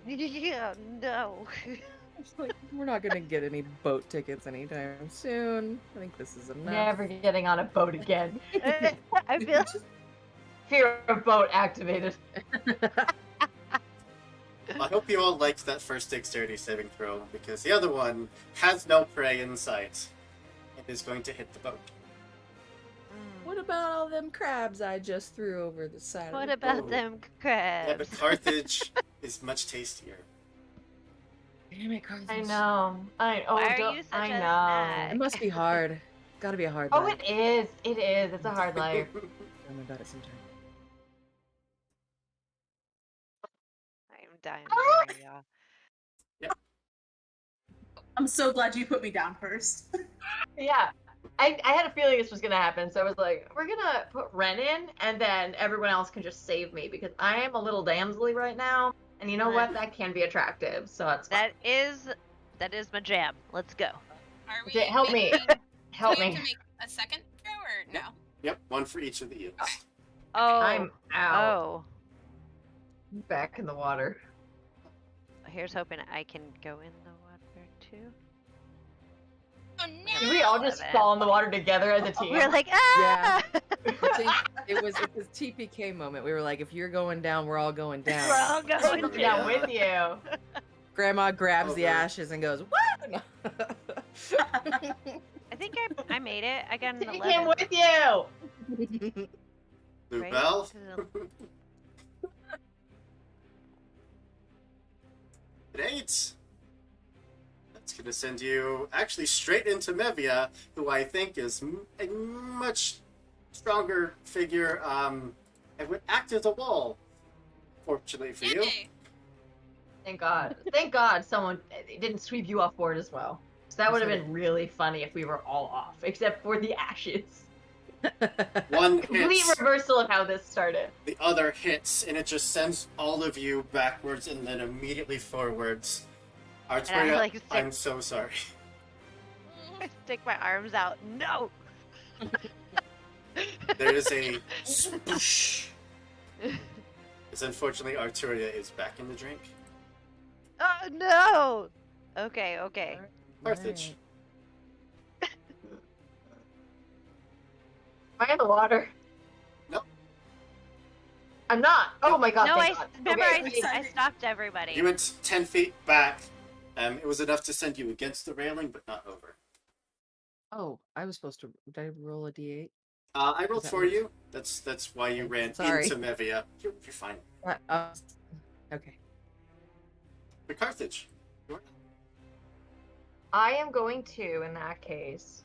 Yeah. No. It's like, we're not gonna get any boat tickets anytime soon. I think this is enough. Never getting on a boat again. I feel. Fear of boat activated. I hope you all liked that first dexterity saving throw, because the other one has no prey in sight and is going to hit the boat. What about all them crabs I just threw over the side What of the about Oh. them Yeah, crabs? but Carthage is much tastier. Damn it, Carthage. I know. Why are you such I a know. It must be hard. Gotta be a hard Oh, life. it is. It is. It's a hard life. Tell me about it sometime. I'm dying. Ah! over here, y'all. I'm so glad you put me down first. Yeah. I had a feeling this was gonna happen, so I was like, we're gonna put Wren in, and then everyone else can just save me because I am a little damselly right now, and you know what? That can be attractive, so that's fine. That is my jam. Let's go. Are we Okay, help me. making- Help do we me. have to make a second throw or no? Yep, one for each of the eels. Oh. I'm out. Oh. Back in the water. Here's hoping I can go in the water too. Oh Did no! we all just fall in the water together as a team? We're like, ah! I think it was TPK moment. We were like, if you're going down, we're all going down. We're all going I'm down to. with you. Grandma grabs the Okay. ashes and goes, "What?" I think I made it. I got an Take 11. him with you. Bluebell? Great! That's going to send you actually straight into Mevia, who I think is a much stronger figure and would act as a wall, fortunately for you. Yay! Thank God. Thank God someone didn't sweep you off board as well. So that would have been really funny if we were all off, except for the ashes. One Complete hits, reversal of how this started. the other hits, and it just sends all of you backwards and then immediately forwards. Artoria, like, stick- I'm so sorry. I stick my arms out. No! There is a swoosh. Because unfortunately, Arturia is back in the drink. Oh no! Okay, okay. Carthage. Am I in the water? Nope. I'm not. Oh my god, No, thank God. remember Okay, I exciting. stopped everybody. You went 10 feet back. It was enough to send you against the railing, but not over. Oh, I was supposed to. Did I roll a d8? I rolled that for what- you. That's why you Okay, ran sorry. into Mevia. You're fine. Okay. But Carthage. I am going to, in that case,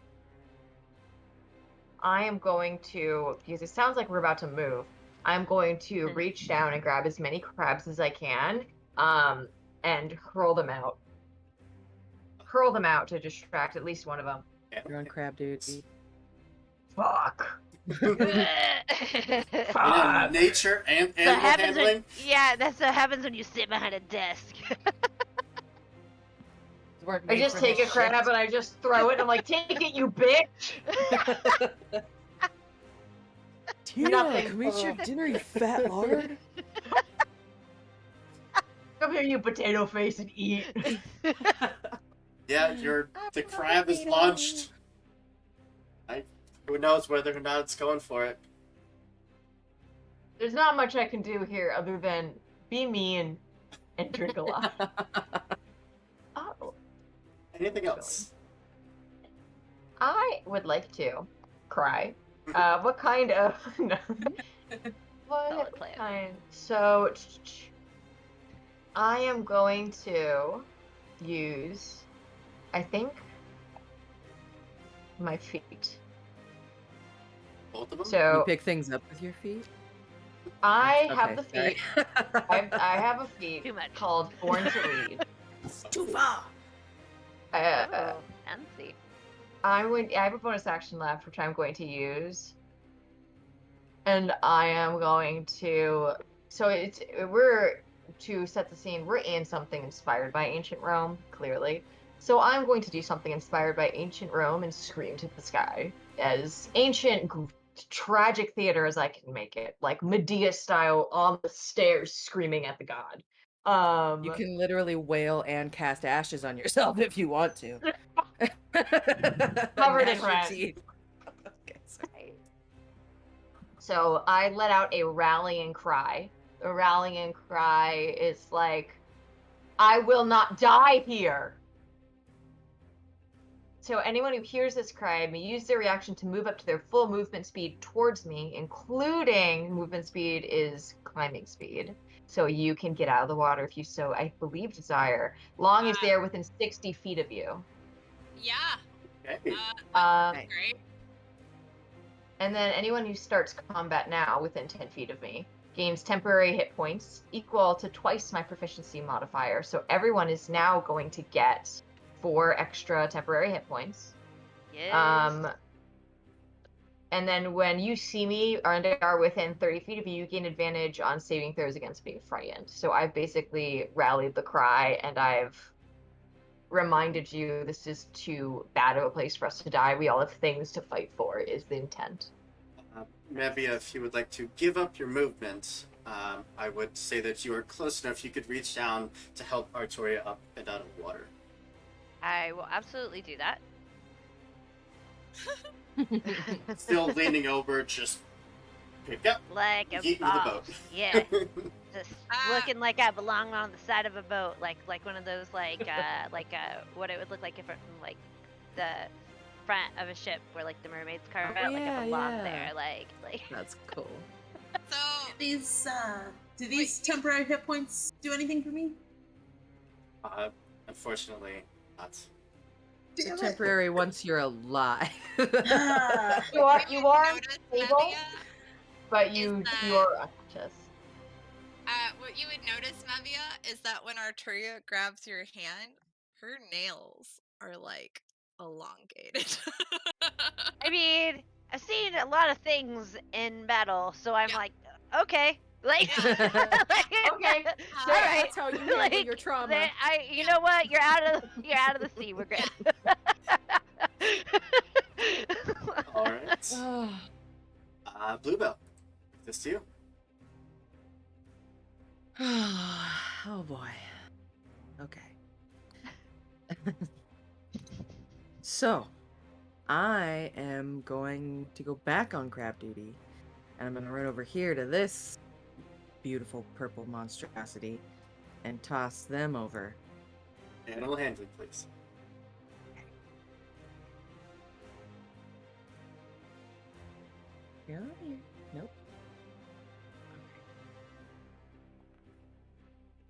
because it sounds like we're about to move, I'm going to reach down and grab as many crabs as I can, and hurl them out. Hurl them out to distract at least one of them. You're on crab duty. Fuck. You know, nature and So animal happens handling. that's what happens when you sit behind a desk. I just take a crab and I just throw it and I'm like, take it, you bitch! Tina, Nothing. can we eat your dinner, you fat lard? Come here, you potato face, and eat. Yeah, the crab is launched. Who knows whether or not it's going for it. There's not much I can do here other than be mean and drink a lot. Oh. Anything else? I would like to cry. What kind of... No. Solid plan. Kind? So, I am going to use, I think, my feet. Both of them? You So, pick things up with your feet? I have Okay, the sorry. feet. I have a feet Too much. called Born to Lead. It's too far. Oh, fancy. I have a bonus action left, which I'm going to use, and I am going to. So we're to set the scene. We're in something inspired by ancient Rome, clearly. So I'm going to do something inspired by ancient Rome and scream to the sky as ancient, tragic theater as I can make it, like Medea style on the stairs, screaming at the god. You can literally wail and cast ashes on yourself if you want to. Covered in Gnash your rat. teeth. Okay, sorry. So I let out a rallying cry. The rallying cry is like, I will not die here. So anyone who hears this cry may use their reaction to move up to their full movement speed towards me, including movement speed is climbing speed. So you can get out of the water if you so, I believe, desire, long as they are within 60 feet of you. Yeah. Okay. Great. And then anyone who starts combat now within 10 feet of me gains temporary hit points equal to twice my proficiency modifier. So everyone is now going to get 4 extra temporary hit points. Yes. And then when you see me and are within 30 feet of you, you gain advantage on saving throws against being frightened. So I've basically rallied the cry and I've reminded you this is too bad of a place for us to die. We all have things to fight for, is the intent. Mevia, if you would like to give up your movement, I would say that you are close enough you could reach down to help Artoria up and out of the water. I will absolutely do that. Still leaning over, just pick up. Like a Yeet with the boss. boat. Yeah. Just looking like I belong on the side of a boat, like one of those what it would look like if it from like the front of a ship where like the mermaids carve out like I belong there, like. That's cool. So Do these temporary hit points do anything for me? Unfortunately, not. They're temporary once you're alive. You are notice, stable, Mevia, but is you that- are unconscious. what you would notice, Mevia, is that when Arturia grabs your hand, her nails are like elongated. I mean, I've seen a lot of things in battle, so I'm like, okay, like, Okay, all right. That's how you handle your trauma. You know what? You're out of the sea. We're good. All right. Bluebell, this to you. Oh boy. Okay. So, I am going to go back on crab duty, and I'm going to run over here to this beautiful purple monstrosity and toss them over. Animal handling, please. Here, here. Nope.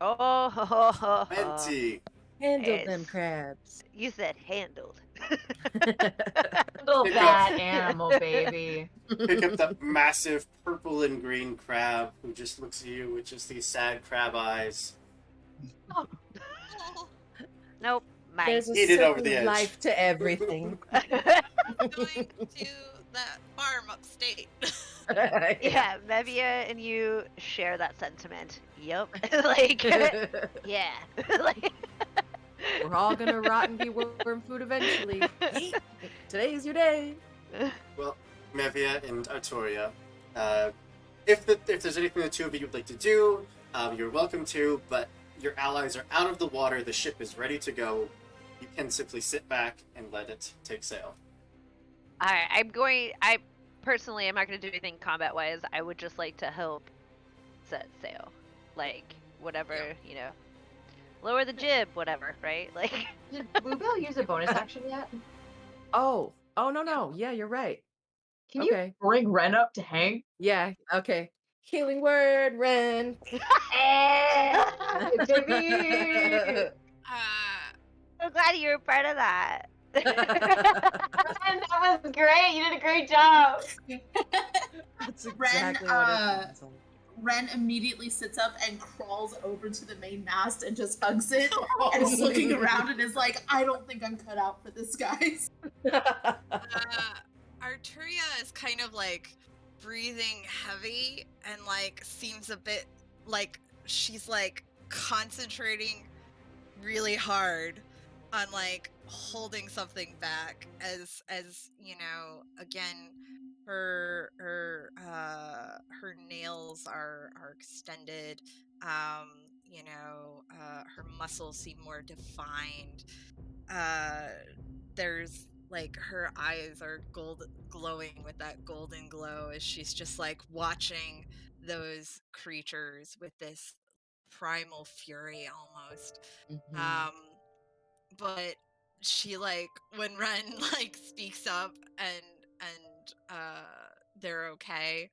Oh, ho, ho, ho, ho. 20. Handled them It's- crabs. You said handled. Handle Pick that up. animal, baby. Pick up that massive purple and green crab who just looks at you with just these sad crab eyes. Oh, Nope. Mine. There's a Eat it over certain the edge. life to everything. going to that farm upstate. Yeah, Mevia and you share that sentiment. Yup. Like, yeah. Like, We're all gonna rot and be worm food eventually. Yeet. Today is your day. Well, Mevia and Artoria, if there's anything the two of you would like to do, you're welcome to, but your allies are out of the water, the ship is ready to go. You can simply sit back and let it take sail. Alright, I personally am not going to do anything combat wise. I would just like to help set sail. Like, whatever, you know. Lower the jib, whatever, right? Like, Did Bluebell use a bonus action yet? Oh no. Yeah, you're right. Can Okay. you bring Wren up to hang? Yeah. Okay. Healing word, Wren. Baby! I'm glad you were part of that. Wren, that was great. You did a great job. That's Wren, exactly what it sounds like. Ren immediately sits up and crawls over to the main mast and just hugs it and is looking around and is like, I don't think I'm cut out for this, guys. Arturia is kind of like breathing heavy and like seems a bit like she's like concentrating really hard on like holding something back as you know, again, her nails are extended. You know, her muscles seem more defined. There's like her eyes are glowing with that golden glow as she's just like watching those creatures with this primal fury almost. Mhm. But she like when Ren like speaks up and they're okay,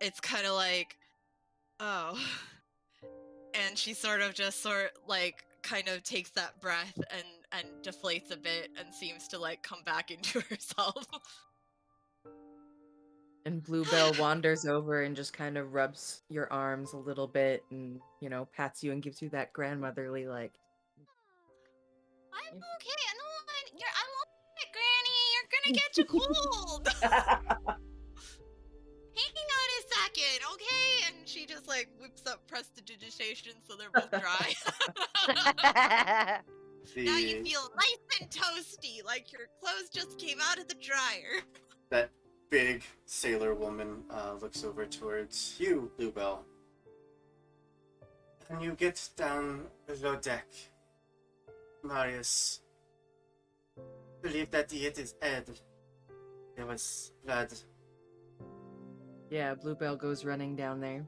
it's kind of like, oh. And she sort of kind of takes that breath and deflates a bit and seems to like come back into herself. And Bluebell wanders over and just kind of rubs your arms a little bit and, you know, pats you and gives you that grandmotherly, like, I'm okay. I'm alright, Granny. You're gonna get you cold. Hang on a second, okay? And she just like whips up prestidigitation so they're both dry. Now you feel nice and toasty, like your clothes just came out of the dryer. That big sailor woman looks over towards you, Bluebell. When you get down below deck, Marius, believe that it is Ed. There was blood. yeah, Bluebell goes running down there.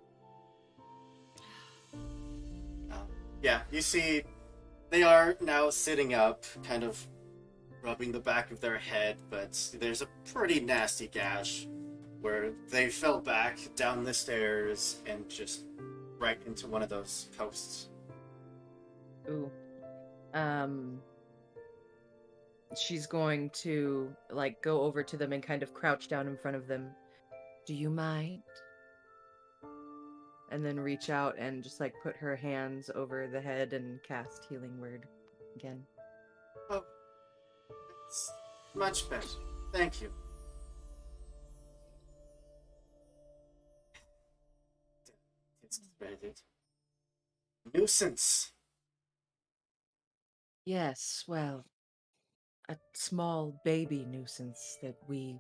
Yeah, you see, they are now sitting up, kind of rubbing the back of their head, but there's a pretty nasty gash where they fell back down the stairs and just right into one of those coasts. Ooh. She's going to like go over to them and kind of crouch down in front of them. Do you mind? And then reach out and just like put her hands over the head and cast healing word again. Oh, it's much better. Thank you. It's spreaded. Nuisance. Yes, well, a small baby nuisance that we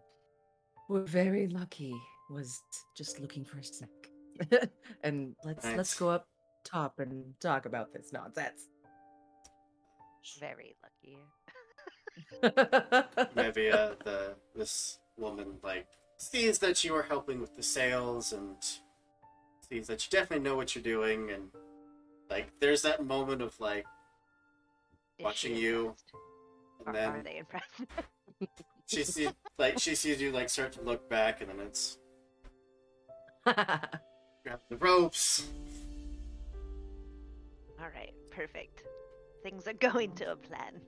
were very lucky was just looking for a snack. And let's Right. go up top and talk about this nonsense. Very lucky. Mevia, this woman, like, sees that you are helping with the sales and sees that you definitely know what you're doing, and like there's that moment of like Is watching she you, impressed? and Or then are they impressed? she sees you like start to look back, and then it's grab the ropes. All right, perfect. Things are going to a plan.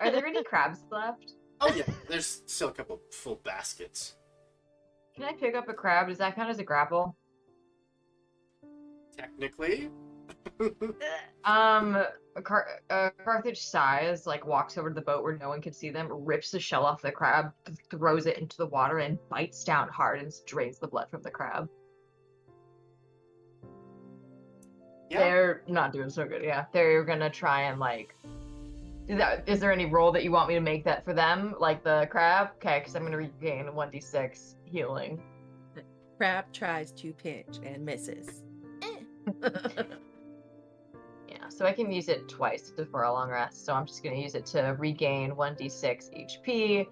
Are there any crabs left? Oh yeah, there's still a couple full baskets. Can I pick up a crab? Does that count as a grapple? Technically, Carthage sighs, like walks over to the boat where no one can see them, rips the shell off the crab, throws it into the water, and bites down hard and drains the blood from the crab. yeah. They're not doing so good. Yeah, they're gonna try and like. Is there any roll that you want me to make that for them, like the crab? Okay, because I'm gonna regain 1d6 healing. Crab tries to pinch and misses. Yeah, so I can use it twice for a long rest. So I'm just gonna use it to regain 1d6 HP.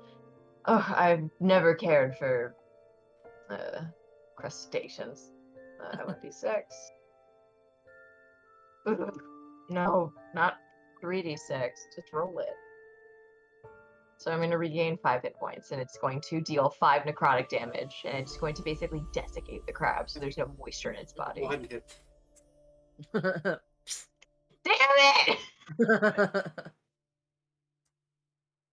Oh, I've never cared for crustaceans. 1d6. Ugh. No, not 3d6. Just roll it. So I'm going to regain 5 hit points, and it's going to deal 5 necrotic damage, and it's going to basically desiccate the crab, so there's no moisture in its body. One hit. Damn it!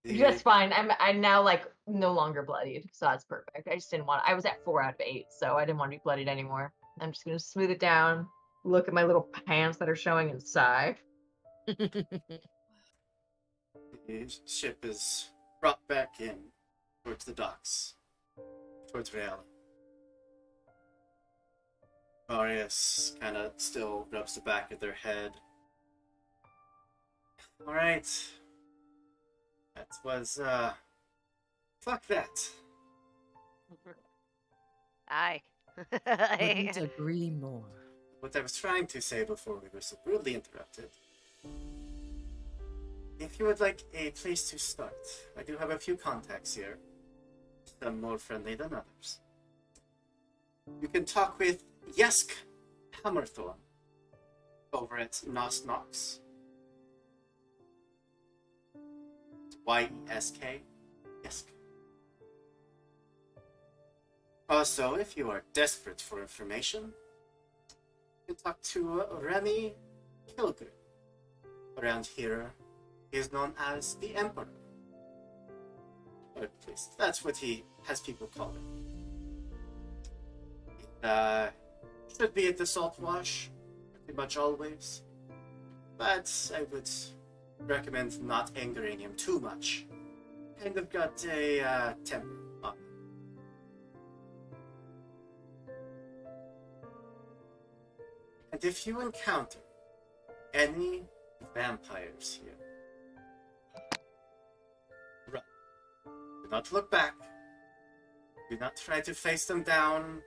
That's fine. I'm now like no longer bloodied, so that's perfect. I just didn't want. I was at 4 out of 8, so I didn't want to be bloodied anymore. I'm just gonna smooth it down, look at my little pants that are showing, and sigh. The ship is brought back in towards the docks, towards reality. Marius kind of still rubs the back of their head. Alright. That was, fuck that. Aye. Couldn't agree more. What I was trying to say before we were so rudely interrupted. If you would like a place to start, I do have a few contacts here. Some more friendly than others. You can talk with Yesk Hammerthorn over at Nos Nox. Y-E-S-K. Yesk. Also, if you are desperate for information, you can talk to Remy Kilgrim. Around here, he is known as the Emperor. Or at least, that's what he has people call him. It should be at the Salt Wash, pretty much always. But I would recommend not angering him too much. Kind of got a temper on him. And if you encounter any vampires here, run. Do not look back. Do not try to face them down.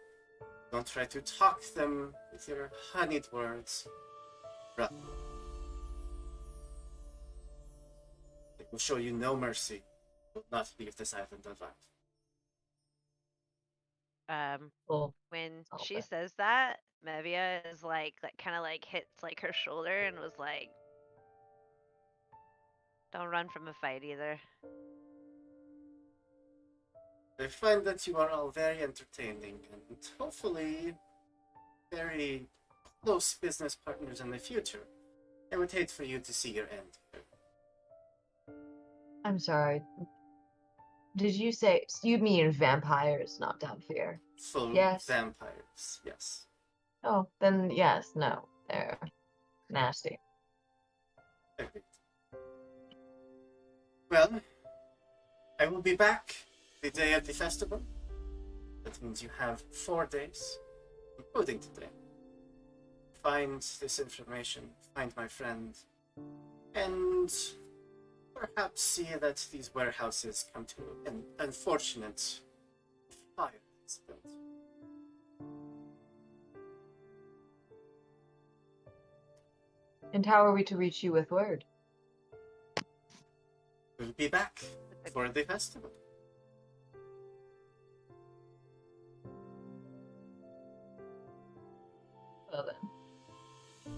Don't try to talk them with your honeyed words. Run. They will show you no mercy. Will not leave this island alive. Cool. When Oh, she okay. says that, Mevia is like kind of like hits like her shoulder and was like, "Don't run from a fight either." I find that you are all very entertaining and hopefully very close business partners in the future. I would hate for you to see your end here. I'm sorry. Did you say you mean vampires, not Downfear? Full Yes. vampires, yes. Oh, then yes, no, they're nasty. Perfect. Well, I will be back the day of the festival. That means you have 4 days, including today. Find this information, find my friend, and perhaps see that these warehouses come to an unfortunate fire incident. And how are we to reach you with word? We'll be back for the festival. Well then.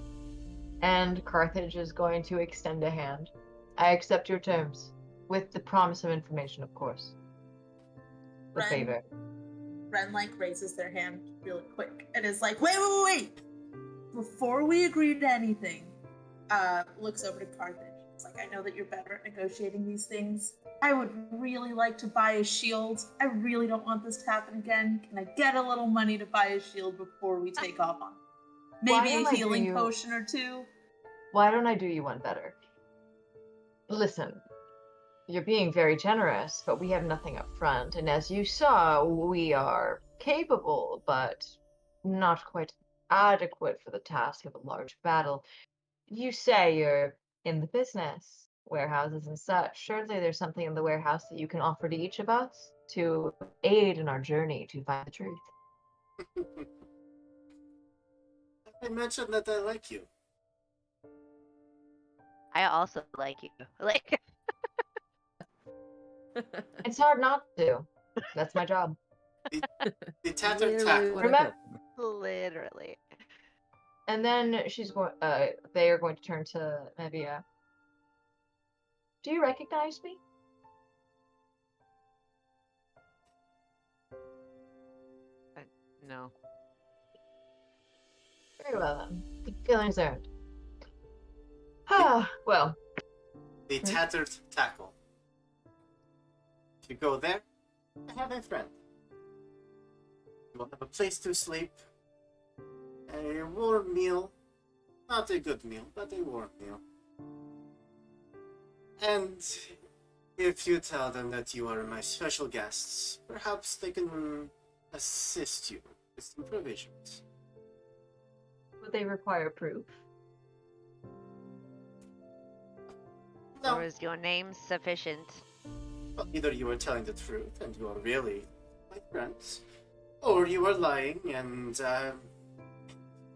And Carthage is going to extend a hand. I accept your terms, with the promise of information, of course. The Ren, favor. Ren like raises their hand really quick and is like, wait! Before we agree to anything, looks over to Carthage. It's like, I know that you're better at negotiating these things. I would really like to buy a shield. I really don't want this to happen again. Can I get a little money to buy a shield before we take off on it? Maybe a healing potion or two? Why don't I do you one better? Listen, you're being very generous, but we have nothing up front, and as you saw, we are capable, but not quite adequate for the task of a large battle. You say you're in the business, warehouses and such. Surely there's something in the warehouse that you can offer to each of us to aid in our journey to find the truth. I mentioned that I like you. I also like you. Like, It's hard not to. That's my job. The tattered Literally tackle. what I Remember- do. literally. And then they are going to turn to Mevia. Do you recognize me? No. Very well then. Good feelings earned. Ah, well, The tattered tackle. If you go there, I have a friend. You will have a place to sleep, a warm meal, not a good meal, but a warm meal. And if you tell them that you are my special guests, perhaps they can assist you with some provisions. would they require proof? No, Or is your name sufficient? well, either you are telling the truth and you are really my friends, or you are lying and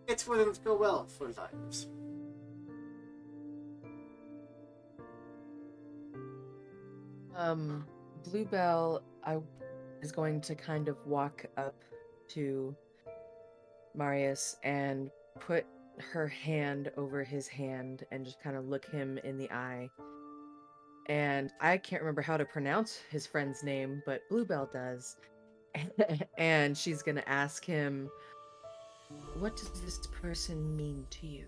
it wouldn't go well for lives. Bluebell is going to kind of walk up to Marius and put her hand over his hand and just kind of look him in the eye. And I can't remember how to pronounce his friend's name, but Bluebell does. And she's going to ask him, what does this person mean to you?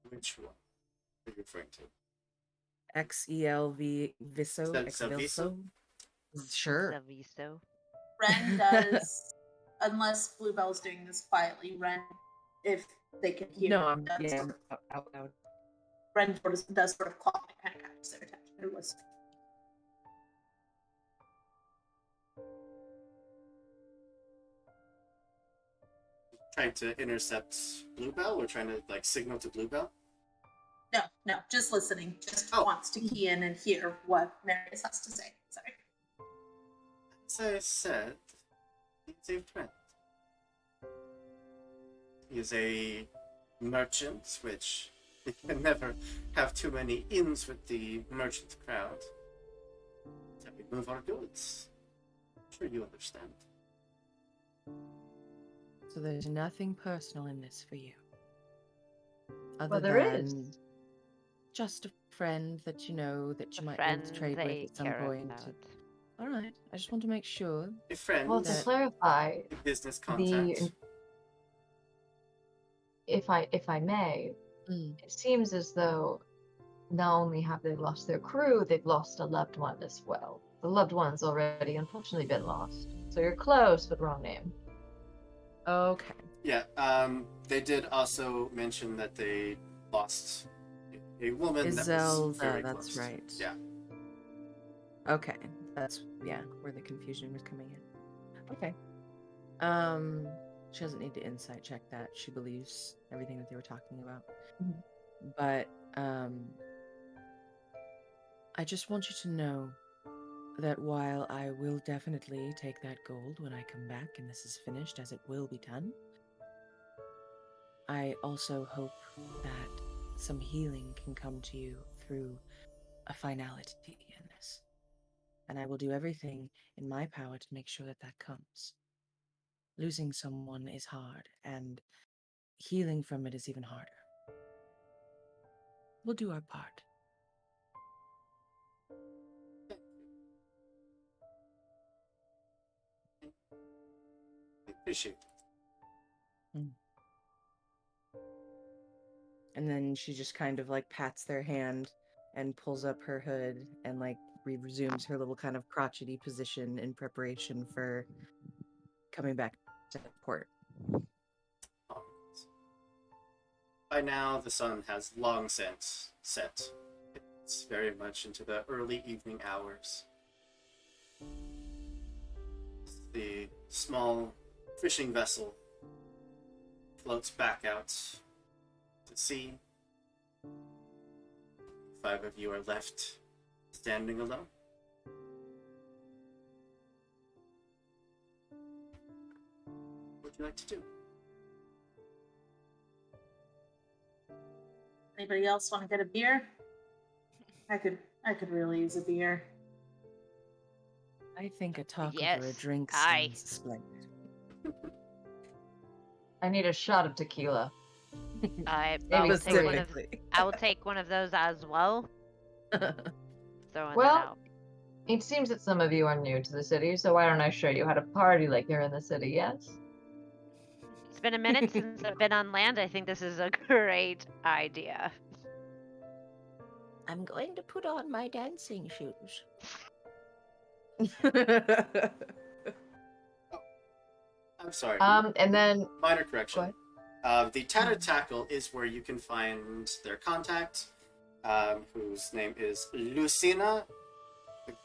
Which one are you referring to? XELV Viso? Xelviso? Sure. Saviso. Ren does, unless Bluebell's doing this quietly, Ren, if they can hear, No, I'm does, yeah, out loud. Ren does sort of clock and kind of catches their attention. They're listening. Trying to intercept Bluebell or trying to like signal to Bluebell? No, just listening. Just Oh. wants to key in and hear what Marius has to say. Sorry. As I said, he's a friend. He is a merchant, which you can never have too many ins with the merchant crowd. So we move our goods. I'm sure you understand. So there's nothing personal in this for you. Other Well, there than is. just a friend that you know that you A might friend want to trade they with at some care point. about. All right, I just want to make sure. A friend, Well, to That- clarify, a business contact. if I may, Mm. it seems as though not only have they lost their crew, they've lost a loved one as well. The loved one's already unfortunately been lost. So you're close, but wrong name. Okay. Yeah, they did also mention that they lost a woman that was Izelda, very that's close. right. Yeah. Okay, that's where the confusion was coming in. Okay. She doesn't need to insight check that. She believes everything that they were talking about. Mhm. But I just want you to know that while I will definitely take that gold when I come back and this is finished, as it will be done, I also hope that some healing can come to you through a finality in this. And I will do everything in my power to make sure that that comes. Losing someone is hard, and healing from it is even harder. We'll do our part. I appreciate it. And then she just kind of like pats their hand and pulls up her hood and like resumes her little kind of crotchety position in preparation for coming back to port. By now, the sun has long since set. It's very much into the early evening hours. The small fishing vessel floats back out to sea. 5 of you are left standing alone. What would you like to do? Anybody else want to get a beer? I could really use a beer. I think a talk over a Yes, drink aye. sounds splendid. I need a shot of tequila. I Maybe will take one of. Specifically. I will take one of those as well. Throwing Well- that out. It seems that some of you are new to the city, so why don't I show you how to party like you're in the city, yes? It's been a minute since I've been on land. I think this is a great idea. I'm going to put on my dancing shoes. I'm sorry. And then Minor go correction. ahead. The Tattered Tackle is where you can find their contact, whose name is Lucina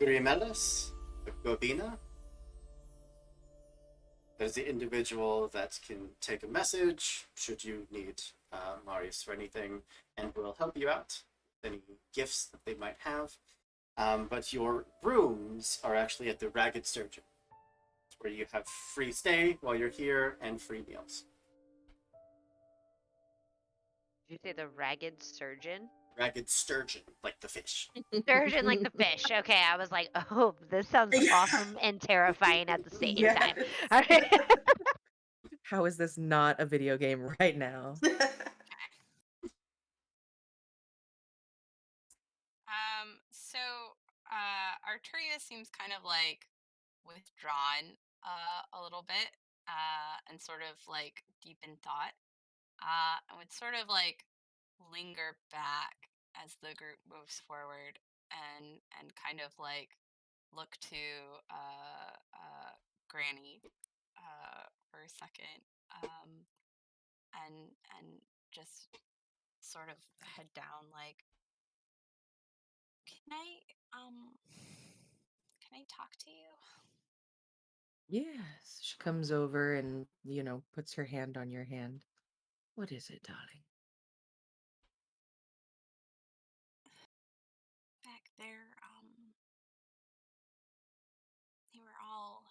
Grimelis Gobina. That is the individual that can take a message should you need Marius for anything, and will help you out with any gifts that they might have. But your rooms are actually at the Ragged Surgeon, where you have free stay while you're here and free meals. Did you say the ragged surgeon? Ragged Sturgeon, like the fish. Sturgeon like the fish. Okay, I was like, oh, this sounds awesome and terrifying at the same time. All right. How is this not a video game right now? So Arturia seems kind of like withdrawn a little bit and sort of like deep in thought. And would sort of like linger back as the group moves forward and kind of like look to Granny for a second and just sort of head down like can I talk to you? Yes. She comes over and, puts her hand on your hand. What is it, darling? Back there, they were all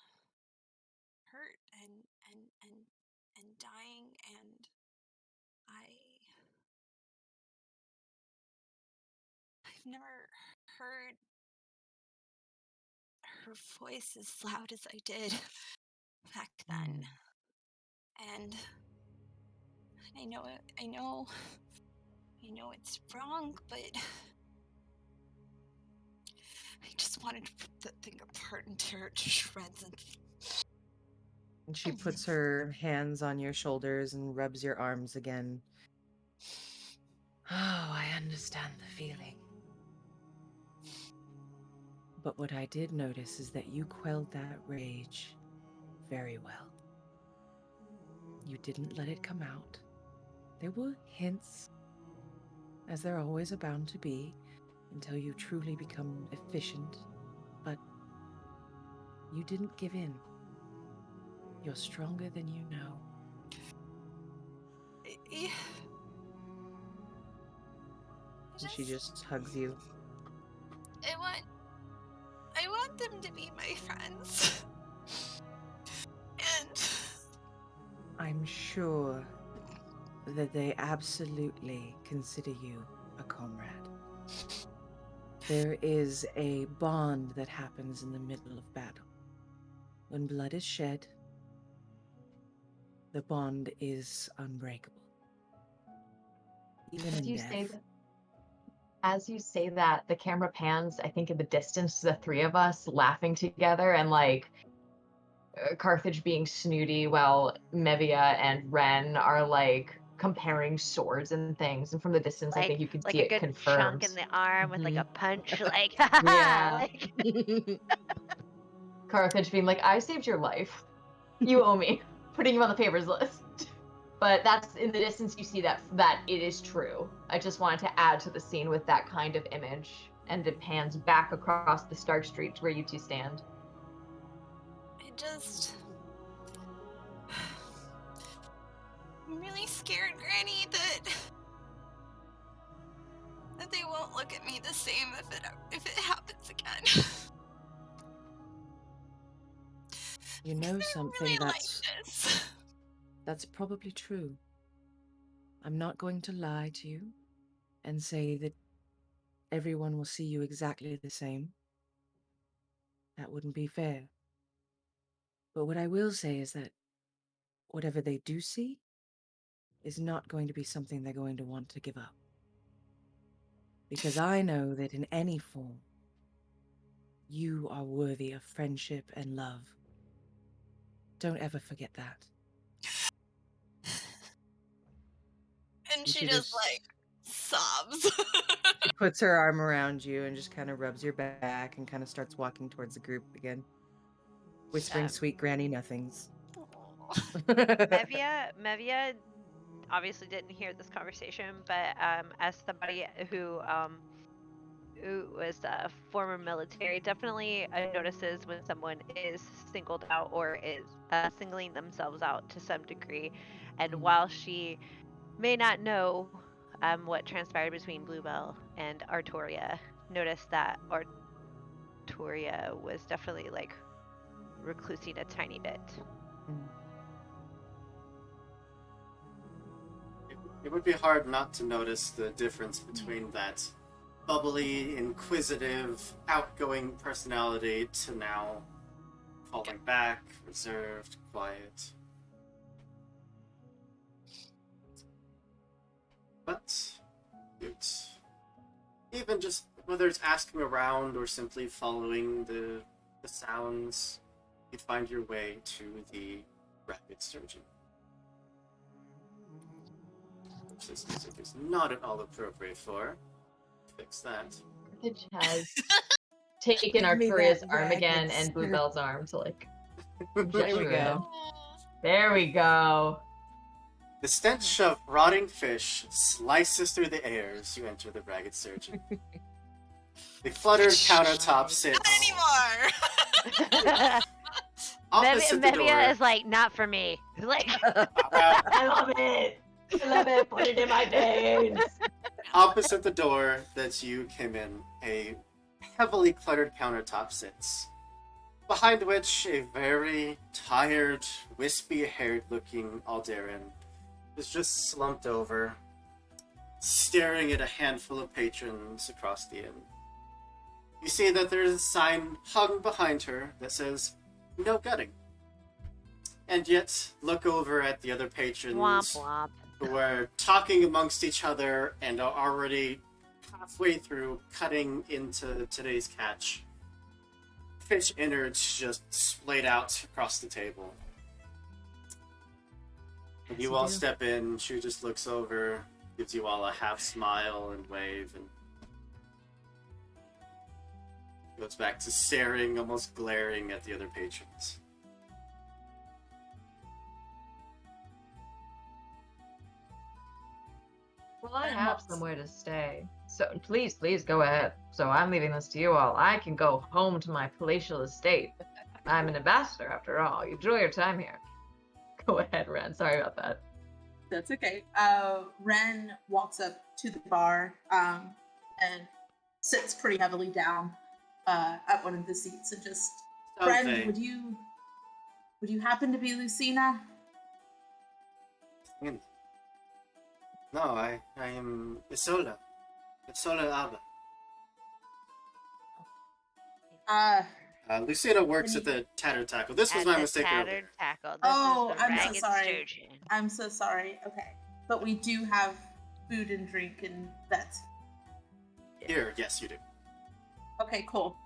hurt and dying, and I've never heard her voice as loud as I did back then. And I know it's wrong, but I just wanted to rip that thing apart and tear it to shreds. And she puts her hands on your shoulders and rubs your arms again. Oh, I understand the feeling. But what I did notice is that you quelled that rage very well. You didn't let it come out. There were hints, as there always are bound to be, until you truly become efficient. But you didn't give in. You're stronger than you know. And she just hugs you. I want them to be my friends. And I'm sure that they absolutely consider you a comrade. There is a bond that happens in the middle of battle. When blood is shed, the bond is unbreakable. Even in death. As you say that, the camera pans, I think, in the distance to the three of us laughing together and like Carthage being snooty while Mevia and Wren are like comparing swords and things. And from the distance, I think you can like see a it good confirmed. chunk in the arm with like a punch, like Yeah. like, Carthage being like, I saved your life. You owe me. Putting you on the favors list. But that's in the distance you see that it is true. I just wanted to add to the scene with that kind of image. And it pans back across the Stark Street to where you two stand. I'm really scared, Granny, that they won't look at me the same if it happens again. You know something really like this. That's probably true. I'm not going to lie to you and say that everyone will see you exactly the same. That wouldn't be fair. But what I will say is that whatever they do see is not going to be something they're going to want to give up. Because I know that in any form, you are worthy of friendship and love. Don't ever forget that. And she just like sobs. She puts her arm around you and just kind of rubs your back and kind of starts walking towards the group again, whispering sweet granny nothings. Mevia obviously didn't hear this conversation, but as somebody who was former military, definitely notices when someone is singled out or is singling themselves out to some degree. And while she may not know what transpired between Bluebell and Artoria, noticed that Artoria was definitely like reclusing a tiny bit. It would be hard not to notice the difference between that bubbly, inquisitive, outgoing personality to now falling back, reserved, quiet. But even just whether it's asking around or simply following the sounds, you'd find your way to the rapid surgeon. Which this music is not at all appropriate for. Fix that. Carthage has taken Arturia's arm again and Bluebell's arm to like. There we go. There we go. The stench of rotting fish slices through the air as you enter the ragged surgeon. The fluttered countertop sits. Not anymore. Opposite the door. Mevia is like, not for me. Like, I love it. I love it. Put it in my veins. Opposite the door that you came in, a heavily cluttered countertop sits, behind which a very tired, wispy-haired looking Alderan is just slumped over, staring at a handful of patrons across the inn. You see that there's a sign hung behind her that says, "No gutting." And yet, look over at the other patrons womp womp. who are talking amongst each other and are already halfway through cutting into today's catch. Fish innards just splayed out across the table. When you all step in, she just looks over, gives you all a half smile and wave, and goes back to staring, almost glaring at the other patrons. Well, I have somewhere to stay. So please go ahead. So I'm leaving this to you all. I can go home to my palatial estate. I'm an ambassador after all. You enjoy your time here. Go ahead, Wren. Sorry about that. That's okay. Wren walks up to the bar and sits pretty heavily down at one of the seats and just, Wren, would you happen to be Lucina? No, I am Isola. Isola Abba. Lucina works at the Tatter Tackle. This was At my the mistake tattered earlier. tackle. This Oh, is the I'm so ragged sorry. sturgeon. I'm so sorry. Okay. But we do have food and drink and that's Here, yes, you do. okay, cool.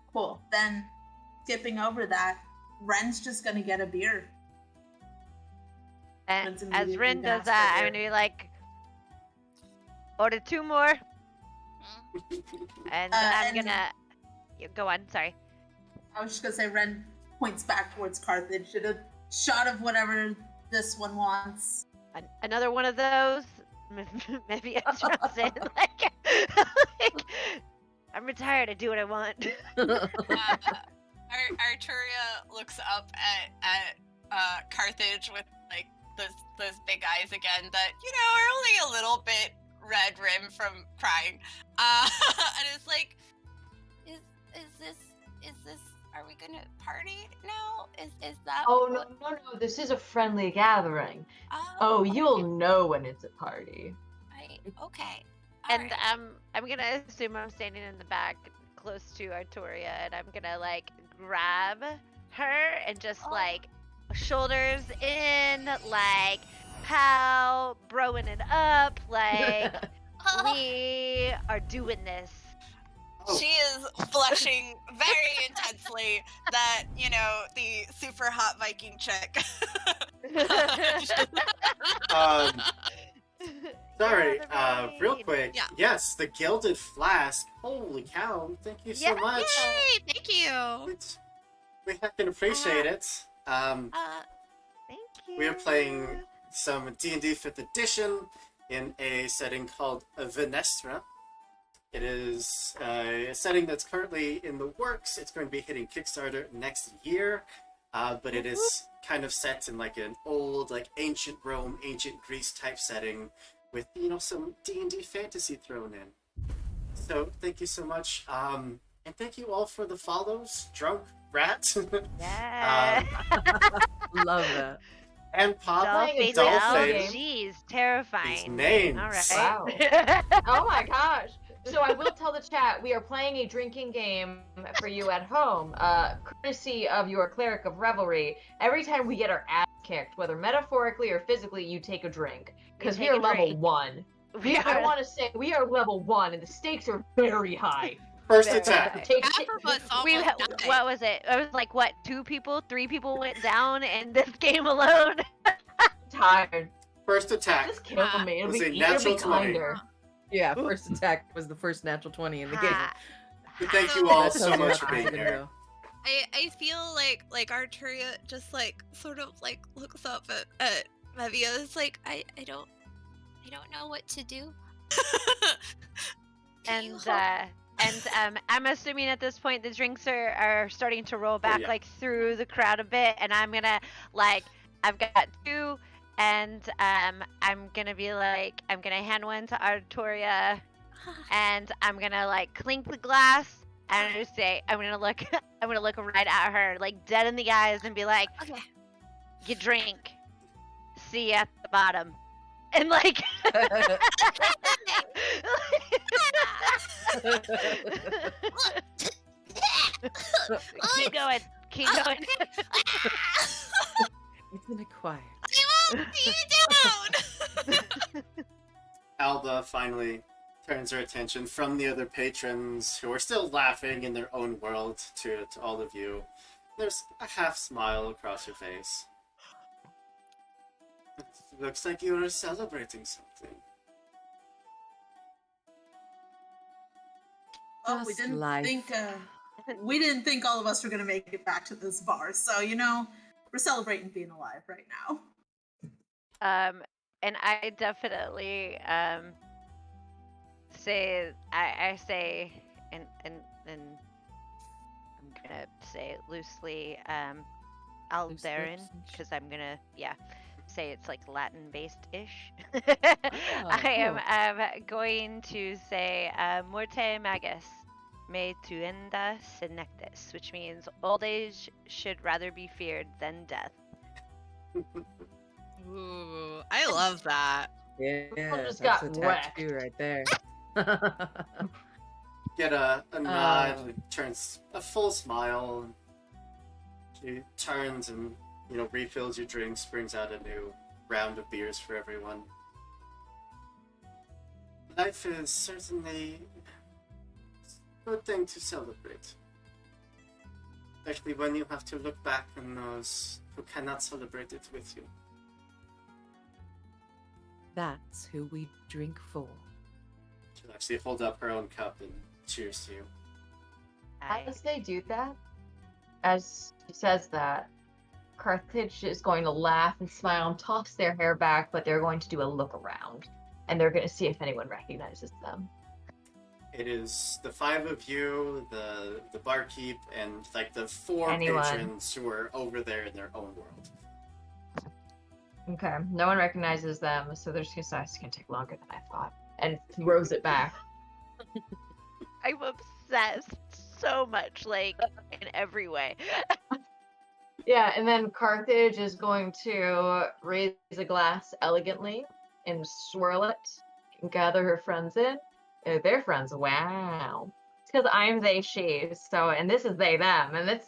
Then skipping over that, Ren's just gonna get a beer. And Ren's as immediately Wren gonna does ask for a that, I'm beer. gonna be like, order 2 more, and I'm and- gonna go on. Sorry. I was just gonna say Ren points back towards Carthage. Did a shot of whatever this one wants. Another one of those. Mevia runs in like, I'm retired. I do what I want. Arturia looks up at Carthage with like those big eyes again that are only a little bit red rimmed from crying, and it's like, is this? Are we gonna party now? Is that? Oh no! This is a friendly gathering. Oh, you'll know when it's a party. Okay. And I'm gonna assume I'm standing in the back, close to Artoria, and I'm gonna like grab her and just like shoulders in, like pow, broing it up, like we are doing this. She is blushing very intensely that, the super hot Viking chick. Sorry, Yeah, the real raid. quick. Yeah. Yes, the Gilded Flask. Holy cow, thank you so much. Yay! Thank you. We can appreciate it. Thank you. We are playing some D&D 5th edition in a setting called Venestra. It is a setting that's currently in the works. It's going to be hitting Kickstarter next year, but it is kind of set in like an old, like ancient Rome, ancient Greece type setting with some D&D fantasy thrown in. So thank you so much, and thank you all for the follows, Drunk Rat, Yeah. Love that. and Pop, Dolphin. Dolphin. Jeez, terrifying. These names. All right. Wow. Oh my gosh. So I will tell the chat, we are playing a drinking game for you at home, courtesy of your Cleric of Revelry. Every time we get our ass kicked, whether metaphorically or physically, you take a drink. Because we take are a level drink. 1. I want to say, we are level 1, and the stakes are very high. First Very attack. Take, Half of us We almost died. what was it? It was like what? 2 people, 3 people went down in this game alone. tired. First attack. Just kill me. It'll It's be, a it'll natural be 20. kinder. Yeah, first attack was the first natural 20 in the game. Ha. We thank you all That so tells you much how for being it's gonna here. go. I feel like Arturia just like sort of like looks up at Mevia. It's like I don't know what to do. Can you And help? I'm assuming at this point the drinks are starting to roll back yeah. like through the crowd a bit, and I'm gonna like I've got 2, and I'm gonna be like I'm gonna hand one to Artoria, and I'm gonna like clink the glass, and I'm gonna say I'm gonna look right at her like dead in the eyes and be like, Okay. you drink, see you at the bottom, and like. Keep going. Keep going. It's been acquired. I won't see you down. Alba finally turns her attention from the other patrons who are still laughing in their own world to all of you. There's a half smile across your face. It looks like you are celebrating something. Oh, we Just didn't life. think all of us were gonna make it back to this bar. So we're celebrating being alive right now. And I definitely say I say and I'm gonna say it loosely Loose Alderan lips and because I'm gonna say it's like Latin based ish. Oh, I am going to say Morte Magus me tuenda senectus, which means old age should rather be feared than death. Ooh, I love that. Yeah, just that's got a wrecked. tattoo right there. Get a nod, Um, and turns a full smile. She turns and, refills your drinks, brings out a new round of beers for everyone. Life is certainly a good thing to celebrate. Especially when you have to look back on those who cannot celebrate it with you. That's who we drink for. She'll actually hold up her own cup and cheers to you. As they do that, as she says that, Carthage is going to laugh and smile and toss their hair back, but they're going to do a look around. And they're going to see if anyone recognizes them. It is the five of you, the barkeep, and like the four Anyone. patrons who are over there in their own world. Okay, no one recognizes them, so their success can take longer than I thought. And throws it back. I'm obsessed so much, like in every way. Yeah, and then Carthage is going to raise a glass elegantly and swirl it and gather her friends in. Their friends, wow. It's because I'm they, she, so, and this is they, them, and it's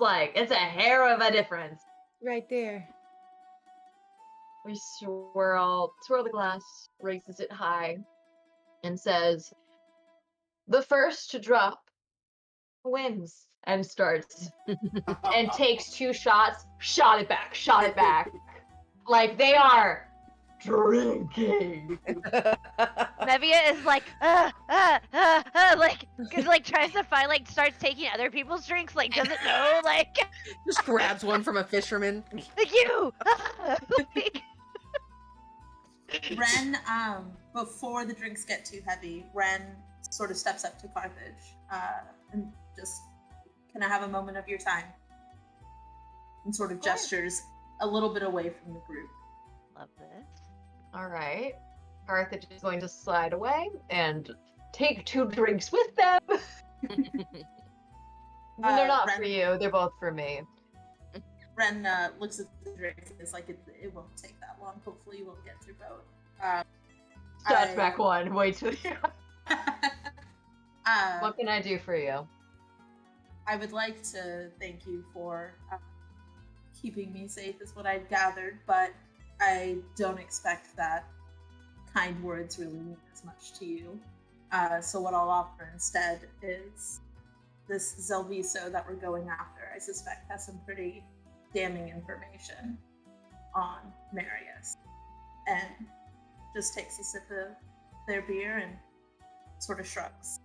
a hair of a difference. Right there. We swirl the glass, raises it high, and says, "The first to drop wins," and starts and takes 2 shots, shot it back, like they are drinking. Mevia is like, like tries to find, like starts taking other people's drinks, like doesn't know, like Just grabs one from a fisherman. like you. Like, Wren, before the drinks get too heavy, Wren sort of steps up to Carthage and just, "Can I have a moment of your time?" And sort of gestures a little bit away from the group. love this. All right. Carthage is going to slide away and take 2 drinks with them. They're not for Ren- you. They're both for me. Wren looks at the drinks and is like, it won't take that long. Hopefully you won't get through both. Shots back 1. Wait till you. uh, What can I do for you? I would like to thank you for keeping me safe, is what I've gathered, but I don't expect that kind words really mean as much to you. So what I'll offer instead is this Zelviso that we're going after. I suspect has some pretty damning information on Marius. And just takes a sip of their beer and sort of shrugs.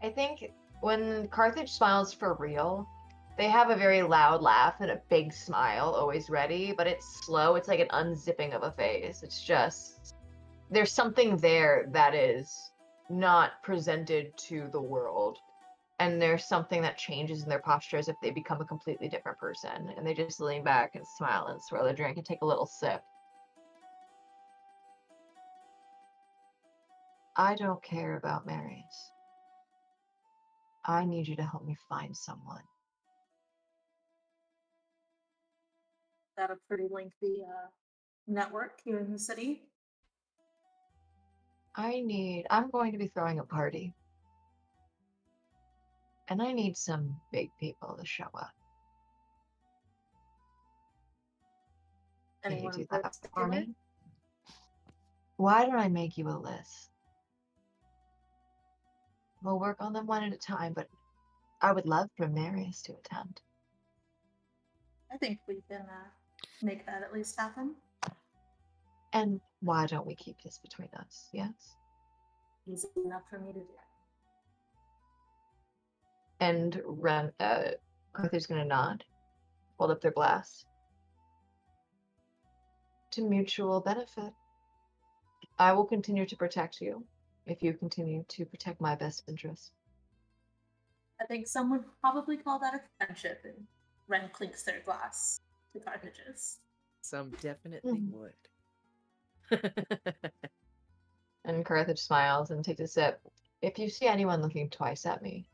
I think when Carthage smiles for real, they have a very loud laugh and a big smile always ready, but it's slow. It's like an unzipping of a face. It's just, there's something there that is not presented to the world. And there's something that changes in their posture as if they become a completely different person. And they just lean back and smile and swirl their drink and take a little sip. I don't care about Marius. I need you to help me find someone. Got a pretty lengthy network here in the city. I'm going to be throwing a party. And I need some big people to show up. Can you Anyone do in that for particular? me? Why don't I make you a list? We'll work on them one at a time, but I would love for Marius to attend. I think we can make that at least happen. And why don't we keep this between us, yes? Easy enough for me to do. And Arthur's gonna nod, hold up their glass. To mutual benefit. I will continue to protect you if you continue to protect my best interest. I think some would probably call that a friendship, and Wren clinks their glass to Carthage's. Some definitely Mhm. would. And Carthage smiles and takes a sip. If you see anyone looking twice at me,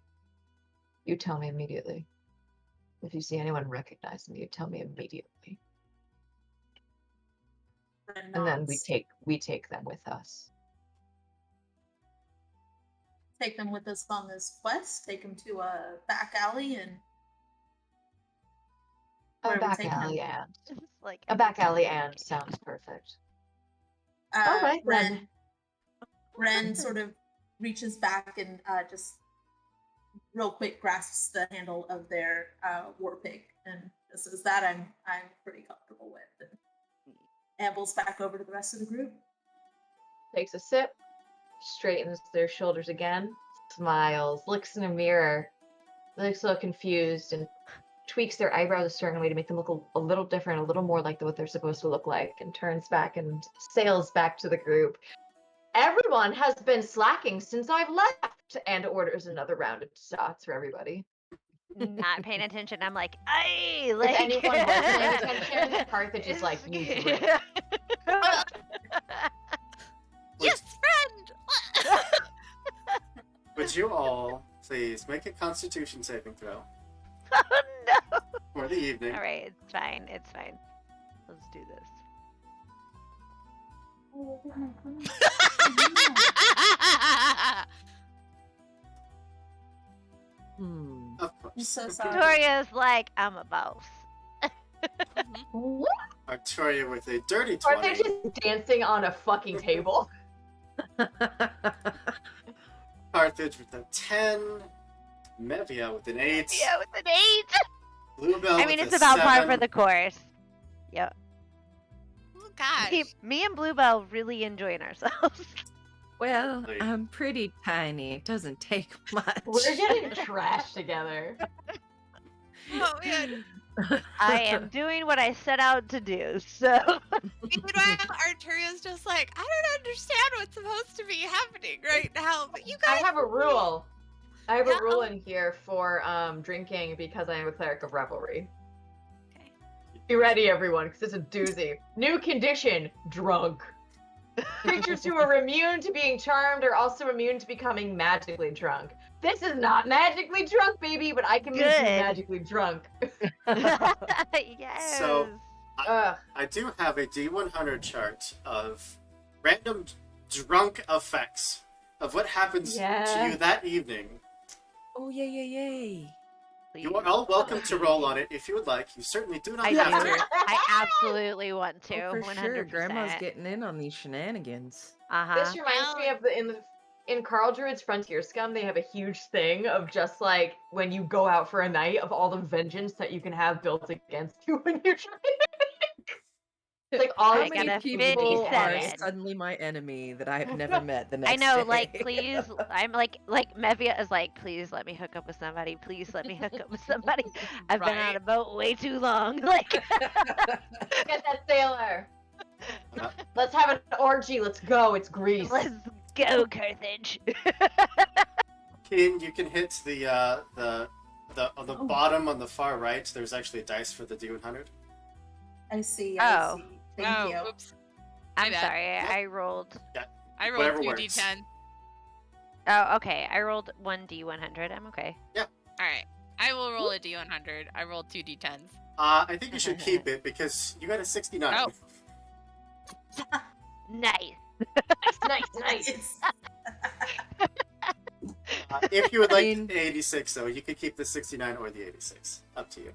you tell me immediately. If you see anyone recognize me, you tell me immediately. Wren And then nods. we take them with us. Take them with us on this quest. Take them to a back alley and A Where are we back taking alley them? and It's like a back alley and sounds perfect. All right then. Wren sort of reaches back and just real quick grasps the handle of their war pig and just says that I'm pretty comfortable with, and ambles back over to the rest of the group. Takes a sip, straightens their shoulders again, smiles, looks in a mirror, looks a little confused, and tweaks their eyebrows a certain way to make them look a little different, a little more like what they're supposed to look like, and turns back and sails back to the group. Everyone has been slacking since I've left, and orders another round of shots for everybody. not paying attention. I'm like, "Ay!" Like If anyone was paying attention, Carthage is like, need to drink. Yes, friend. Would you all please make a Constitution saving throw Oh no! for the evening? All right, it's fine. It's fine. Let's do this. Of I'm course. so sorry. Victoria's like, I'm a boss. What? Artoria with a dirty Are they 20. just dancing on a fucking table? Carthage with a 10. Mevia with an 8. Yeah, with an 8. Bluebell I mean, with it's a about par 7. for the course. Yep. Oh gosh. Me and Bluebell really enjoying ourselves. Well, Like- I'm pretty tiny. It doesn't take much. We're getting trashed together. Oh man. I am doing what I set out to do. So Meanwhile, Arturia's just like, I don't understand what's supposed to be happening right now, but you I guys. have a rule. I have Yeah. a rule in here for drinking because I am a cleric of revelry. Okay. Be ready, everyone, because it's a doozy. New condition: drunk. Creatures who are immune to being charmed are also immune to becoming magically drunk. This is not magically drunk, baby, but I can make you Good. magically drunk. yes. So- Ugh. I do have a D100 chart of random drunk effects of what happens to Yeah. you that evening. Oh, yay, yay, yay. You are all welcome to roll on it if you would like. You certainly do not I have do. to. I absolutely want to. Oh, for 100%. sure. Grandma's getting in on these shenanigans. Uh-huh. This reminds me of in Carl Druid's Frontier Scum, they have a huge thing of just like when you go out for a night of all the vengeance that you can have built against you when you're trying. It's like all I How of many got a people are 57. suddenly my enemy that I have never met the next I know, day? like, please, I'm like Mevia is like, please let me hook up with somebody. Please let me hook up with somebody. I've been on Right. a boat way too long. Like, Get that sailor. Uh, Let's have an orgy. Let's go. It's Greece. let's go, Carthage. Kian, you can hit the on the Oh. bottom on the far right. There's actually a dice for the D100. I see. Oh. I see. Thank you. Oops. My I'm bad. sorry, I rolled. I rolled Whatever 2d10. works. Oh, okay. I rolled 1d100. I'm okay. Alright. I will roll a d100. I rolled 2d10s. I think you should keep it because you got a 69. Oh. Nice. Nice. If you would like mean- the 86, though, you could keep the 69 or the 86. Up to you.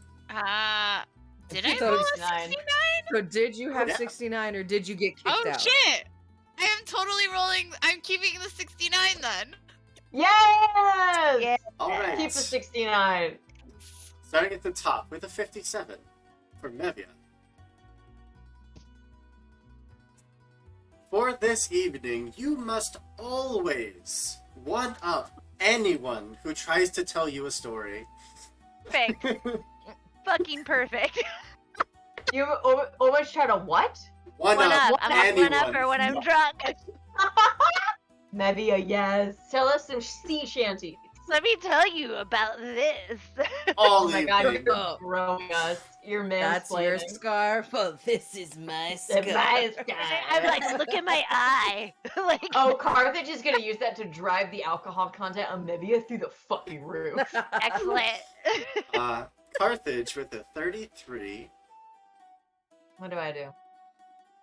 Did I thought it roll was a 9. 69? So did you have Yeah. 69 or did you get kicked Oh out? shit! I am totally rolling. I'm keeping the 69 then. Yes. Yeah. All right. Keep the 69. Starting at the top with a 57 for Mevia. For this evening, you must always one-up anyone who tries to tell you a story. Perfect. Fucking perfect. You always try to what? One One-up up. I'm a anyone. one upper when I'm drunk. Mevia, yes. Tell us some sea shanties. Let me tell you about this. All Oh my god, evening. you're growing us. You're That's your mansplaining. scarf. Oh, this is my scarf. My I'm like, look at my eye. Like, Oh, Carthage is gonna use that to drive the alcohol content of Mevia through the fucking roof. excellent. Carthage with a 33. What do I do?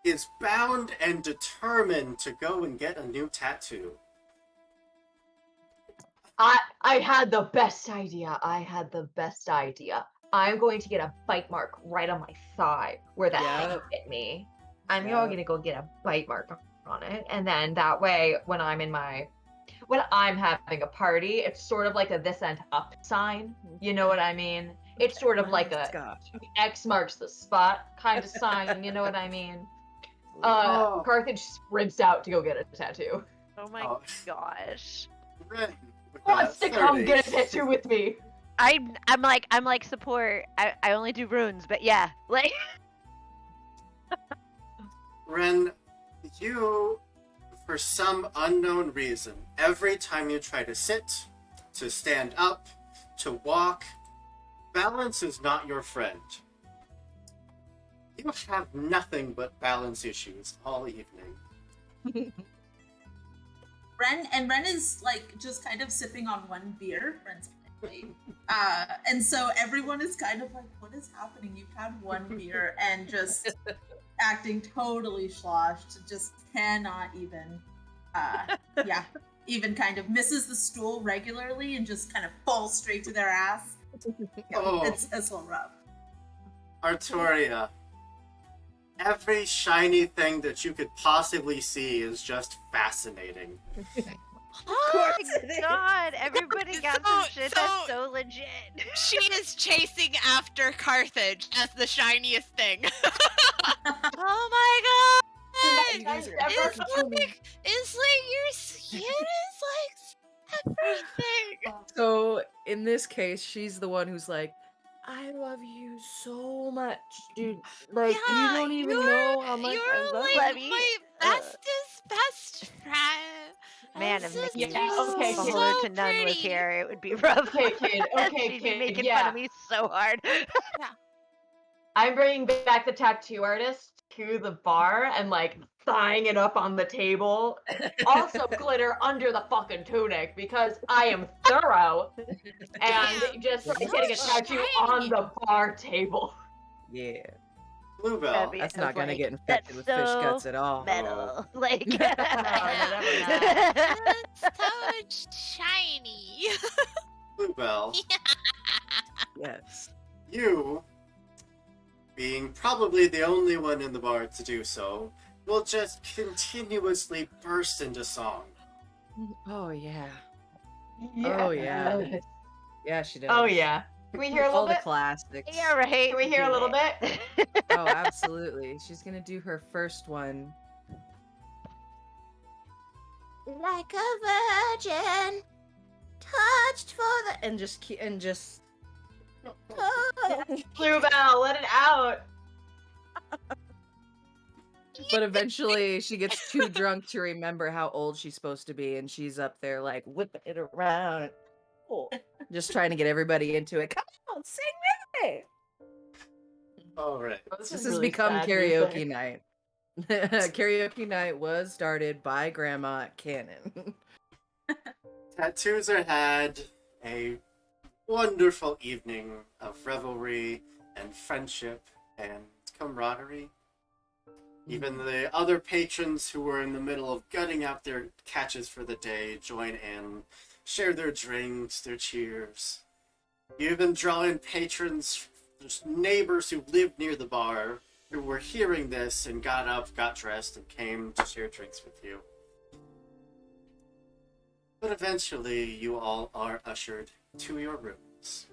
is bound and determined to go and get a new tattoo. I had the best idea. I'm going to get a bite mark right on my thigh where that thing Yep. hit me. I'm Yep. going to go get a bite mark on it, and then that way, when I'm having a party, it's sort of like a this end up sign. You know what I mean? It's sort of like a Scotch. X marks the spot kind of sign. You know what I mean? Oh. Carthage sprints out to go get a tattoo. Oh my gosh. Ren, with Wants to 30. come get a tattoo with me. I'm like support. I only do runes, but yeah, like Ren, you, for some unknown reason, every time you try to sit, to stand up, to walk, balance is not your friend. You have nothing but balance issues all evening. Ren is like just kind of sipping on one beer. Ren's and so everyone is kind of like, what is happening? You've had one beer and just acting totally sloshed, just cannot even even kind of misses the stool regularly and just kind of falls straight to their ass. Oh. It's a little rough. Artoria, every shiny thing that you could possibly see is just fascinating. oh my god, everybody got some shit so- that's so legit. She is chasing after Carthage as the shiniest thing. Oh my god! You guys are It's fucking it's like your skin is like everything. So in this case, she's the one who's like, I love you so much, dude. Like you don't even know how much I You're love like you. my bestest friend. Man, This if is Nikki okay, so Beholder to None was pretty. here, it would be rough. Okay, kid. Okay, She'd be kid. making Yeah. fun of me so hard. I'm bringing back the tattoo artist to the bar and like tying it up on the table. Also glitter under the fucking tunic because I am thorough and just So getting a tattoo on shiny. the bar table. Yeah, Bluebell, That'd be- that's I not was gonna like, get infected that's with fish so guts at all. metal. Like never It's so shiny. Bluebell, Yes. you, being probably the only one in the bar to do so, will just continuously burst into song. Oh yeah. Yeah. Oh, yeah. Yeah, she does. Oh yeah. Can we hear a All little the bit? classics. yeah, right. Can we hear a little bit? Oh, absolutely. She's gonna do her first one. Like a virgin, touched for the And just Bluebell, let it out. but eventually she gets too drunk to remember how old she's supposed to be, and she's up there like whipping it around. Oh, just trying to get everybody into it. Come on, sing with me. All right. This has become karaoke night. Karaoke night was started by Grandma at Cannon. Tattoos are had, a wonderful evening of revelry and friendship and camaraderie. Even the other patrons who were in the middle of gutting out their catches for the day join in, share their drinks, their cheers. You even draw in patrons, just neighbors who lived near the bar, who were hearing this and got up, got dressed, and came to share drinks with you. But eventually, you all are ushered to your rooms.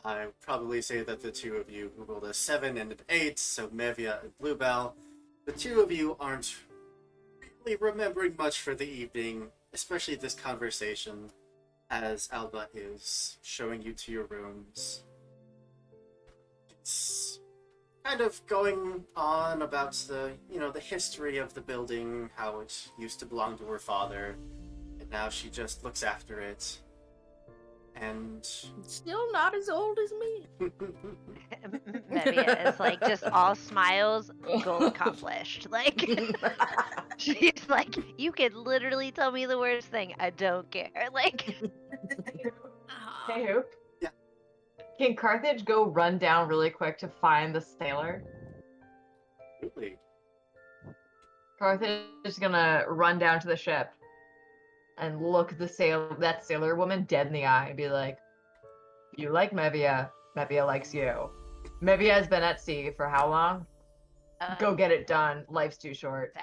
I would probably say that the two of you who rolled a 7 and an 8, so Mevia and Bluebell, the two of you aren't really remembering much for the evening, especially this conversation, as Alba is showing you to your rooms. It's kind of going on about the history of the building, how it used to belong to her father, and now she just looks after it. And still not as old as me. Mevia is like just all smiles, goal accomplished. Like she's like, you could literally tell me the worst thing. I don't care. Like Hey, Hoop. Yeah. Can Carthage go run down really quick to find the sailor? Carthage is gonna run down to the ship and look that sailor woman dead in the eye and be like, "You like Mevia. Mevia likes you. Mevia has been at sea for how long? Go get it done. Life's too short.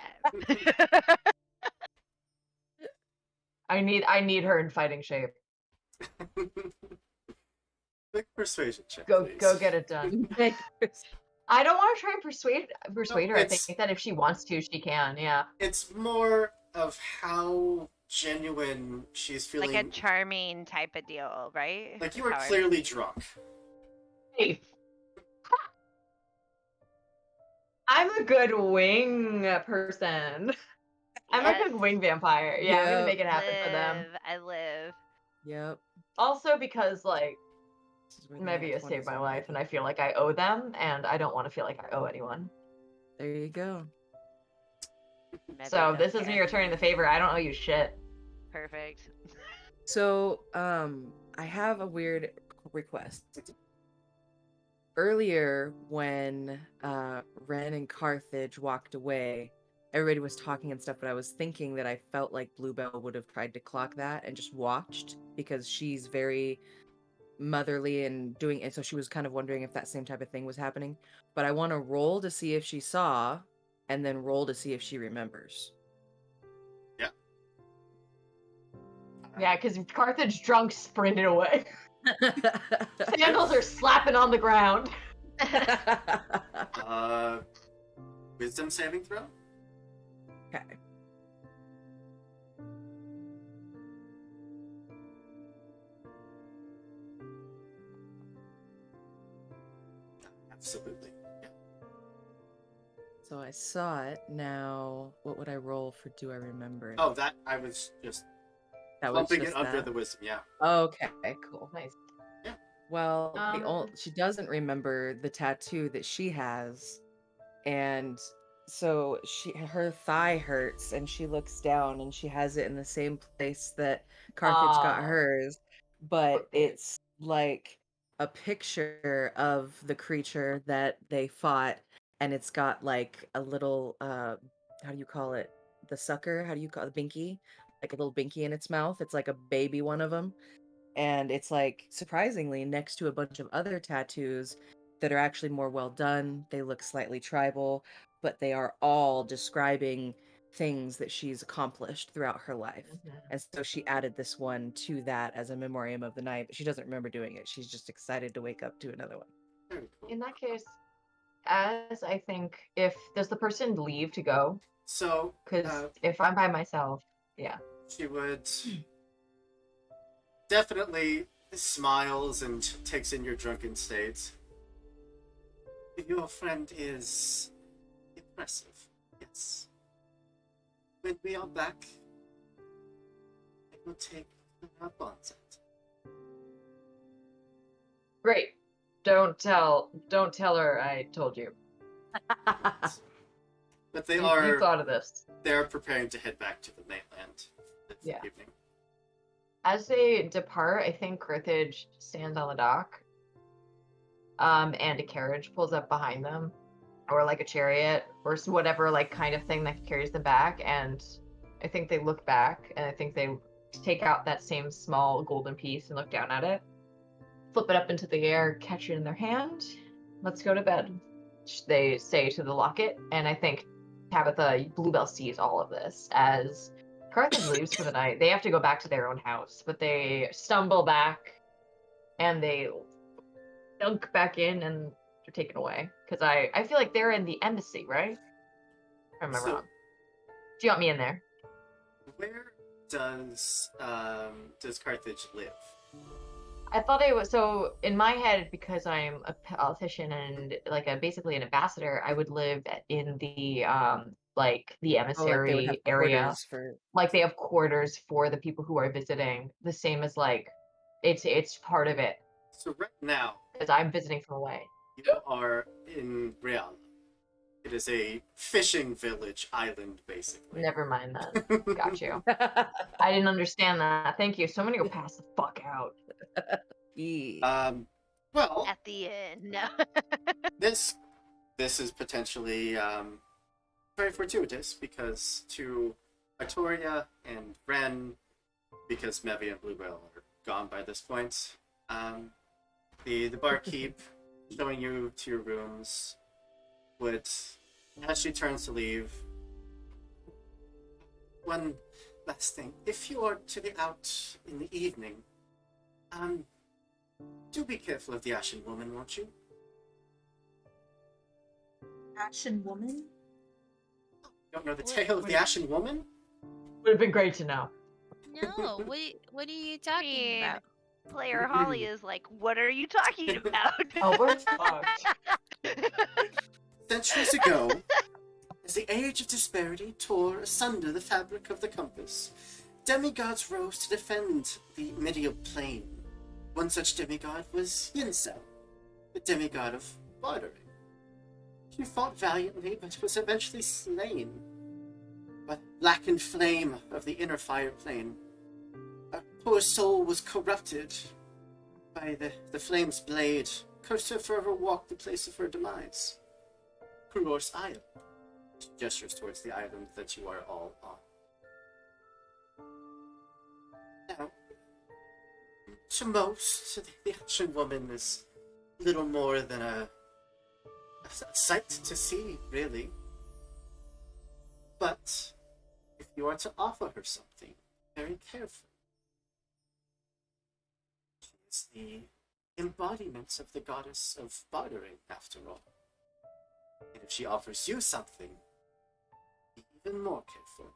I need her in fighting shape. Quick persuasion check, Go please. get it done." I don't want to try and persuade her. I think that if she wants to, she can. Yeah. It's more of how genuine she's feeling. Like a charming type of deal, right? Like you are How I- clearly drunk. Hey. I'm a good wing person. I'm a good wing vampire. Yeah, I'm gonna make it happen for them. I live. Yep. Also because like This is where the nat Mevia 20s saved my are life, making. and I feel like I owe them, and I don't want to feel like I owe anyone. There you go. Maybe So don't this is me care. returning the favor. I don't owe you shit. Perfect. So, I have a weird request. Earlier, when Wren and Carthage walked away, everybody was talking and stuff, but I was thinking that I felt like Bluebell would have tried to clock that and just watched because she's very motherly and doing, and so she was kind of wondering if that same type of thing was happening. But I want to roll to see if she saw, and then roll to see if she remembers. Yeah, because Carthage drunk sprinted away. Sandals are slapping on the ground. Wisdom saving throw? Okay. Absolutely. Yeah. So I saw it. Now, what would I roll for do I remember it? Oh, that I was just that was bumping just it under that? the wisdom, yeah. Okay, cool. Nice. Well, Um, she doesn't remember the tattoo that she has, and so her thigh hurts, and she looks down, and she has it in the same place that Carthage got Aw. hers, but Okay. it's like a picture of the creature that they fought, and it's got like a little how do you call it? The sucker? How do you call it? Binky? Like a little binky in its mouth. It's like a baby one of them. And it's like surprisingly next to a bunch of other tattoos that are actually more well done. They look slightly tribal, but they are all describing things that she's accomplished throughout her life. And so she added this one to that as a memoriam of the night, but she doesn't remember doing it. She's just excited to wake up to another one. Very cool. In that case, as I think, does the person leave to go? So, Because if I'm by myself, yeah. she would definitely smiles and takes in your drunken state. Your friend is impressive, yes. When we are back, I will take her up on that. Great. Don't tell her I told you. But they You are thought of this. they're preparing to head back to the mainland this Yeah. evening. As they depart, I think Carthage stands on the dock. And a carriage pulls up behind them, or like a chariot, or whatever like kind of thing that carries them back. And I think they look back, and I think they take out that same small golden piece and look down at it, flip it up into the air, catch it in their hand. Let's go to bed, they say to the locket. And I think Tabatha Bluebell sees all of this as Carthage leaves for the night. They have to go back to their own house, but they stumble back and they dunk back in and they're taken away. Because I feel like they're in the embassy, right? Or am I wrong? Do you want me in there? Where does Carthage live? I thought it was, so in my head, because I'm a politician and like basically an ambassador, I would live in the like the They would have emissary area. quarters for Like they have quarters for the people who are visiting, the same as like it's part of it. So right now, Because I'm visiting from away. you are in Real. It is a fishing village island, basically. Never mind that. Got you. I didn't understand that. Thank you. So I'm gonna go pass the fuck out. Well, At the end, no. this is potentially very fortuitous because to Artoria and Wren, because Mevia and Bluebell are gone by this point, the barkeep showing you to your rooms would, as she turns to leave, one last thing. If you are to be out in the evening, do be careful of the Ashen Woman, won't you? Ashen woman? Don't know the tale of the Ashen Woman? Would have been great to know. No, what are you talking mean, about? Player Holly is like, what are you talking about? Oh, we're fucked. Centuries ago, as the age of disparity tore asunder the fabric of the compass, demigods rose to defend the medial plane. One such demigod was Yinsel, the demigod of bartering. She fought valiantly, but was eventually slain by the blackened flame of the inner fire plane. Her poor soul was corrupted by the flame's blade, cursed her forever walk the place of her demise. Kuror's Isle. She gestures towards the island that you are all on. Now, to most, the Ashen Woman is little more than a sight to see, really. But if you are to offer her something, very careful. She is the embodiment of the goddess of bartering, after all. And if she offers you something, be even more careful.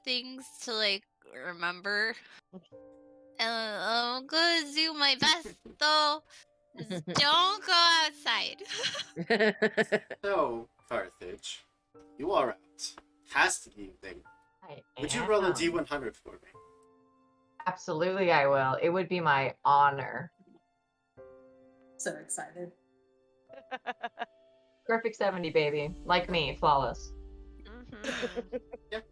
Things to like remember. I'm gonna do my best though. Just don't go outside. So, Carthage, you are out. Past the evening. Would you roll a am. D100 for me? Absolutely, I will. It would be my honor. So excited. Perfect 70, baby. Like me, flawless. Mhm.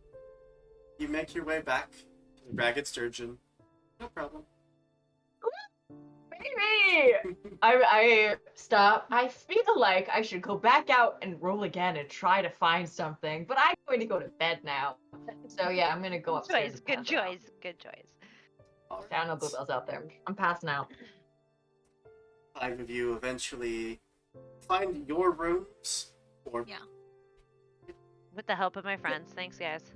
You make your way back to the Ragged Sturgeon. No problem. Baby! I stop. I feel like I should go back out and roll again and try to find something, but I'm going to go to bed now. So yeah, I'm gonna go upstairs. Choice, and good pass out. choice, good choice. All Down no right. Bluebell's out there. I'm passing out. 5 of you eventually find your rooms, or Yeah. With the help of my friends. Thanks, guys.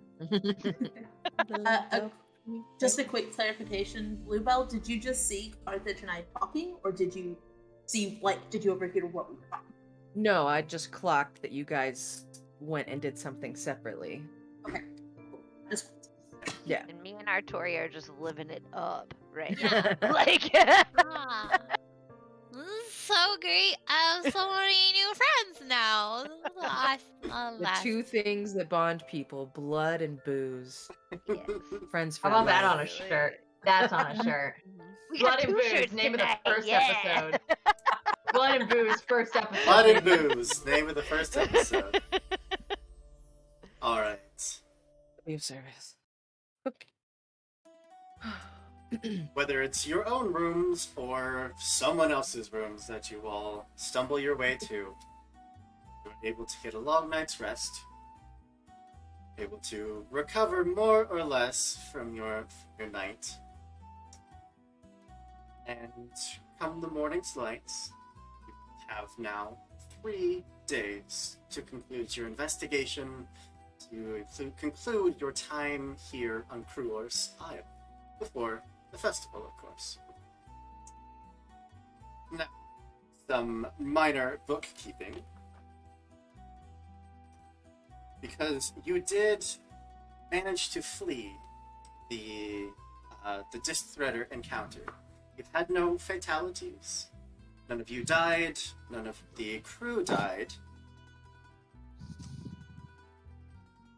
Just a quick clarification, Bluebell, did you just see Carthage and I talking, or did you overhear what we were talking? No, I just clocked that you guys went and did something separately. Okay, cool. Just Yeah. And me and Artoria are just living it up right Yeah. now. Like, Ah, this is so great. I have so many new friends now. This is awesome. The two things that bond people, blood and booze. yes. Friends for How about that life. on a shirt? That's on a shirt. We Blood got and two Booze, shirts name of tonight. the first Yeah. episode. Blood and Booze, first episode. Blood and Booze, name of the first episode. Alright. Be of service. Whether it's your own rooms or someone else's rooms that you all stumble your way to, you're able to get a long night's rest, able to recover more or less from your night, and come the morning's light, you have now 3 days to conclude your investigation, to conclude your time here on Kuror's Isle, before the festival, of course. Now, some minor bookkeeping. Because you did manage to flee the Disc Threader encounter. You had no fatalities. None of you died. None of the crew died.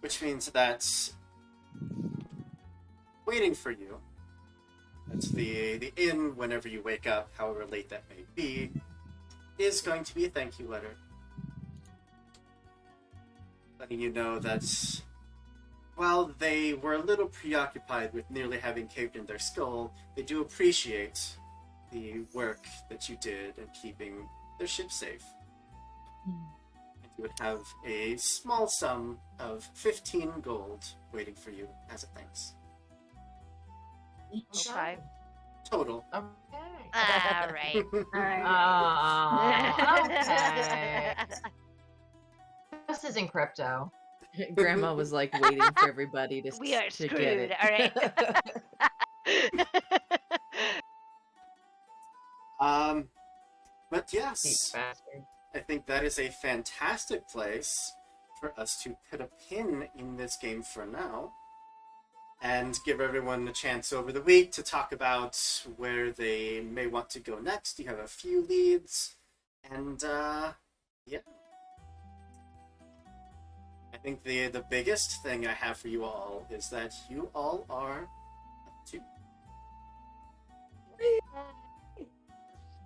Which means that waiting for you, that's the inn whenever you wake up, however late that may be, is going to be a thank you letter. Letting you know that while they were a little preoccupied with nearly having caved in their skull, they do appreciate the work that you did in keeping their ship safe. And you would have a small sum of 15 gold waiting for you as a thanks. Okay. Total. Okay. All right. Okay. This is in crypto. Grandma was like waiting for everybody to We are to get screwed. it. All right. But Cheap yes, bastard. I think that is a fantastic place for us to put a pin in this game for now and give everyone a chance over the week to talk about where they may want to go next. You have a few leads, and yeah. I think the biggest thing I have for you all is that you all are up to.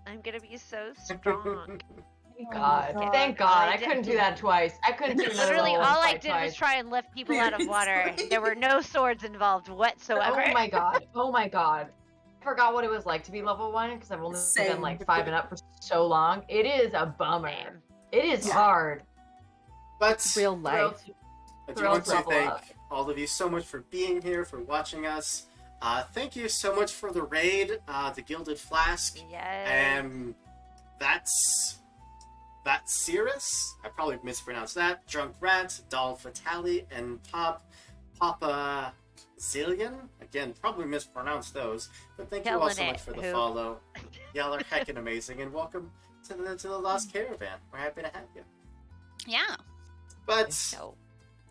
I'm gonna be so strong. Thank Oh God. my God. Thank God. I I did- couldn't do that twice. I couldn't do another Literally, level all I fight did was twice. try and lift people out of water. Seriously. There were no swords involved whatsoever. Oh my God. Oh my God. I forgot what it was like to be level 1 because I've only Same. been like 5 and up for so long. It is a bummer. Same. It is Yeah. hard. But Real life. I do Thrills want to level thank up. all of you so much for being here, for watching us. Thank you so much for the raid, the Gilded Flask. Yes. That's Cirrus. I probably mispronounced that. Drunk Rat, Doll Fatali, and Papa Zillion. Again, probably mispronounced those. But thank you all so Killing much it, for the Hoop. follow. Y'all are heckin' amazing, and welcome to the Lost Caravan. We're happy to have you. Yeah. But So,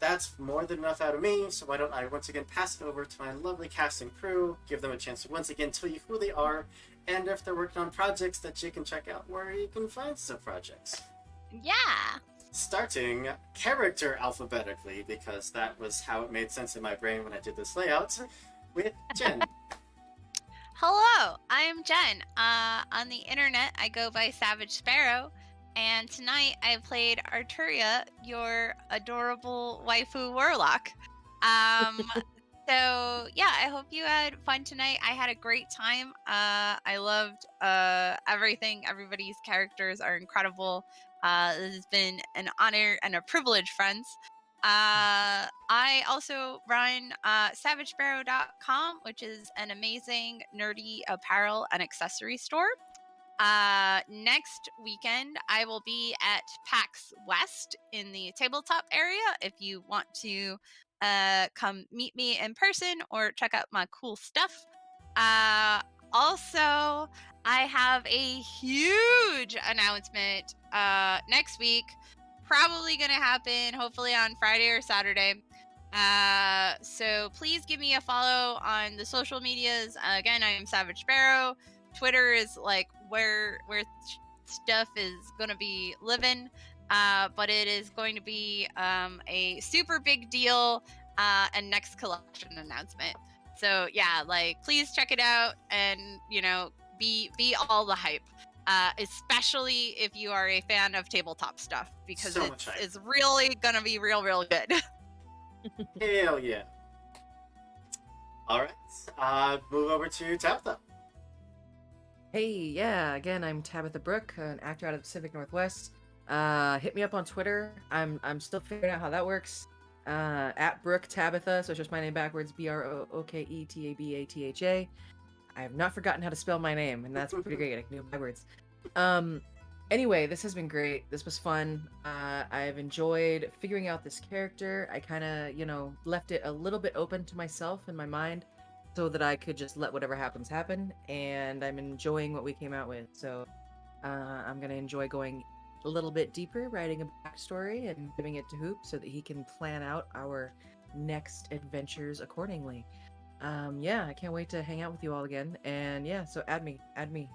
that's more than enough out of me, so why don't I once again pass it over to my lovely cast and crew, give them a chance to once again tell you who they are, and if they're working on projects that you can check out where you can find some projects. Yeah. Starting character alphabetically, because that was how it made sense in my brain when I did this layout, with Jen. Hello, I am Jen. On the internet, I go by Savage Sparrow, and tonight I played Arturia, your adorable waifu warlock. So yeah, I hope you had fun tonight. I had a great time. I loved everything. Everybody's characters are incredible. This has been an honor and a privilege, friends. I also run SavageSparrow.com, which is an amazing nerdy apparel and accessory store. Next weekend, I will be at PAX West in the tabletop area. If you want to come meet me in person or check out my cool stuff. Also, I have a huge announcement next week. Probably going to happen hopefully on Friday or Saturday. So please give me a follow on the social medias. Again, I am Savage Sparrow. Twitter is like where stuff is going to be living. But it is going to be a super big deal and next collection announcement. So yeah, like please check it out and be all the hype. Especially if you are a fan of tabletop stuff, because So much hype. it's really gonna be real good. Hell yeah. Alright, move over to Tabatha. Hey, yeah, again, I'm Tabatha Brooke, an actor out of the Pacific Northwest. Hit me up on Twitter. I'm still figuring out how that works. At Brooke Tabatha, so it's just my name backwards, BROOKETABATHA. I have not forgotten how to spell my name, and that's pretty great. I can do my words. Anyway, this has been great. This was fun. I've enjoyed figuring out this character. I kind of, left it a little bit open to myself in my mind so that I could just let whatever happens happen, and I'm enjoying what we came out with. So I'm going to enjoy going a little bit deeper, writing a backstory and giving it to Hoop so that he can plan out our next adventures accordingly. Yeah, I can't wait to hang out with you all again. And yeah, so add me,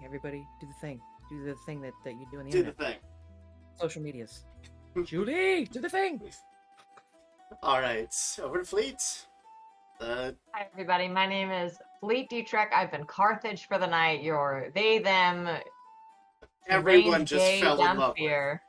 everybody. Do the thing that you do on the Do the internet. thing. Social medias. Julie, do the thing. Alright, over to Fleet. Hi, everybody. My name is Fleet Dietrich. I've been Carthage for the night. You're they, them. Everyone Rain's just gay fell in love with. Damphere.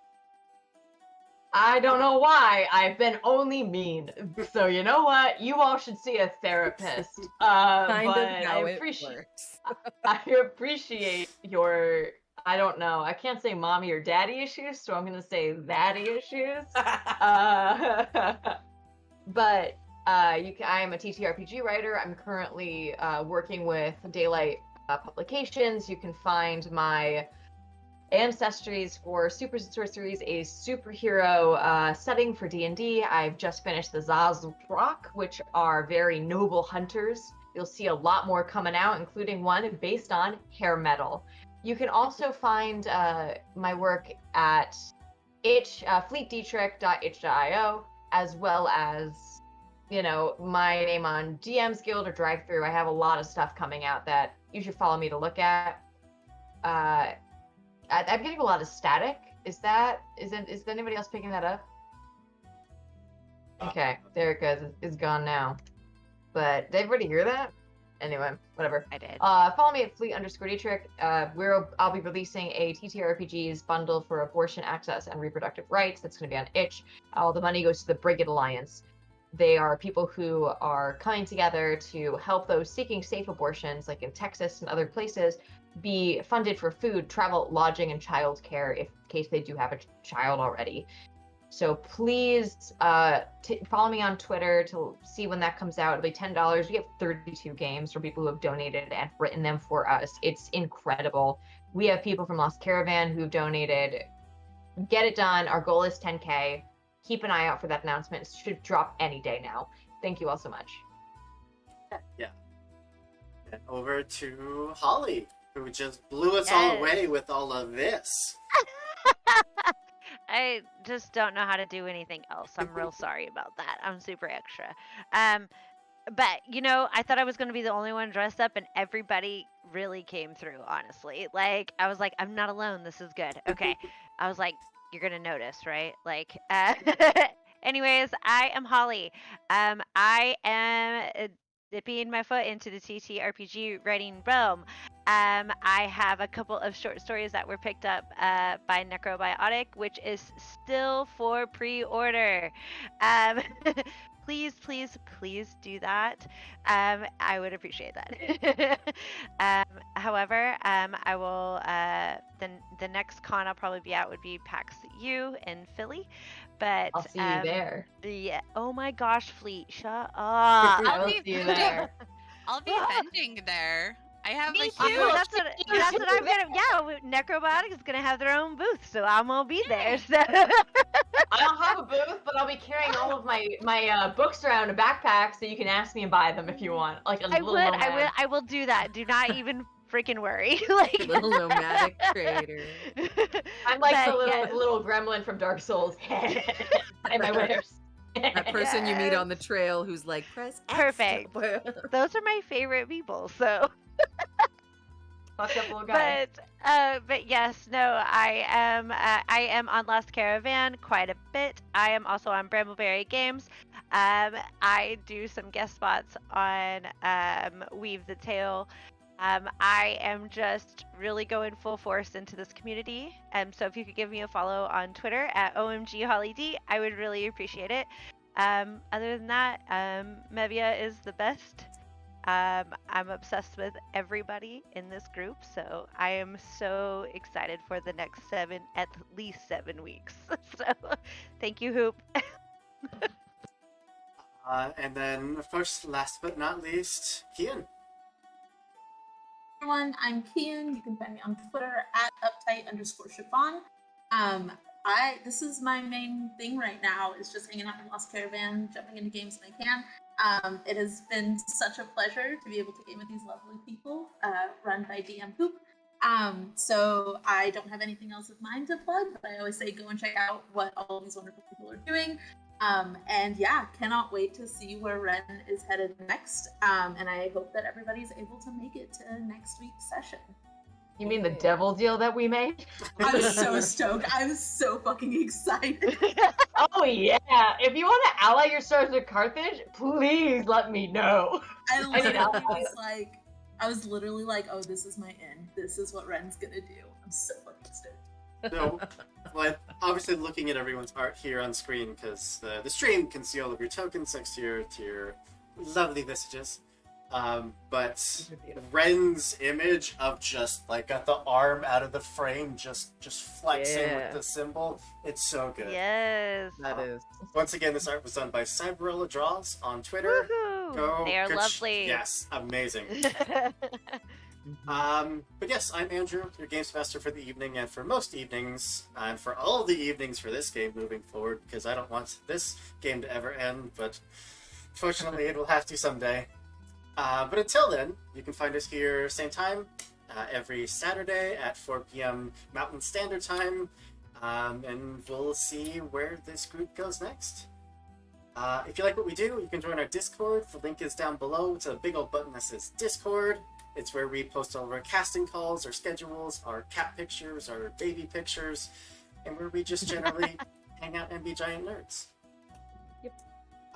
I don't know why. I've been only mean. So you know what? You all should see a therapist. Kind but of how I it appreciate works. I appreciate your, I don't know. I can't say mommy or daddy issues, so I'm gonna say daddy issues. But I am a TTRPG writer. I'm currently working with Daylight Publications. You can find my Ancestries for Super Sorceries, a superhero setting for D&D. I've just finished the Zaz Rock, which are very noble hunters. You'll see a lot more coming out, including one based on hair metal. You can also find my work at fleetdietrich.itch.io, as well as, you know, my name on DM's Guild or Drive Through. I have a lot of stuff coming out that you should follow me to look at. I'm getting a lot of static. Is anybody else picking that up? Okay, there it goes. It's gone now. But did everybody hear that? Anyway, whatever. I did. Follow me at Fleet_Dietrich. I'll be releasing a TTRPGs bundle for abortion access and reproductive rights. That's going to be on Itch. All the money goes to the Brigade Alliance. They are people who are coming together to help those seeking safe abortions, like in Texas and other places, be funded for food, travel, lodging, and childcare in case they do have a child already. So please follow me on Twitter to see when that comes out. It'll be $10. We get 32 games from people who have donated and written them for us. It's incredible. We have people from Lost Caravan who've donated. Get it done. Our goal is 10K. Keep an eye out for that announcement. It should drop any day now. Thank you all so much. Yeah. And over to Holly, who just blew us all away with all of this. I just don't know how to do anything else. I'm real sorry about that. I'm super extra. But you know, I thought I was gonna be the only one dressed up, and everybody really came through. Honestly, like I was like, I'm not alone. This is good. Okay. I was like, you're gonna notice, right? Like, anyways, I am Holly. I am dipping my foot into the TTRPG writing realm. I have a couple of short stories that were picked up by Necrobiotic, which is still for pre-order. Please, please, please do that. I would appreciate that. However, I will. The next con I'll probably be at would be PAX U in Philly, but I'll see you there. Yeah. Oh my gosh, Fleet, shut up. I will see you there. I'll be vending there. I have Me a too. huge. That's what I'm gonna. Yeah, Necrobiotic is gonna have their own booth, so I'm gonna be there. So. I don't have a booth, but I'll be carrying all of my books around in a backpack, so you can ask me and buy them if you want. Like a little nomad. I will do that. Do not even freaking worry. Like Little nomadic trader. I'm like But the yes. little gremlin from Dark Souls. And my wares. That person you meet on the trail who's like, press X. Perfect. Those are my favorite people. So. Fucked up little guy. But yes, no, I am on Lost Caravan quite a bit. I am also on Brambleberry Games. I do some guest spots on Weave the Tale. I am just really going full force into this community. So if you could give me a follow on Twitter at OMGHollyD, I would really appreciate it. Other than that, Mevia is the best. I'm obsessed with everybody in this group, so I am so excited for the next at least 7 weeks. So, thank you, Hoop. And then, of course, last but not least, Kian. Everyone, I'm Kian. You can find me on Twitter at uptight_chiffon. This is my main thing right now, is just hanging out in Lost Caravan, jumping into games when I can. It has been such a pleasure to be able to game with these lovely people, run by DM Hoop. So I don't have anything else of mine to plug, but I always say go and check out what all these wonderful people are doing. And yeah, cannot wait to see where Wren is headed next. And I hope that everybody's able to make it to next week's session. You mean the devil deal that we made? I was so stoked. I was so fucking excited. Oh yeah! If you want to ally yourselves with Carthage, please let me know. I was literally like, oh, this is my end. This is what Wren's gonna do. I'm so fucking stoked. So, but obviously looking at everyone's art here on screen, because the stream can see all of your tokens next to your lovely visages. But Wren's image of just like got the arm out of the frame, just flexing Yeah. with the symbol. It's so good. Yes. That is. Once again, this art was done by Cyberilla Draws on Twitter. Woohoo! Go, They are good lovely. yes, amazing. But yes, I'm Andrew, your games master for the evening, and for most evenings, and for all the evenings for this game moving forward, because I don't want this game to ever end, but fortunately it will have to someday. But until then, you can find us here same time, every Saturday at 4 p.m. Mountain Standard Time, and we'll see where this group goes next. If you like what we do, you can join our Discord. The link is down below. It's a big old button that says Discord. It's where we post all of our casting calls, our schedules, our cat pictures, our baby pictures, and where we just generally hang out and be giant nerds. Yep.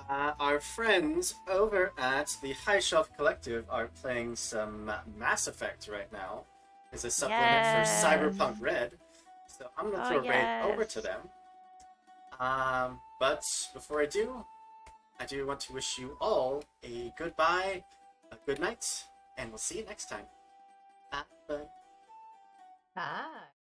Our friends over at the High Shelf Collective are playing some Mass Effect right now as a supplement Yes. for Cyberpunk Red. So I'm going to throw a raid over yes. to them. But before I do want to wish you all a goodbye, a good night, and we'll see you next time. Bye. Bye.